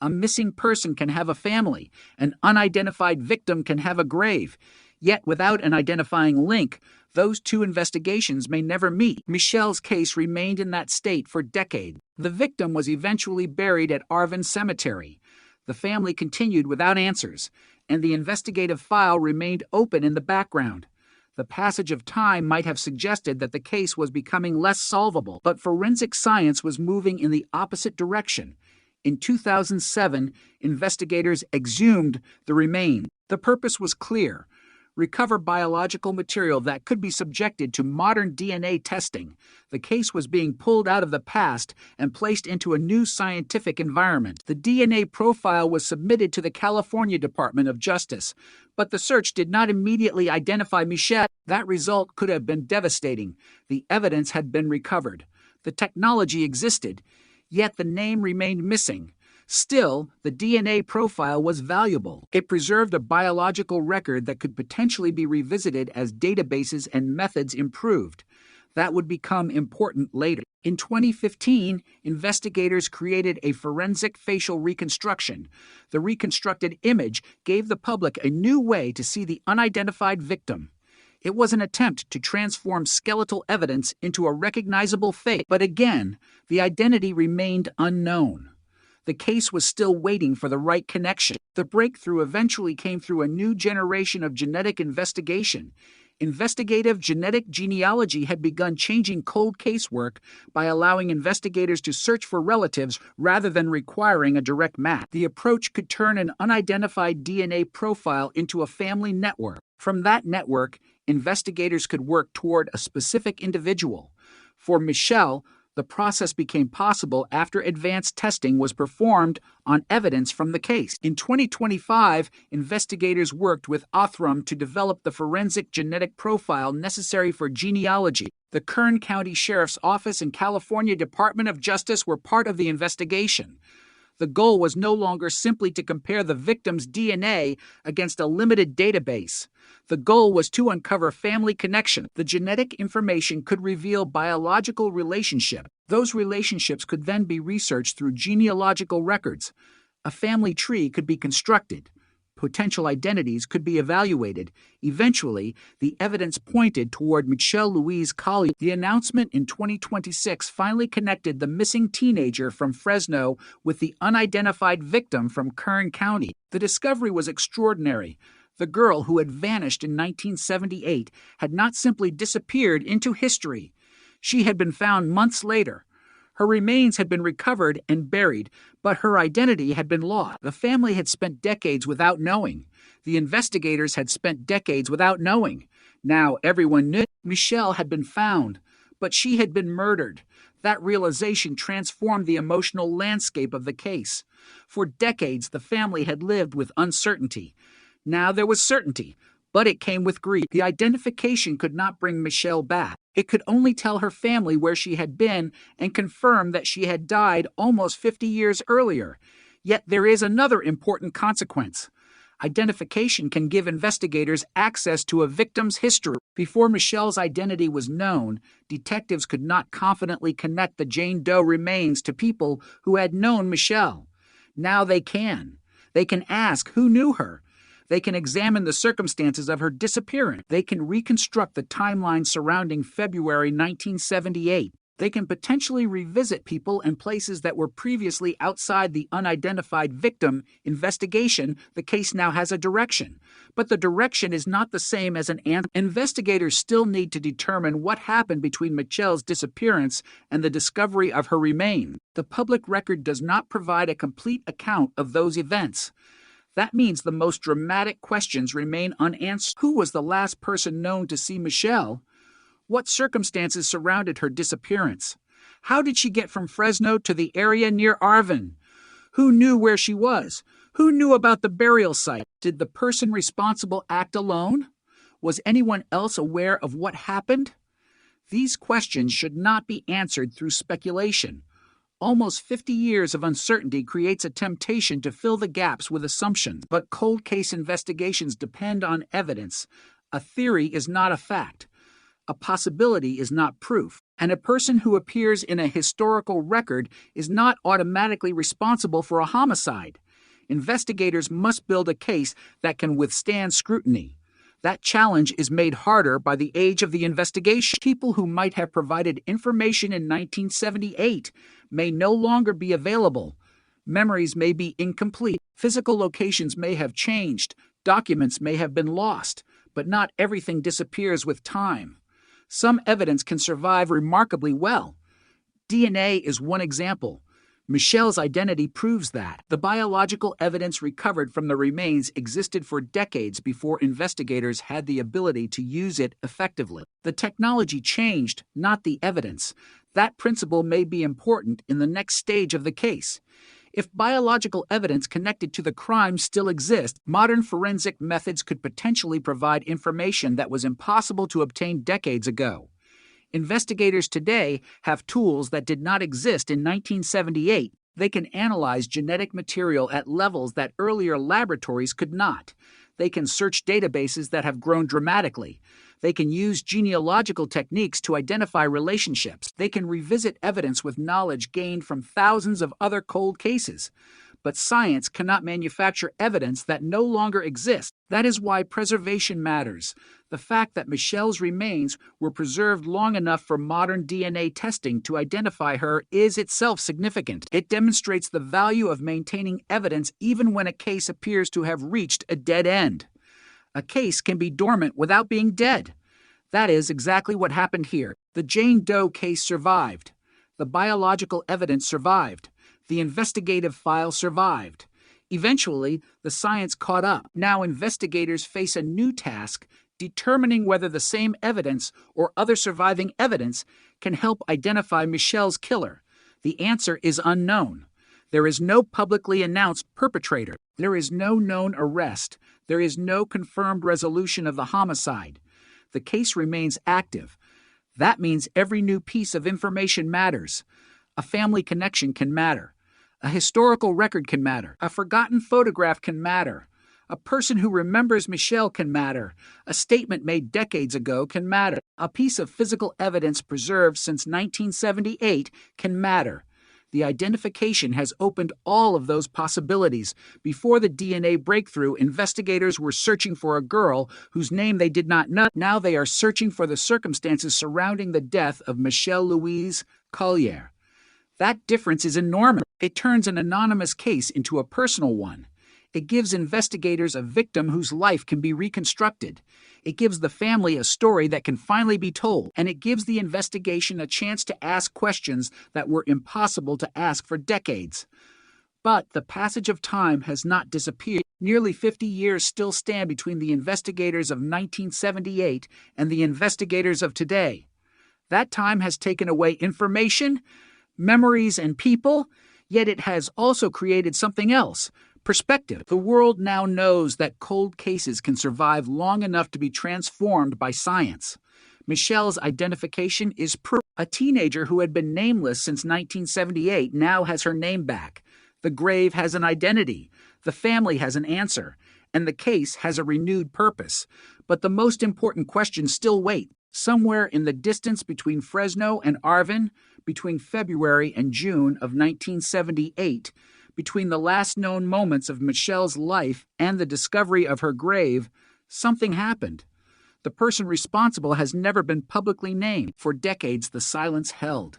O: A missing person can have a family. An unidentified victim can have a grave. Yet, without an identifying link, those two investigations may never meet. Michelle's case remained in that state for decades. The victim was eventually buried at Arvin Cemetery. The family continued without answers, and the investigative file remained open in the background. The passage of time might have suggested that the case was becoming less solvable, but forensic science was moving in the opposite direction. In 2007, investigators exhumed the remains. The purpose was clear: recover biological material that could be subjected to modern DNA testing. The case was being pulled out of the past and placed into a new scientific environment. The DNA profile was submitted to the California Department of Justice, but the search did not immediately identify Michelle. That result could have been devastating. The evidence had been recovered. The technology existed, yet the name remained missing. Still, the DNA profile was valuable. It preserved a biological record that could potentially be revisited as databases and methods improved. That would become important later. In 2015, investigators created a forensic facial reconstruction. The reconstructed image gave the public a new way to see the unidentified victim. It was an attempt to transform skeletal evidence into a recognizable face, but again, the identity remained unknown. The case was still waiting for the right connection. The breakthrough eventually came through a new generation of genetic investigation. Investigative genetic genealogy had begun changing cold case work by allowing investigators to search for relatives rather than requiring a direct match. The approach could turn an unidentified DNA profile into a family network. From that network, investigators could work toward a specific individual. For Michelle, the process became possible after advanced testing was performed on evidence from the case. In 2025, investigators worked with Othram to develop the forensic genetic profile necessary for genealogy. The Kern County Sheriff's Office and California Department of Justice were part of the investigation. The goal was no longer simply to compare the victim's DNA against a limited database. The goal was to uncover family connection. The genetic information could reveal biological relationships. Those relationships could then be researched through genealogical records. A family tree could be constructed. Potential identities could be evaluated. Eventually, the evidence pointed toward Michelle Louise Collier. The announcement in 2026 finally connected the missing teenager from Fresno with the unidentified victim from Kern County. The discovery was extraordinary. The girl who had vanished in 1978 had not simply disappeared into history. She had been found months later. Her remains had been recovered and buried, but her identity had been lost. The family had spent decades without knowing. The investigators had spent decades without knowing. Now everyone knew. Michelle had been found, but she had been murdered. That realization transformed the emotional landscape of the case. For decades, the family had lived with uncertainty. Now there was certainty, but it came with grief. The identification could not bring Michelle back. It could only tell her family where she had been and confirm that she had died almost 50 years earlier. Yet there is another important consequence. Identification can give investigators access to a victim's history. Before Michelle's identity was known, detectives could not confidently connect the Jane Doe remains to people who had known Michelle. Now they can. They can ask who knew her. They can examine the circumstances of her disappearance. They can reconstruct the timeline surrounding February 1978. They can potentially revisit people and places that were previously outside the unidentified victim investigation. The case now has a direction, but the direction is not the same as an answer. Investigators still need to determine what happened between Michelle's disappearance and the discovery of her remains. The public record does not provide a complete account of those events. That means the most dramatic questions remain unanswered. Who was the last person known to see Michelle? What circumstances surrounded her disappearance? How did she get from Fresno to the area near Arvin? Who knew where she was? Who knew about the burial site? Did the person responsible act alone? Was anyone else aware of what happened? These questions should not be answered through speculation. Almost 50 years of uncertainty creates a temptation to fill the gaps with assumptions. But cold case investigations depend on evidence. A theory is not a fact. A possibility is not proof, and a person who appears in a historical record is not automatically responsible for a homicide. Investigators must build a case that can withstand scrutiny. That challenge is made harder by the age of the investigation. People who might have provided information in 1978 may no longer be available. Memories may be incomplete. Physical locations may have changed. Documents may have been lost, but not everything disappears with time. Some evidence can survive remarkably well. DNA is one example. Michelle's identity proves that. The biological evidence recovered from the remains existed for decades before investigators had the ability to use it effectively. The technology changed, not the evidence. That principle may be important in the next stage of the case. If biological evidence connected to the crime still exists, modern forensic methods could potentially provide information that was impossible to obtain decades ago. Investigators today have tools that did not exist in 1978. They can analyze genetic material at levels that earlier laboratories could not. They can search databases that have grown dramatically. They can use genealogical techniques to identify relationships. They can revisit evidence with knowledge gained from thousands of other cold cases. But science cannot manufacture evidence that no longer exists. That is why preservation matters. The fact that Michelle's remains were preserved long enough for modern DNA testing to identify her is itself significant. It demonstrates the value of maintaining evidence even when a case appears to have reached a dead end. A case can be dormant without being dead. That is exactly what happened here. The Jane Doe case survived. The biological evidence survived. The investigative file survived. Eventually, the science caught up. Now investigators face a new task, determining whether the same evidence or other surviving evidence can help identify Michelle's killer. The answer is unknown. There is no publicly announced perpetrator. There is no known arrest. There is no confirmed resolution of the homicide. The case remains active. That means every new piece of information matters. A family connection can matter. A historical record can matter. A forgotten photograph can matter. A person who remembers Michelle can matter. A statement made decades ago can matter. A piece of physical evidence preserved since 1978 can matter. The identification has opened all of those possibilities. Before the DNA breakthrough, investigators were searching for a girl whose name they did not know. Now they are searching for the circumstances surrounding the death of Michelle Louise Collier. That difference is enormous. It turns an anonymous case into a personal one. It gives investigators a victim whose life can be reconstructed. It gives the family a story that can finally be told. And it gives the investigation a chance to ask questions that were impossible to ask for decades. But the passage of time has not disappeared. Nearly 50 years still stand between the investigators of 1978 and the investigators of today. That time has taken away information, memories, and people, yet it has also created something else. Perspective. The world now knows that cold cases can survive long enough to be transformed by science. Michelle's identification is proof. A teenager who had been nameless since 1978 now has her name back. The grave has an identity. The family has an answer. and the case has a renewed purpose. But the most important questions still wait. Somewhere in the distance between Fresno and Arvin, between February and June of 1978, between the last known moments of Michelle's life and the discovery of her grave, something happened. The person responsible has never been publicly named. For decades, the silence held.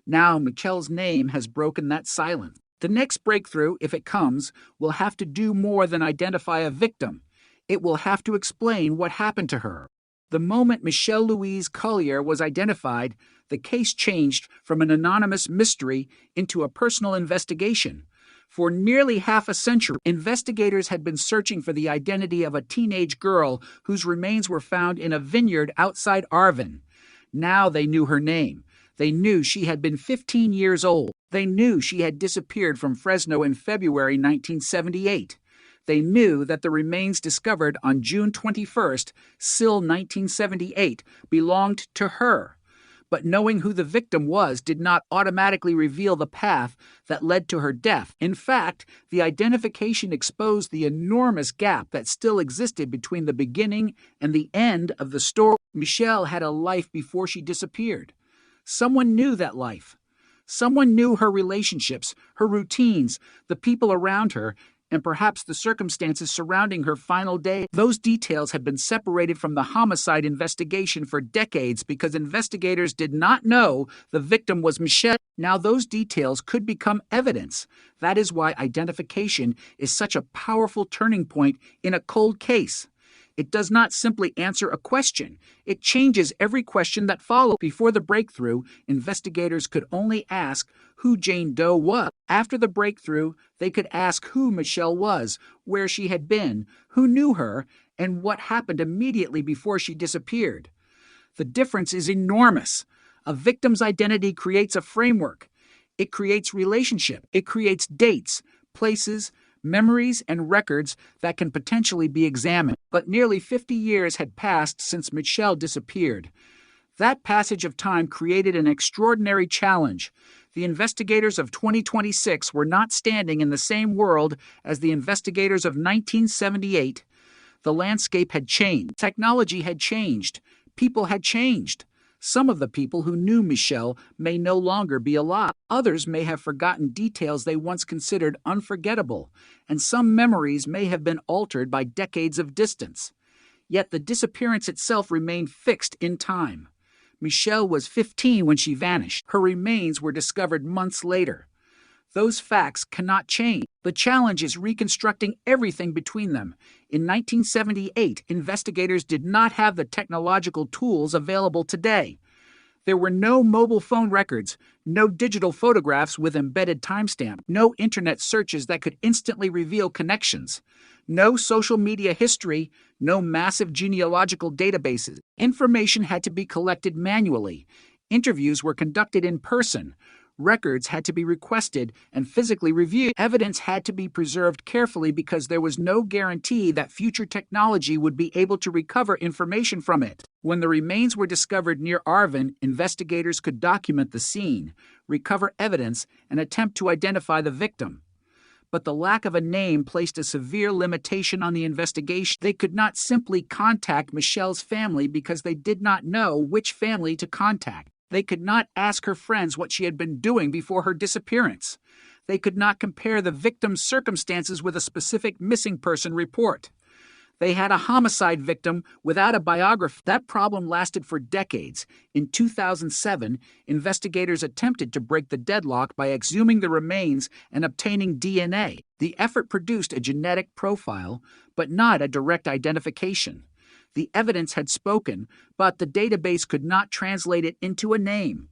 O: Now, Michelle's name has broken that silence. The next breakthrough, if it comes, will have to do more than identify a victim. It will have to explain what happened to her. The moment Michelle Louise Collier was identified, the case changed from an anonymous mystery into a personal investigation. For nearly half a century, investigators had been searching for the identity of a teenage girl whose remains were found in a vineyard outside Arvin. Now they knew her name. They knew she had been 15 years old. They knew she had disappeared from Fresno in February 1978. They knew that the remains discovered on June 21st, still 1978, belonged to her. But knowing who the victim was did not automatically reveal the path that led to her death. In fact, the identification exposed the enormous gap that still existed between the beginning and the end of the story. Michelle had a life before she disappeared. Someone knew that life. Someone knew her relationships, her routines, the people around her, and perhaps the circumstances surrounding her final day. Those details had been separated from the homicide investigation for decades because investigators did not know the victim was Michelle. Now those details could become evidence. That is why identification is such a powerful turning point in a cold case. It does not simply answer a question. It changes every question that follows. Before the breakthrough, investigators could only ask who Jane Doe was. After the breakthrough, they could ask who Michelle was, where she had been, who knew her, and what happened immediately before she disappeared. The difference is enormous. A victim's identity creates a framework. It creates relationship. It creates dates, places, memories, and records that can potentially be examined. But nearly 50 years had passed since Michelle disappeared. That passage of time created an extraordinary challenge. The investigators of 2026 were not standing in the same world as the investigators of 1978. The landscape had changed. Technology had changed. People had changed. Some of the people who knew Michelle may no longer be alive. Others may have forgotten details they once considered unforgettable, and some memories may have been altered by decades of distance. Yet the disappearance itself remained fixed in time. Michelle was 15 when she vanished. Her remains were discovered months later. Those facts cannot change. The challenge is reconstructing everything between them. In 1978, investigators did not have the technological tools available today. There were no mobile phone records, no digital photographs with embedded timestamp, no internet searches that could instantly reveal connections, no social media history, no massive genealogical databases. Information had to be collected manually. Interviews were conducted in person. Records had to be requested and physically reviewed. Evidence had to be preserved carefully because there was no guarantee that future technology would be able to recover information from it. When the remains were discovered near Arvin, investigators could document the scene, recover evidence, and attempt to identify the victim. But the lack of a name placed a severe limitation on the investigation. They could not simply contact Michelle's family because they did not know which family to contact. They could not ask her friends what she had been doing before her disappearance. They could not compare the victim's circumstances with a specific missing person report. They had a homicide victim without a biography. That problem lasted for decades. In 2007, investigators attempted to break the deadlock by exhuming the remains and obtaining DNA. The effort produced a genetic profile, but not a direct identification. The evidence had spoken, but the database could not translate it into a name.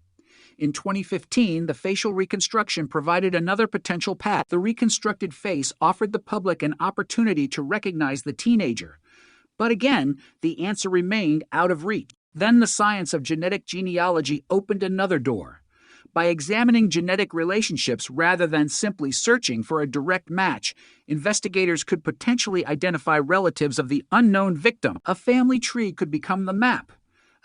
O: In 2015, the facial reconstruction provided another potential path. The reconstructed face offered the public an opportunity to recognize the teenager. But again, the answer remained out of reach. Then the science of genetic genealogy opened another door. By examining genetic relationships rather than simply searching for a direct match, investigators could potentially identify relatives of the unknown victim. A family tree could become the map.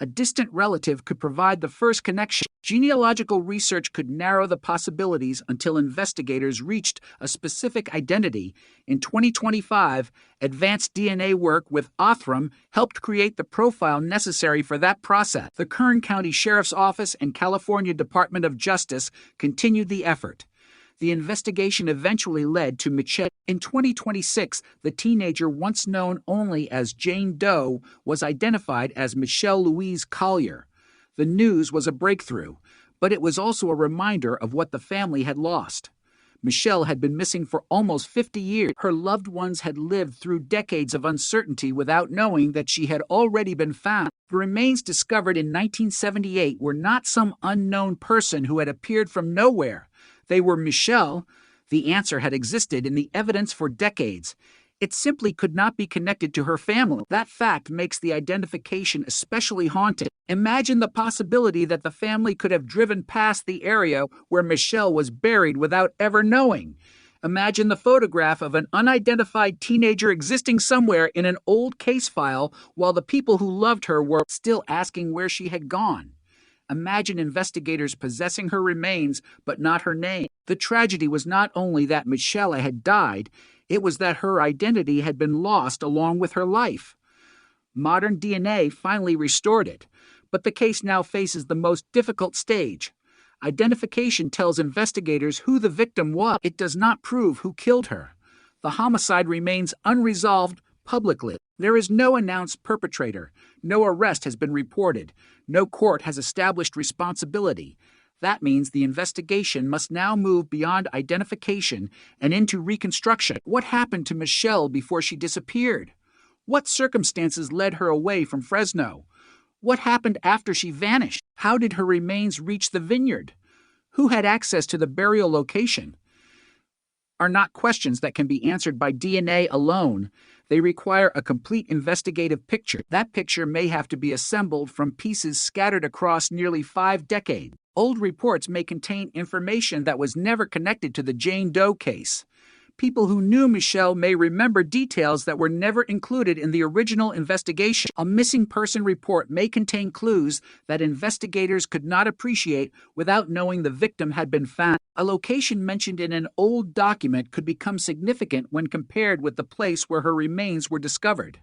O: A distant relative could provide the first connection. Genealogical research could narrow the possibilities until investigators reached a specific identity. In 2025, advanced DNA work with Othram helped create the profile necessary for that process. The Kern County Sheriff's Office and California Department of Justice continued the effort. The investigation eventually led to Michelle. In 2026, the teenager once known only as Jane Doe was identified as Michelle Louise Collier. The news was a breakthrough, but it was also a reminder of what the family had lost. Michelle had been missing for almost 50 years. Her loved ones had lived through decades of uncertainty without knowing that she had already been found. The remains discovered in 1978 were not some unknown person who had appeared from nowhere. They were Michelle. The answer had existed in the evidence for decades. It simply could not be connected to her family. That fact makes the identification especially haunting. Imagine the possibility that the family could have driven past the area where Michelle was buried without ever knowing. Imagine the photograph of an unidentified teenager existing somewhere in an old case file while the people who loved her were still asking where she had gone. Imagine investigators possessing her remains, but not her name. The tragedy was not only that Michelle had died, it was that her identity had been lost along with her life. Modern DNA finally restored it, but the case now faces the most difficult stage. Identification tells investigators who the victim was. It does not prove who killed her. The homicide remains unresolved publicly. There is no announced perpetrator. No arrest has been reported. No court has established responsibility. That means the investigation must now move beyond identification and into reconstruction. What happened to Michelle before she disappeared? What circumstances led her away from Fresno? What happened after she vanished? How did her remains reach the vineyard? Who had access to the burial location? Are not questions that can be answered by DNA alone. They require a complete investigative picture. That picture may have to be assembled from pieces scattered across nearly 5 decades. Old reports may contain information that was never connected to the Jane Doe case. People who knew Michelle may remember details that were never included in the original investigation. A missing person report may contain clues that investigators could not appreciate without knowing the victim had been found. A location mentioned in an old document could become significant when compared with the place where her remains were discovered.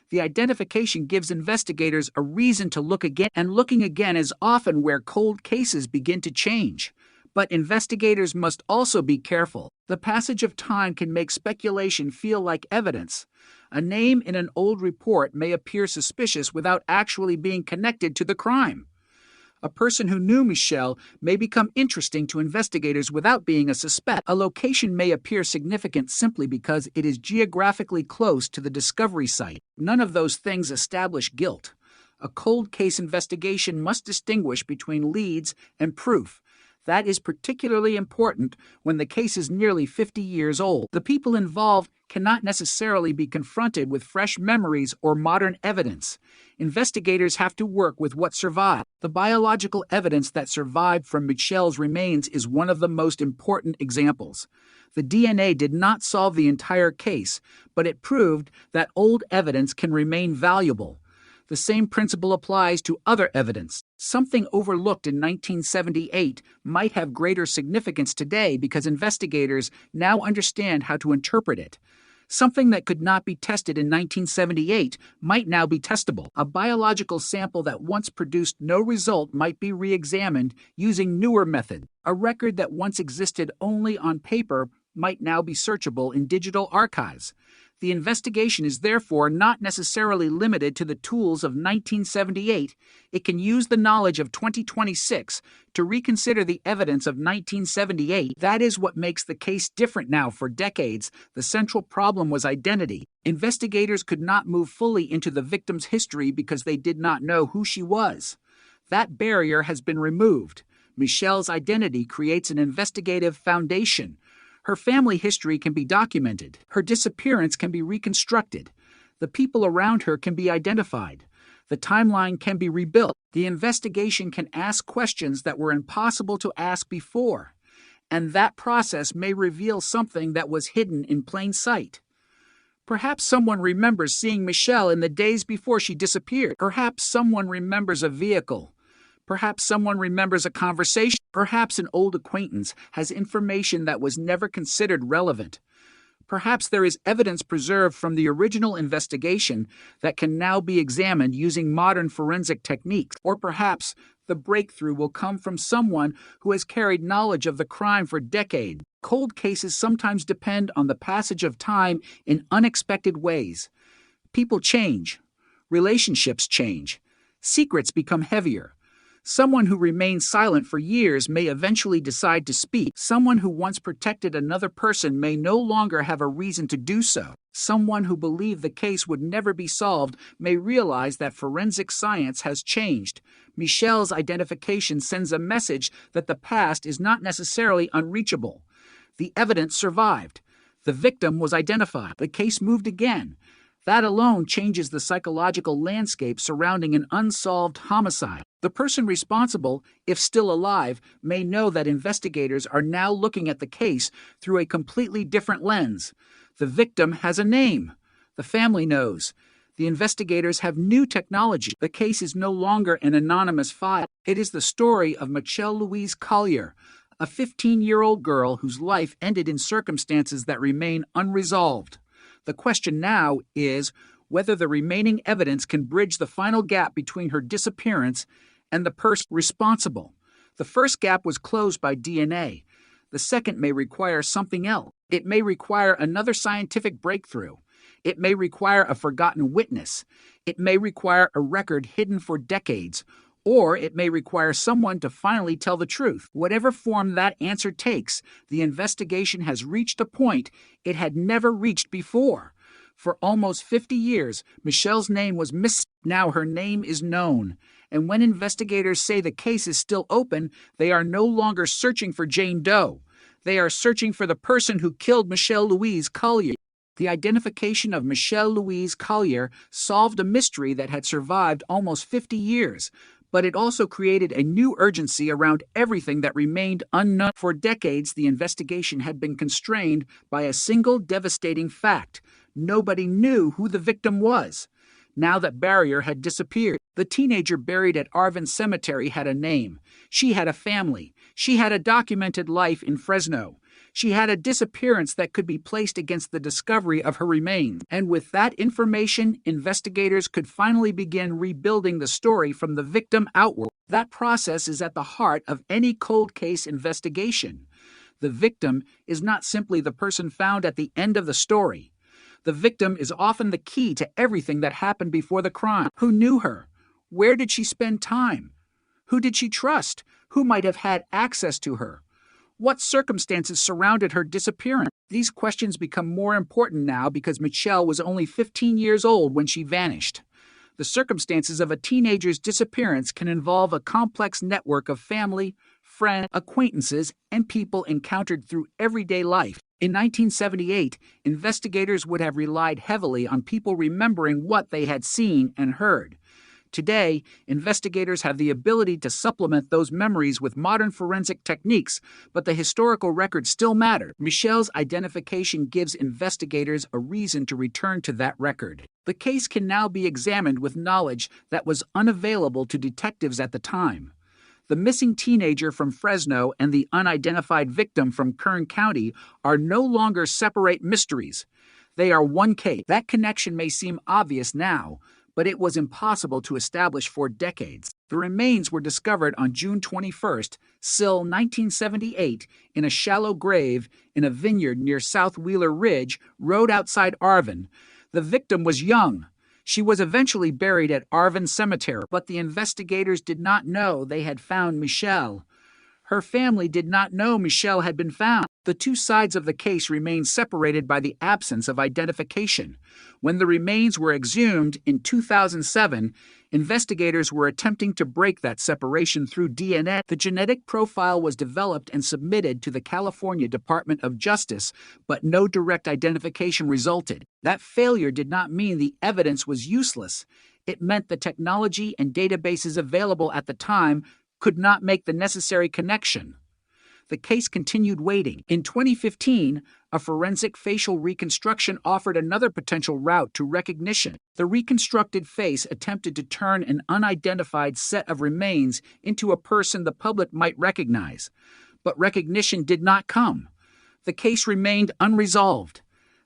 O: The identification gives investigators a reason to look again, and looking again is often where cold cases begin to change. But investigators must also be careful. The passage of time can make speculation feel like evidence. A name in an old report may appear suspicious without actually being connected to the crime. A person who knew Michelle may become interesting to investigators without being a suspect. A location may appear significant simply because it is geographically close to the discovery site. None of those things establish guilt. A cold case investigation must distinguish between leads and proof. That is particularly important when the case is nearly 50 years old. The people involved cannot necessarily be confronted with fresh memories or modern evidence. Investigators have to work with what survived. The biological evidence that survived from Michelle's remains is one of the most important examples. The DNA did not solve the entire case, but it proved that old evidence can remain valuable. The same principle applies to other evidence. Something overlooked in 1978 might have greater significance today because investigators now understand how to interpret it. Something that could not be tested in 1978 might now be testable. A biological sample that once produced no result might be re-examined using newer methods. A record that once existed only on paper might now be searchable in digital archives. The investigation is therefore not necessarily limited to the tools of 1978. It can use the knowledge of 2026 to reconsider the evidence of 1978. That is what makes the case different now. For decades, the central problem was identity. Investigators could not move fully into the victim's history because they did not know who she was. That barrier has been removed. Michelle's identity creates an investigative foundation. Her family history can be documented. Her disappearance can be reconstructed. The people around her can be identified. The timeline can be rebuilt. The investigation can ask questions that were impossible to ask before. And that process may reveal something that was hidden in plain sight. Perhaps someone remembers seeing Michelle in the days before she disappeared. Perhaps someone remembers a vehicle. Perhaps someone remembers a conversation. Perhaps an old acquaintance has information that was never considered relevant. Perhaps there is evidence preserved from the original investigation that can now be examined using modern forensic techniques. Or perhaps the breakthrough will come from someone who has carried knowledge of the crime for decades. Cold cases sometimes depend on the passage of time in unexpected ways. People change. Relationships change. Secrets become heavier. Someone who remains silent for years may eventually decide to speak. Someone who once protected another person may no longer have a reason to do so. Someone who believed the case would never be solved may realize that forensic science has changed. Michelle's identification sends a message that the past is not necessarily unreachable. The evidence survived. The victim was identified. The case moved again. That alone changes the psychological landscape surrounding an unsolved homicide. The person responsible, if still alive, may know that investigators are now looking at the case through a completely different lens. The victim has a name. The family knows. The investigators have new technology. The case is no longer an anonymous file. It is the story of Michelle Louise Collier, a 15-year-old girl whose life ended in circumstances that remain unresolved. The question now is whether the remaining evidence can bridge the final gap between her disappearance and the person responsible. The first gap was closed by DNA. The second may require something else. It may require another scientific breakthrough. It may require a forgotten witness. It may require a record hidden for decades. Or it may require someone to finally tell the truth. Whatever form that answer takes, the investigation has reached a point it had never reached before. For almost 50 years, Michelle's name was missing. Now her name is known. And when investigators say the case is still open, they are no longer searching for Jane Doe. They are searching for the person who killed Michelle Louise Collier. The identification of Michelle Louise Collier solved a mystery that had survived almost 50 years. But it also created a new urgency around everything that remained unknown. For decades, the investigation had been constrained by a single devastating fact. Nobody knew who the victim was. Now that barrier had disappeared, the teenager buried at Arvin Cemetery had a name. She had a family. She had a documented life in Fresno. She had a disappearance that could be placed against the discovery of her remains. And with that information, investigators could finally begin rebuilding the story from the victim outward. That process is at the heart of any cold case investigation. The victim is not simply the person found at the end of the story. The victim is often the key to everything that happened before the crime. Who knew her? Where did she spend time? Who did she trust? Who might have had access to her? What circumstances surrounded her disappearance? These questions become more important now because Michelle was only 15 years old when she vanished. The circumstances of a teenager's disappearance can involve a complex network of family, friends, acquaintances, and people encountered through everyday life. In 1978, investigators would have relied heavily on people remembering what they had seen and heard. Today, investigators have the ability to supplement those memories with modern forensic techniques, but the historical record still matters. Michelle's identification gives investigators a reason to return to that record. The case can now be examined with knowledge that was unavailable to detectives at the time. The missing teenager from Fresno and the unidentified victim from Kern County are no longer separate mysteries. They are one case. That connection may seem obvious now, but it was impossible to establish for decades. The remains were discovered on June 21st, Sill 1978, in a shallow grave in a vineyard near South Wheeler Ridge, road outside Arvin. The victim was young. She was eventually buried at Arvin Cemetery, but the investigators did not know they had found Michelle. Her family did not know Michelle had been found. The two sides of the case remained separated by the absence of identification. When the remains were exhumed in 2007, investigators were attempting to break that separation through DNA. The genetic profile was developed and submitted to the California Department of Justice, but no direct identification resulted. That failure did not mean the evidence was useless. It meant the technology and databases available at the time could not make the necessary connection. The case continued waiting. In 2015, a forensic facial reconstruction offered another potential route to recognition. The reconstructed face attempted to turn an unidentified set of remains into a person the public might recognize. But recognition did not come. The case remained unresolved.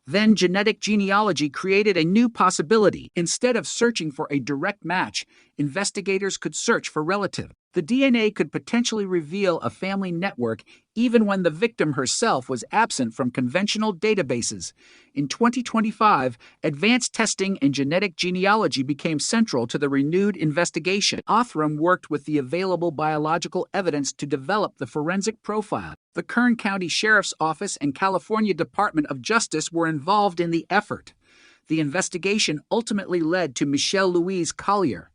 O: Then genetic genealogy created a new possibility. Instead of searching for a direct match, investigators could search for relatives. The DNA could potentially reveal a family network even when the victim herself was absent from conventional databases. In 2025, advanced testing in genetic genealogy became central to the renewed investigation. Othram worked with the available biological evidence to develop the forensic profile. The Kern County Sheriff's Office and California Department of Justice were involved in the effort. The investigation ultimately led to Michelle Louise Collier.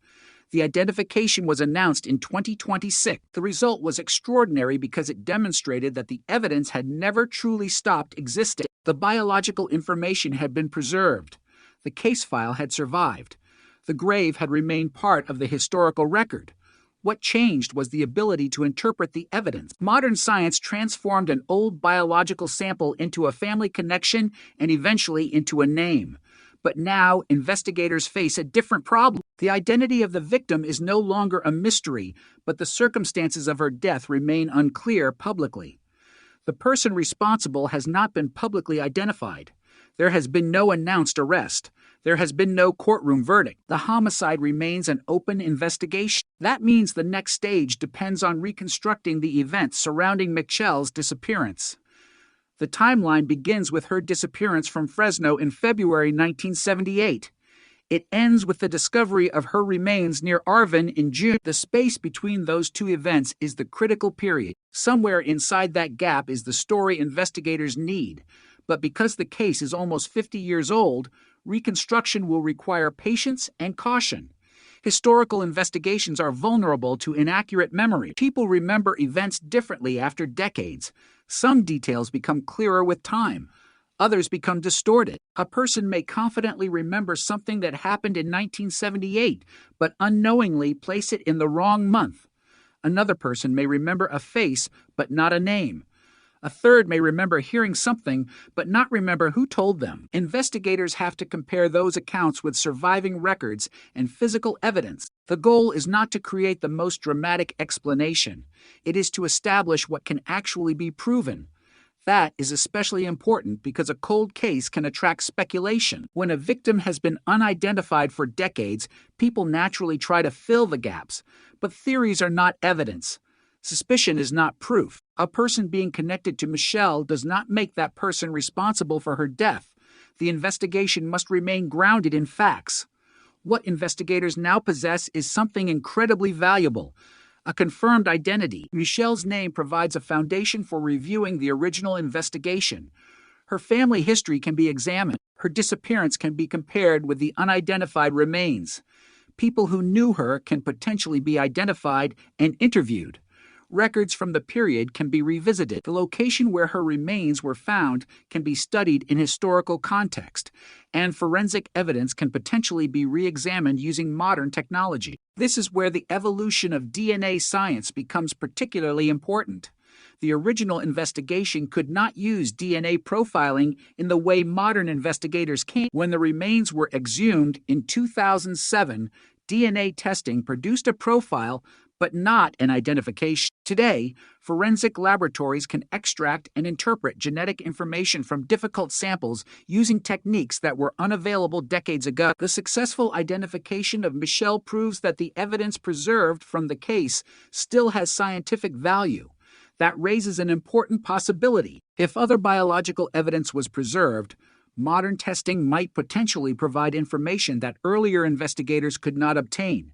O: The identification was announced in 2026. The result was extraordinary because it demonstrated that the evidence had never truly stopped existing. The biological information had been preserved. The case file had survived. The grave had remained part of the historical record. What changed was the ability to interpret the evidence. Modern science transformed an old biological sample into a family connection and eventually into a name. But now, investigators face a different problem. The identity of the victim is no longer a mystery, but the circumstances of her death remain unclear publicly. The person responsible has not been publicly identified. There has been no announced arrest. There has been no courtroom verdict. The homicide remains an open investigation. That means the next stage depends on reconstructing the events surrounding Michelle's disappearance. The timeline begins with her disappearance from Fresno in February 1978. It ends with the discovery of her remains near Arvin in June. The space between those two events is the critical period. Somewhere inside that gap is the story investigators need. But because the case is almost 50 years old, reconstruction will require patience and caution. Historical investigations are vulnerable to inaccurate memory. People remember events differently after decades. Some details become clearer with time. Others become distorted. A person may confidently remember something that happened in 1978, but unknowingly place it in the wrong month. Another person may remember a face, but not a name. A third may remember hearing something, but not remember who told them. Investigators have to compare those accounts with surviving records and physical evidence. The goal is not to create the most dramatic explanation. It is to establish what can actually be proven. That is especially important because a cold case can attract speculation. When a victim has been unidentified for decades, people naturally try to fill the gaps. But theories are not evidence. Suspicion is not proof. A person being connected to Michelle does not make that person responsible for her death. The investigation must remain grounded in facts. What investigators now possess is something incredibly valuable: a confirmed identity. Michelle's name provides a foundation for reviewing the original investigation. Her family history can be examined. Her disappearance can be compared with the unidentified remains. People who knew her can potentially be identified and interviewed. Records from the period can be revisited. The location where her remains were found can be studied in historical context, and forensic evidence can potentially be re-examined using modern technology. This is where the evolution of DNA science becomes particularly important. The original investigation could not use DNA profiling in the way modern investigators can. When the remains were exhumed in 2007, DNA testing produced a profile but not an identification. Today, forensic laboratories can extract and interpret genetic information from difficult samples using techniques that were unavailable decades ago. The successful identification of Michelle proves that the evidence preserved from the case still has scientific value. That raises an important possibility. If other biological evidence was preserved, modern testing might potentially provide information that earlier investigators could not obtain.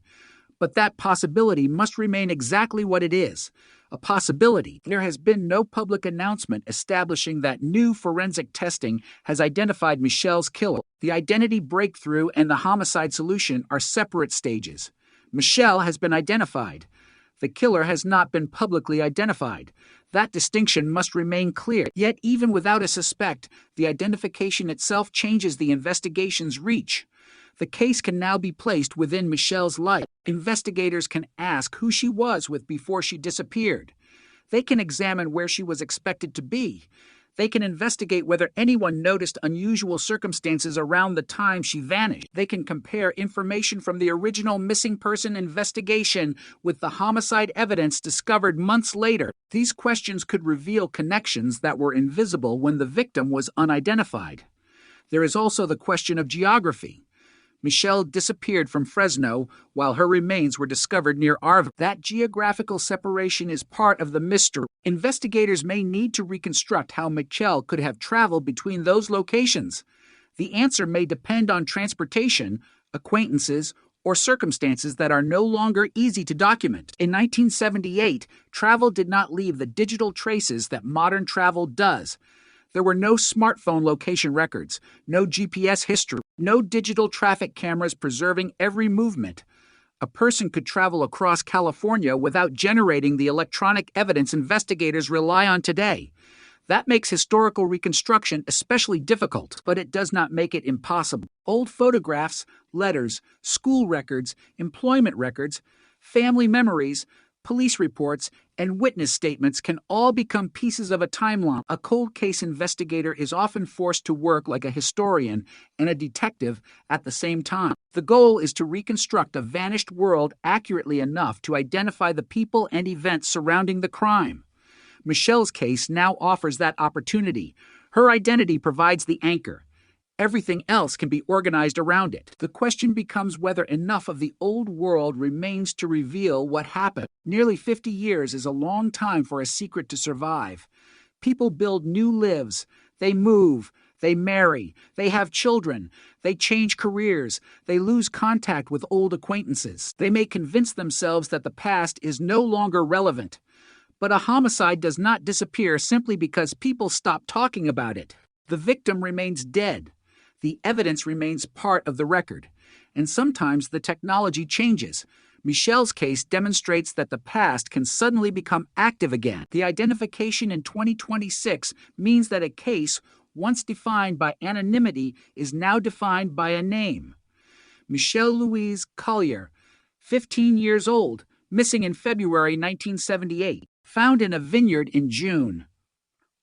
O: But that possibility must remain exactly what it is: a possibility. There has been no public announcement establishing that new forensic testing has identified Michelle's killer. The identity breakthrough and the homicide solution are separate stages. Michelle has been identified. The killer has not been publicly identified. That distinction must remain clear. Yet, even without a suspect, the identification itself changes the investigation's reach. The case can now be placed within Michelle's life. Investigators can ask who she was with before she disappeared. They can examine where she was expected to be. They can investigate whether anyone noticed unusual circumstances around the time she vanished. They can compare information from the original missing person investigation with the homicide evidence discovered months later. These questions could reveal connections that were invisible when the victim was unidentified. There is also the question of geography. Michelle disappeared from Fresno while her remains were discovered near Arvin. That geographical separation is part of the mystery. Investigators may need to reconstruct how Michelle could have traveled between those locations. The answer may depend on transportation, acquaintances, or circumstances that are no longer easy to document. In 1978, travel did not leave the digital traces that modern travel does. There were no smartphone location records, no GPS history, no digital traffic cameras preserving every movement. A person could travel across California without generating the electronic evidence investigators rely on today. That makes historical reconstruction especially difficult, but it does not make it impossible. Old photographs, letters, school records, employment records, family memories, police reports, and witness statements can all become pieces of a timeline. A cold case investigator is often forced to work like a historian and a detective at the same time. The goal is to reconstruct a vanished world accurately enough to identify the people and events surrounding the crime. Michelle's case now offers that opportunity. Her identity provides the anchor. Everything else can be organized around it. The question becomes whether enough of the old world remains to reveal what happened. Nearly 50 years is a long time for a secret to survive. People build new lives. They move. They marry. They have children. They change careers. They lose contact with old acquaintances. They may convince themselves that the past is no longer relevant. But a homicide does not disappear simply because people stop talking about it. The victim remains dead. The evidence remains part of the record, and sometimes the technology changes. Michelle's case demonstrates that the past can suddenly become active again. The identification in 2026 means that a case, once defined by anonymity, is now defined by a name. Michelle Louise Collier, 15 years old, missing in February 1978, found in a vineyard in June.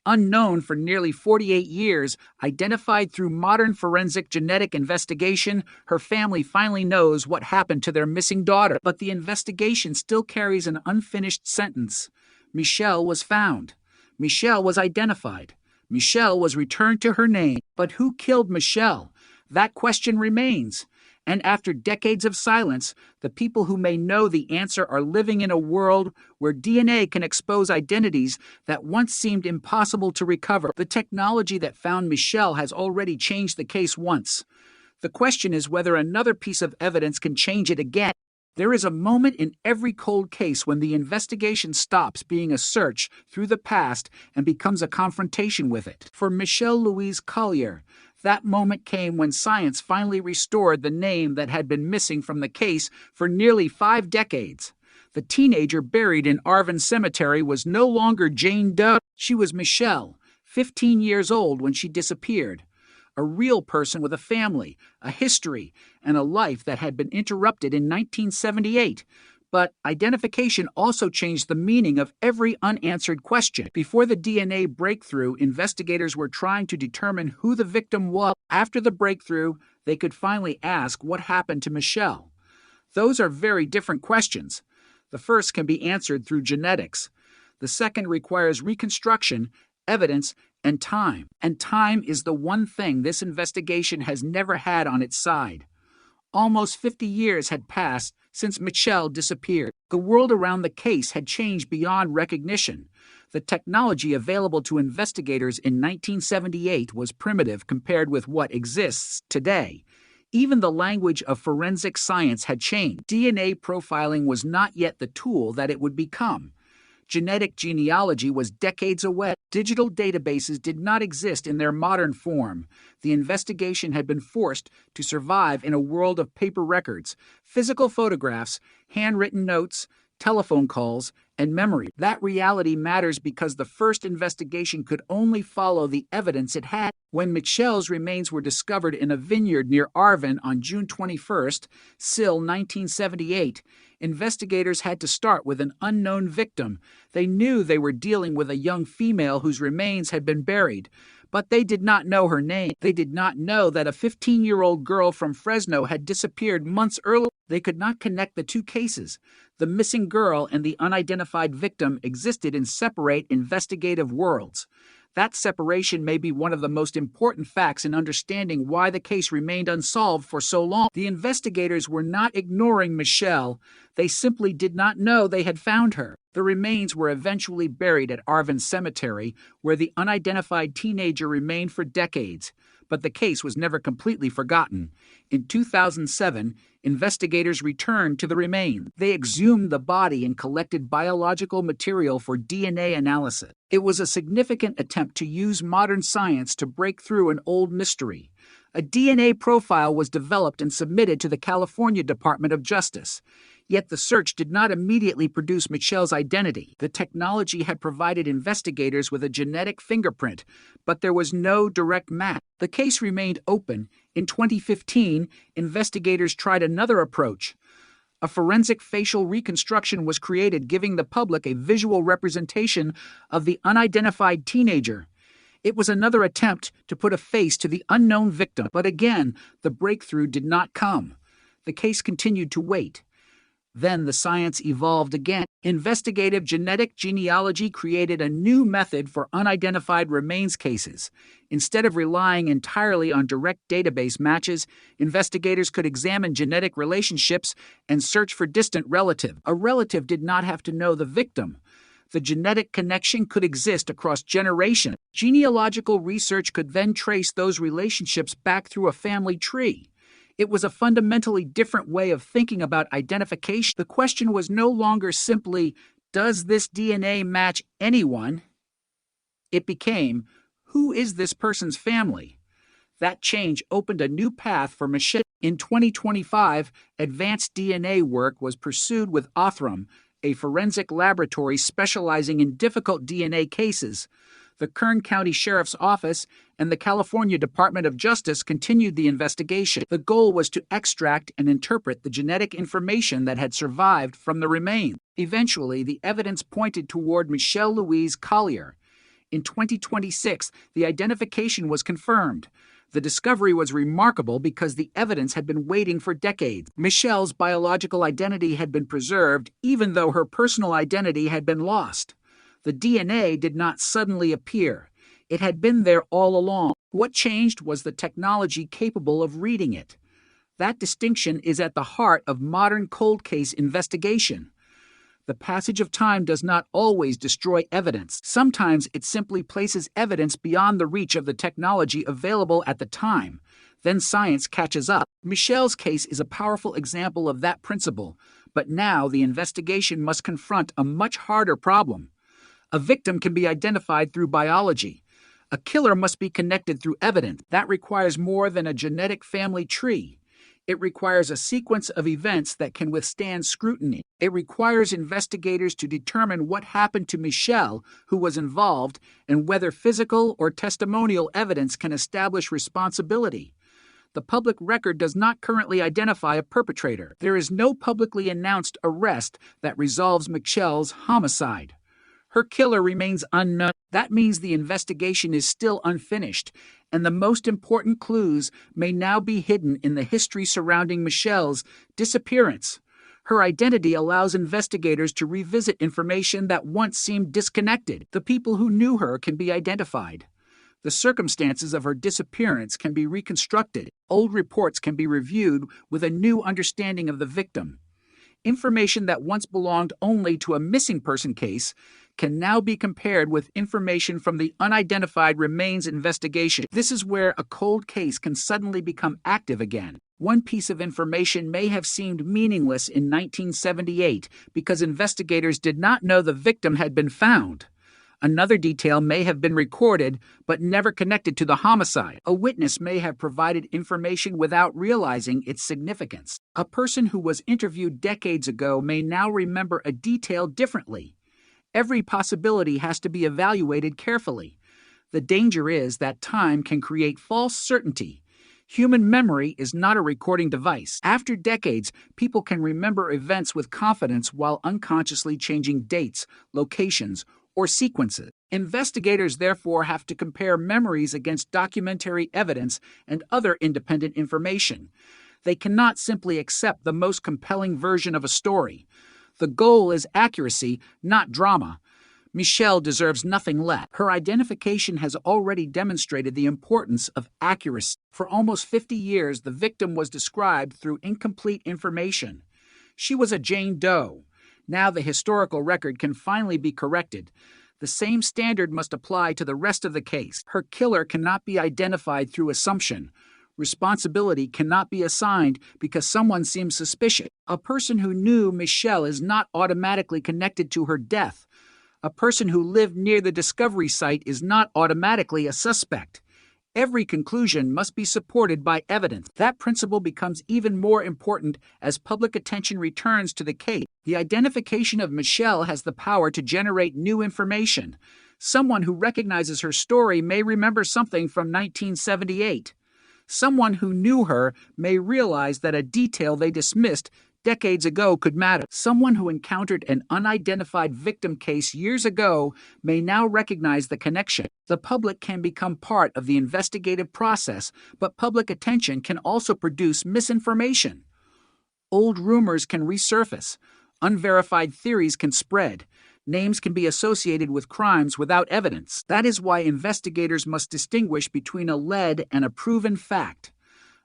O: Unknown for nearly 48 years, identified through modern forensic genetic investigation, her family finally knows what happened to their missing daughter. But the investigation still carries an unfinished sentence. Michelle was found. Michelle was identified. Michelle was returned to her name. But who killed Michelle? That question remains. And after decades of silence, the people who may know the answer are living in a world where DNA can expose identities that once seemed impossible to recover. The technology that found Michelle has already changed the case once. The question is whether another piece of evidence can change it again. There is a moment in every cold case when the investigation stops being a search through the past and becomes a confrontation with it. For Michelle Louise Collier, that moment came when science finally restored the name that had been missing from the case for nearly 5 decades. The teenager buried in Arvin Cemetery was no longer Jane Doe. She was Michelle, 15 years old when she disappeared. A real person with a family, a history, and a life that had been interrupted in 1978. But identification also changed the meaning of every unanswered question. Before the DNA breakthrough, investigators were trying to determine who the victim was. After the breakthrough, they could finally ask what happened to Michelle. Those are very different questions. The first can be answered through genetics. The second requires reconstruction, evidence, and time. And time is the one thing this investigation has never had on its side. Almost 50 years had passed since Michelle disappeared. The world around the case had changed beyond recognition. The technology available to investigators in 1978 was primitive compared with what exists today. Even the language of forensic science had changed. DNA profiling was not yet the tool that it would become. Genetic genealogy was decades away. Digital databases did not exist in their modern form. The investigation had been forced to survive in a world of paper records, physical photographs, handwritten notes, telephone calls, and memory. That reality matters because the first investigation could only follow the evidence it had. When Michelle's remains were discovered in a vineyard near Arvin on June 21st, SIL 1978, investigators had to start with an unknown victim. They knew they were dealing with a young female whose remains had been buried, but they did not know her name. They did not know that a 15-year-old girl from Fresno had disappeared months earlier. They could not connect the two cases. The missing girl and the unidentified victim existed in separate investigative worlds. That separation may be one of the most important facts in understanding why the case remained unsolved for so long. The investigators were not ignoring Michelle. They simply did not know they had found her. The remains were eventually buried at Arvin Cemetery, where the unidentified teenager remained for decades. But the case was never completely forgotten. In 2007, investigators returned to the remains. They exhumed the body and collected biological material for DNA analysis. It was a significant attempt to use modern science to break through an old mystery. A DNA profile was developed and submitted to the California Department of Justice. Yet the search did not immediately produce Michelle's identity. The technology had provided investigators with a genetic fingerprint, but there was no direct match. The case remained open. In 2015, investigators tried another approach. A forensic facial reconstruction was created, giving the public a visual representation of the unidentified teenager. It was another attempt to put a face to the unknown victim, but again, the breakthrough did not come. The case continued to wait. Then the science evolved again. Investigative genetic genealogy created a new method for unidentified remains cases. Instead of relying entirely on direct database matches, investigators could examine genetic relationships and search for distant relatives. A relative did not have to know the victim. The genetic connection could exist across generations. Genealogical research could then trace those relationships back through a family tree. It was a fundamentally different way of thinking about identification. The question was no longer simply, does this DNA match anyone? It became, who is this person's family? That change opened a new path for Michelle. In 2025, advanced DNA work was pursued with Othram, a forensic laboratory specializing in difficult DNA cases. The Kern County Sheriff's Office and the California Department of Justice continued the investigation. The goal was to extract and interpret the genetic information that had survived from the remains. Eventually, the evidence pointed toward Michelle Louise Collier. In 2026, the identification was confirmed. The discovery was remarkable because the evidence had been waiting for decades. Michelle's biological identity had been preserved, even though her personal identity had been lost. The DNA did not suddenly appear. It had been there all along. What changed was the technology capable of reading it. That distinction is at the heart of modern cold case investigation. The passage of time does not always destroy evidence. Sometimes it simply places evidence beyond the reach of the technology available at the time. Then science catches up. Michelle's case is a powerful example of that principle, but now the investigation must confront a much harder problem. A victim can be identified through biology. A killer must be connected through evidence. That requires more than a genetic family tree. It requires a sequence of events that can withstand scrutiny. It requires investigators to determine what happened to Michelle, who was involved, and whether physical or testimonial evidence can establish responsibility. The public record does not currently identify a perpetrator. There is no publicly announced arrest that resolves Michelle's homicide. Her killer remains unknown. That means the investigation is still unfinished, and the most important clues may now be hidden in the history surrounding Michelle's disappearance. Her identity allows investigators to revisit information that once seemed disconnected. The people who knew her can be identified. The circumstances of her disappearance can be reconstructed. Old reports can be reviewed with a new understanding of the victim. Information that once belonged only to a missing person case can now be compared with information from the unidentified remains investigation. This is where a cold case can suddenly become active again. One piece of information may have seemed meaningless in 1978 because investigators did not know the victim had been found. Another detail may have been recorded, but never connected to the homicide. A witness may have provided information without realizing its significance. A person who was interviewed decades ago may now remember a detail differently. Every possibility has to be evaluated carefully. The danger is that time can create false certainty. Human memory is not a recording device. After decades, people can remember events with confidence while unconsciously changing dates, locations, or sequences. Investigators therefore have to compare memories against documentary evidence and other independent information. They cannot simply accept the most compelling version of a story. The goal is accuracy, not drama. Michelle deserves nothing less. Her identification has already demonstrated the importance of accuracy. For almost 50 years, the victim was described through incomplete information. She was a Jane Doe. Now the historical record can finally be corrected. The same standard must apply to the rest of the case. Her killer cannot be identified through assumption. Responsibility cannot be assigned because someone seems suspicious. A person who knew Michelle is not automatically connected to her death. A person who lived near the discovery site is not automatically a suspect. Every conclusion must be supported by evidence. That principle becomes even more important as public attention returns to the case. The identification of Michelle has the power to generate new information. Someone who recognizes her story may remember something from 1978. Someone who knew her may realize that a detail they dismissed decades ago could matter. Someone who encountered an unidentified victim case years ago may now recognize the connection. The public can become part of the investigative process, but public attention can also produce misinformation. Old rumors can resurface. Unverified theories can spread. Names can be associated with crimes without evidence. That is why investigators must distinguish between a lead and a proven fact.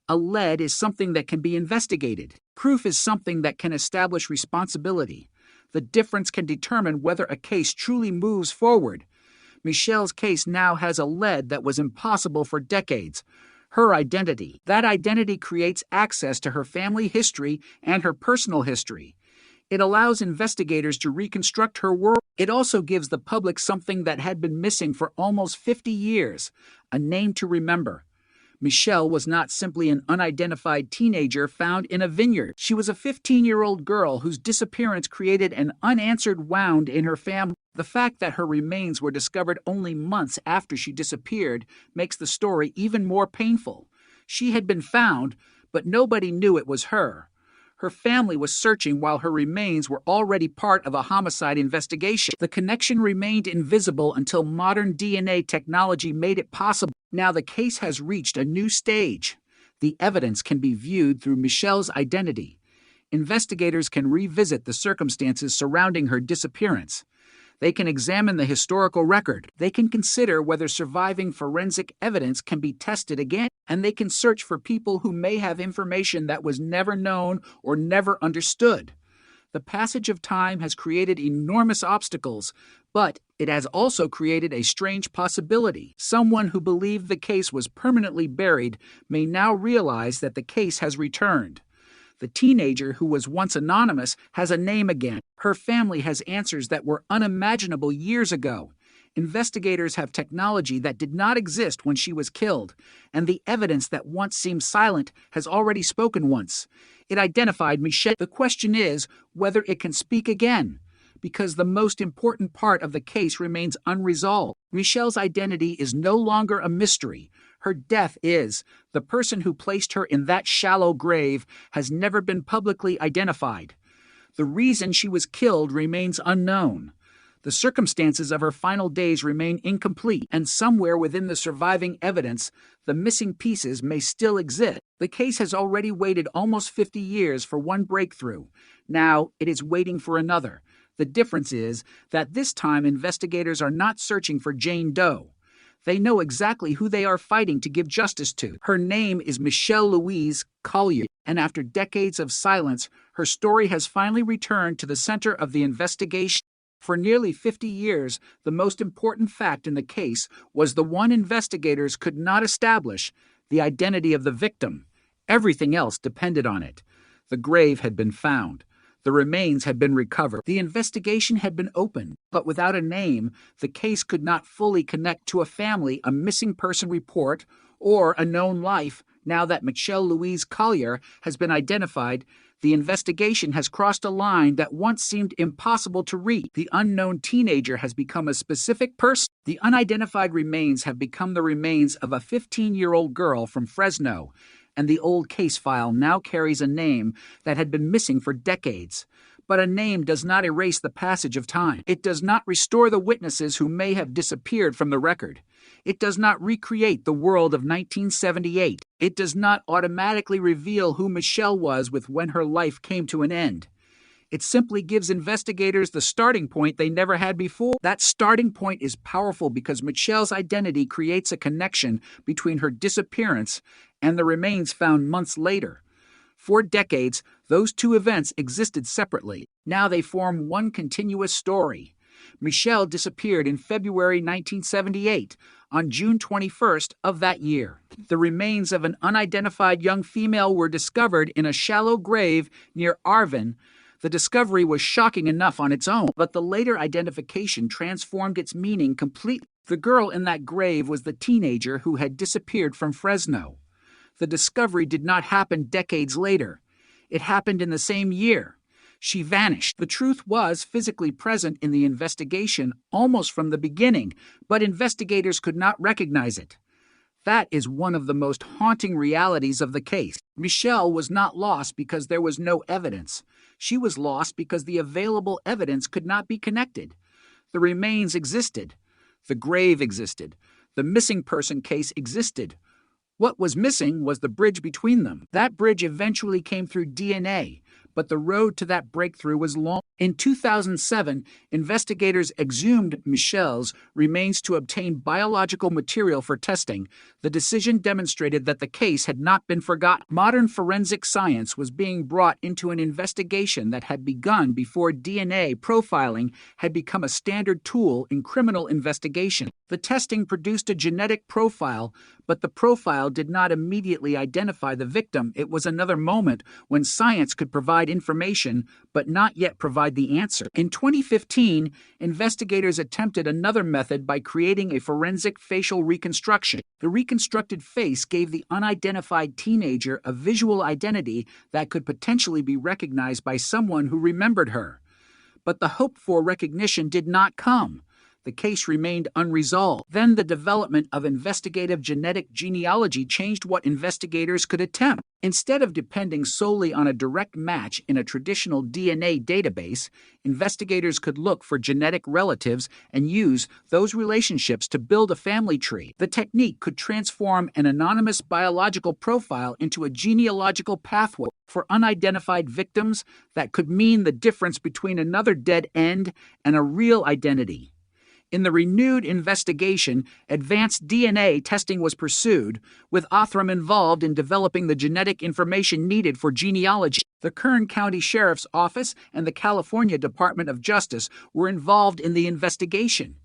O: A lead is something that can be investigated. Proof is something that can establish responsibility. The difference can determine whether a case truly moves forward. Michelle's case now has a lead that was impossible for decades: her identity. That identity creates access to her family history and her personal history. It allows investigators to reconstruct her world. It also gives the public something that had been missing for almost 50 years: a name to remember. Michelle was not simply an unidentified teenager found in a vineyard. She was a 15-year-old girl whose disappearance created an unanswered wound in her family. The fact that her remains were discovered only months after she disappeared makes the story even more painful. She had been found, but nobody knew it was her. Her family was searching while her remains were already part of a homicide investigation. The connection remained invisible until modern DNA technology made it possible. Now the case has reached a new stage. The evidence can be viewed through Michelle's identity. Investigators can revisit the circumstances surrounding her disappearance. They can examine the historical record. They can consider whether surviving forensic evidence can be tested again. And they can search for people who may have information that was never known or never understood. The passage of time has created enormous obstacles, but it has also created a strange possibility. Someone who believed the case was permanently buried may now realize that the case has returned. The teenager who was once anonymous has a name again. Her family has answers that were unimaginable years ago. Investigators have technology that did not exist when she was killed, and the evidence that once seemed silent has already spoken once. It identified Michelle. The question is whether it can speak again, because the most important part of the case remains unresolved. Michelle's identity is no longer a mystery. Her death is. The person who placed her in that shallow grave has never been publicly identified. The reason she was killed remains unknown. The circumstances of her final days remain incomplete, and somewhere within the surviving evidence, the missing pieces may still exist. The case has already waited almost 50 years for one breakthrough. Now it is waiting for another. The difference is that this time investigators are not searching for Jane Doe. They know exactly who they are fighting to give justice to. Her name is Michelle Louise Collier, and after decades of silence, her story has finally returned to the center of the investigation. For nearly 50 years, the most important fact in the case was the one investigators could not establish: the identity of the victim. Everything else depended on it. The grave had been found. The remains had been recovered. The investigation had been opened, but without a name, the case could not fully connect to a family, a missing person report, or a known life. Now that Michelle Louise Collier has been identified, the investigation has crossed a line that once seemed impossible to reach. The unknown teenager has become a specific person. The unidentified remains have become the remains of a 15-year-old girl from Fresno, and the old case file now carries a name that had been missing for decades. But a name does not erase the passage of time. It does not restore the witnesses who may have disappeared from the record. It does not recreate the world of 1978. It does not automatically reveal who Michelle was with when her life came to an end. It simply gives investigators the starting point they never had before. That starting point is powerful because Michelle's identity creates a connection between her disappearance and the remains found months later. For decades, those two events existed separately. Now they form one continuous story. Michelle disappeared in February 1978. On June 21st of that year, the remains of an unidentified young female were discovered in a shallow grave near Arvin. The discovery was shocking enough on its own, but the later identification transformed its meaning completely. The girl in that grave was the teenager who had disappeared from Fresno. The discovery did not happen decades later. It happened in the same year. She vanished. The truth was physically present in the investigation almost from the beginning, but investigators could not recognize it. That is one of the most haunting realities of the case. Michelle was not lost because there was no evidence. She was lost because the available evidence could not be connected. The remains existed. The grave existed. The missing person case existed. What was missing was the bridge between them. That bridge eventually came through DNA, but the road to that breakthrough was long. In 2007, investigators exhumed Michelle's remains to obtain biological material for testing. The decision demonstrated that the case had not been forgotten. Modern forensic science was being brought into an investigation that had begun before DNA profiling had become a standard tool in criminal investigation. The testing produced a genetic profile, but the profile did not immediately identify the victim. It was another moment when science could provide information, but not yet provide the answer. In 2015, investigators attempted another method by creating a forensic facial reconstruction. The reconstructed face gave the unidentified teenager a visual identity that could potentially be recognized by someone who remembered her. But the hoped-for recognition did not come. The case remained unresolved. Then the development of investigative genetic genealogy changed what investigators could attempt. Instead of depending solely on a direct match in a traditional DNA database, investigators could look for genetic relatives and use those relationships to build a family tree. The technique could transform an anonymous biological profile into a genealogical pathway for unidentified victims that could mean the difference between another dead end and a real identity. In the renewed investigation, advanced DNA testing was pursued, with Othram involved in developing the genetic information needed for genealogy. The Kern County Sheriff's Office and the California Department of Justice were involved in the investigation.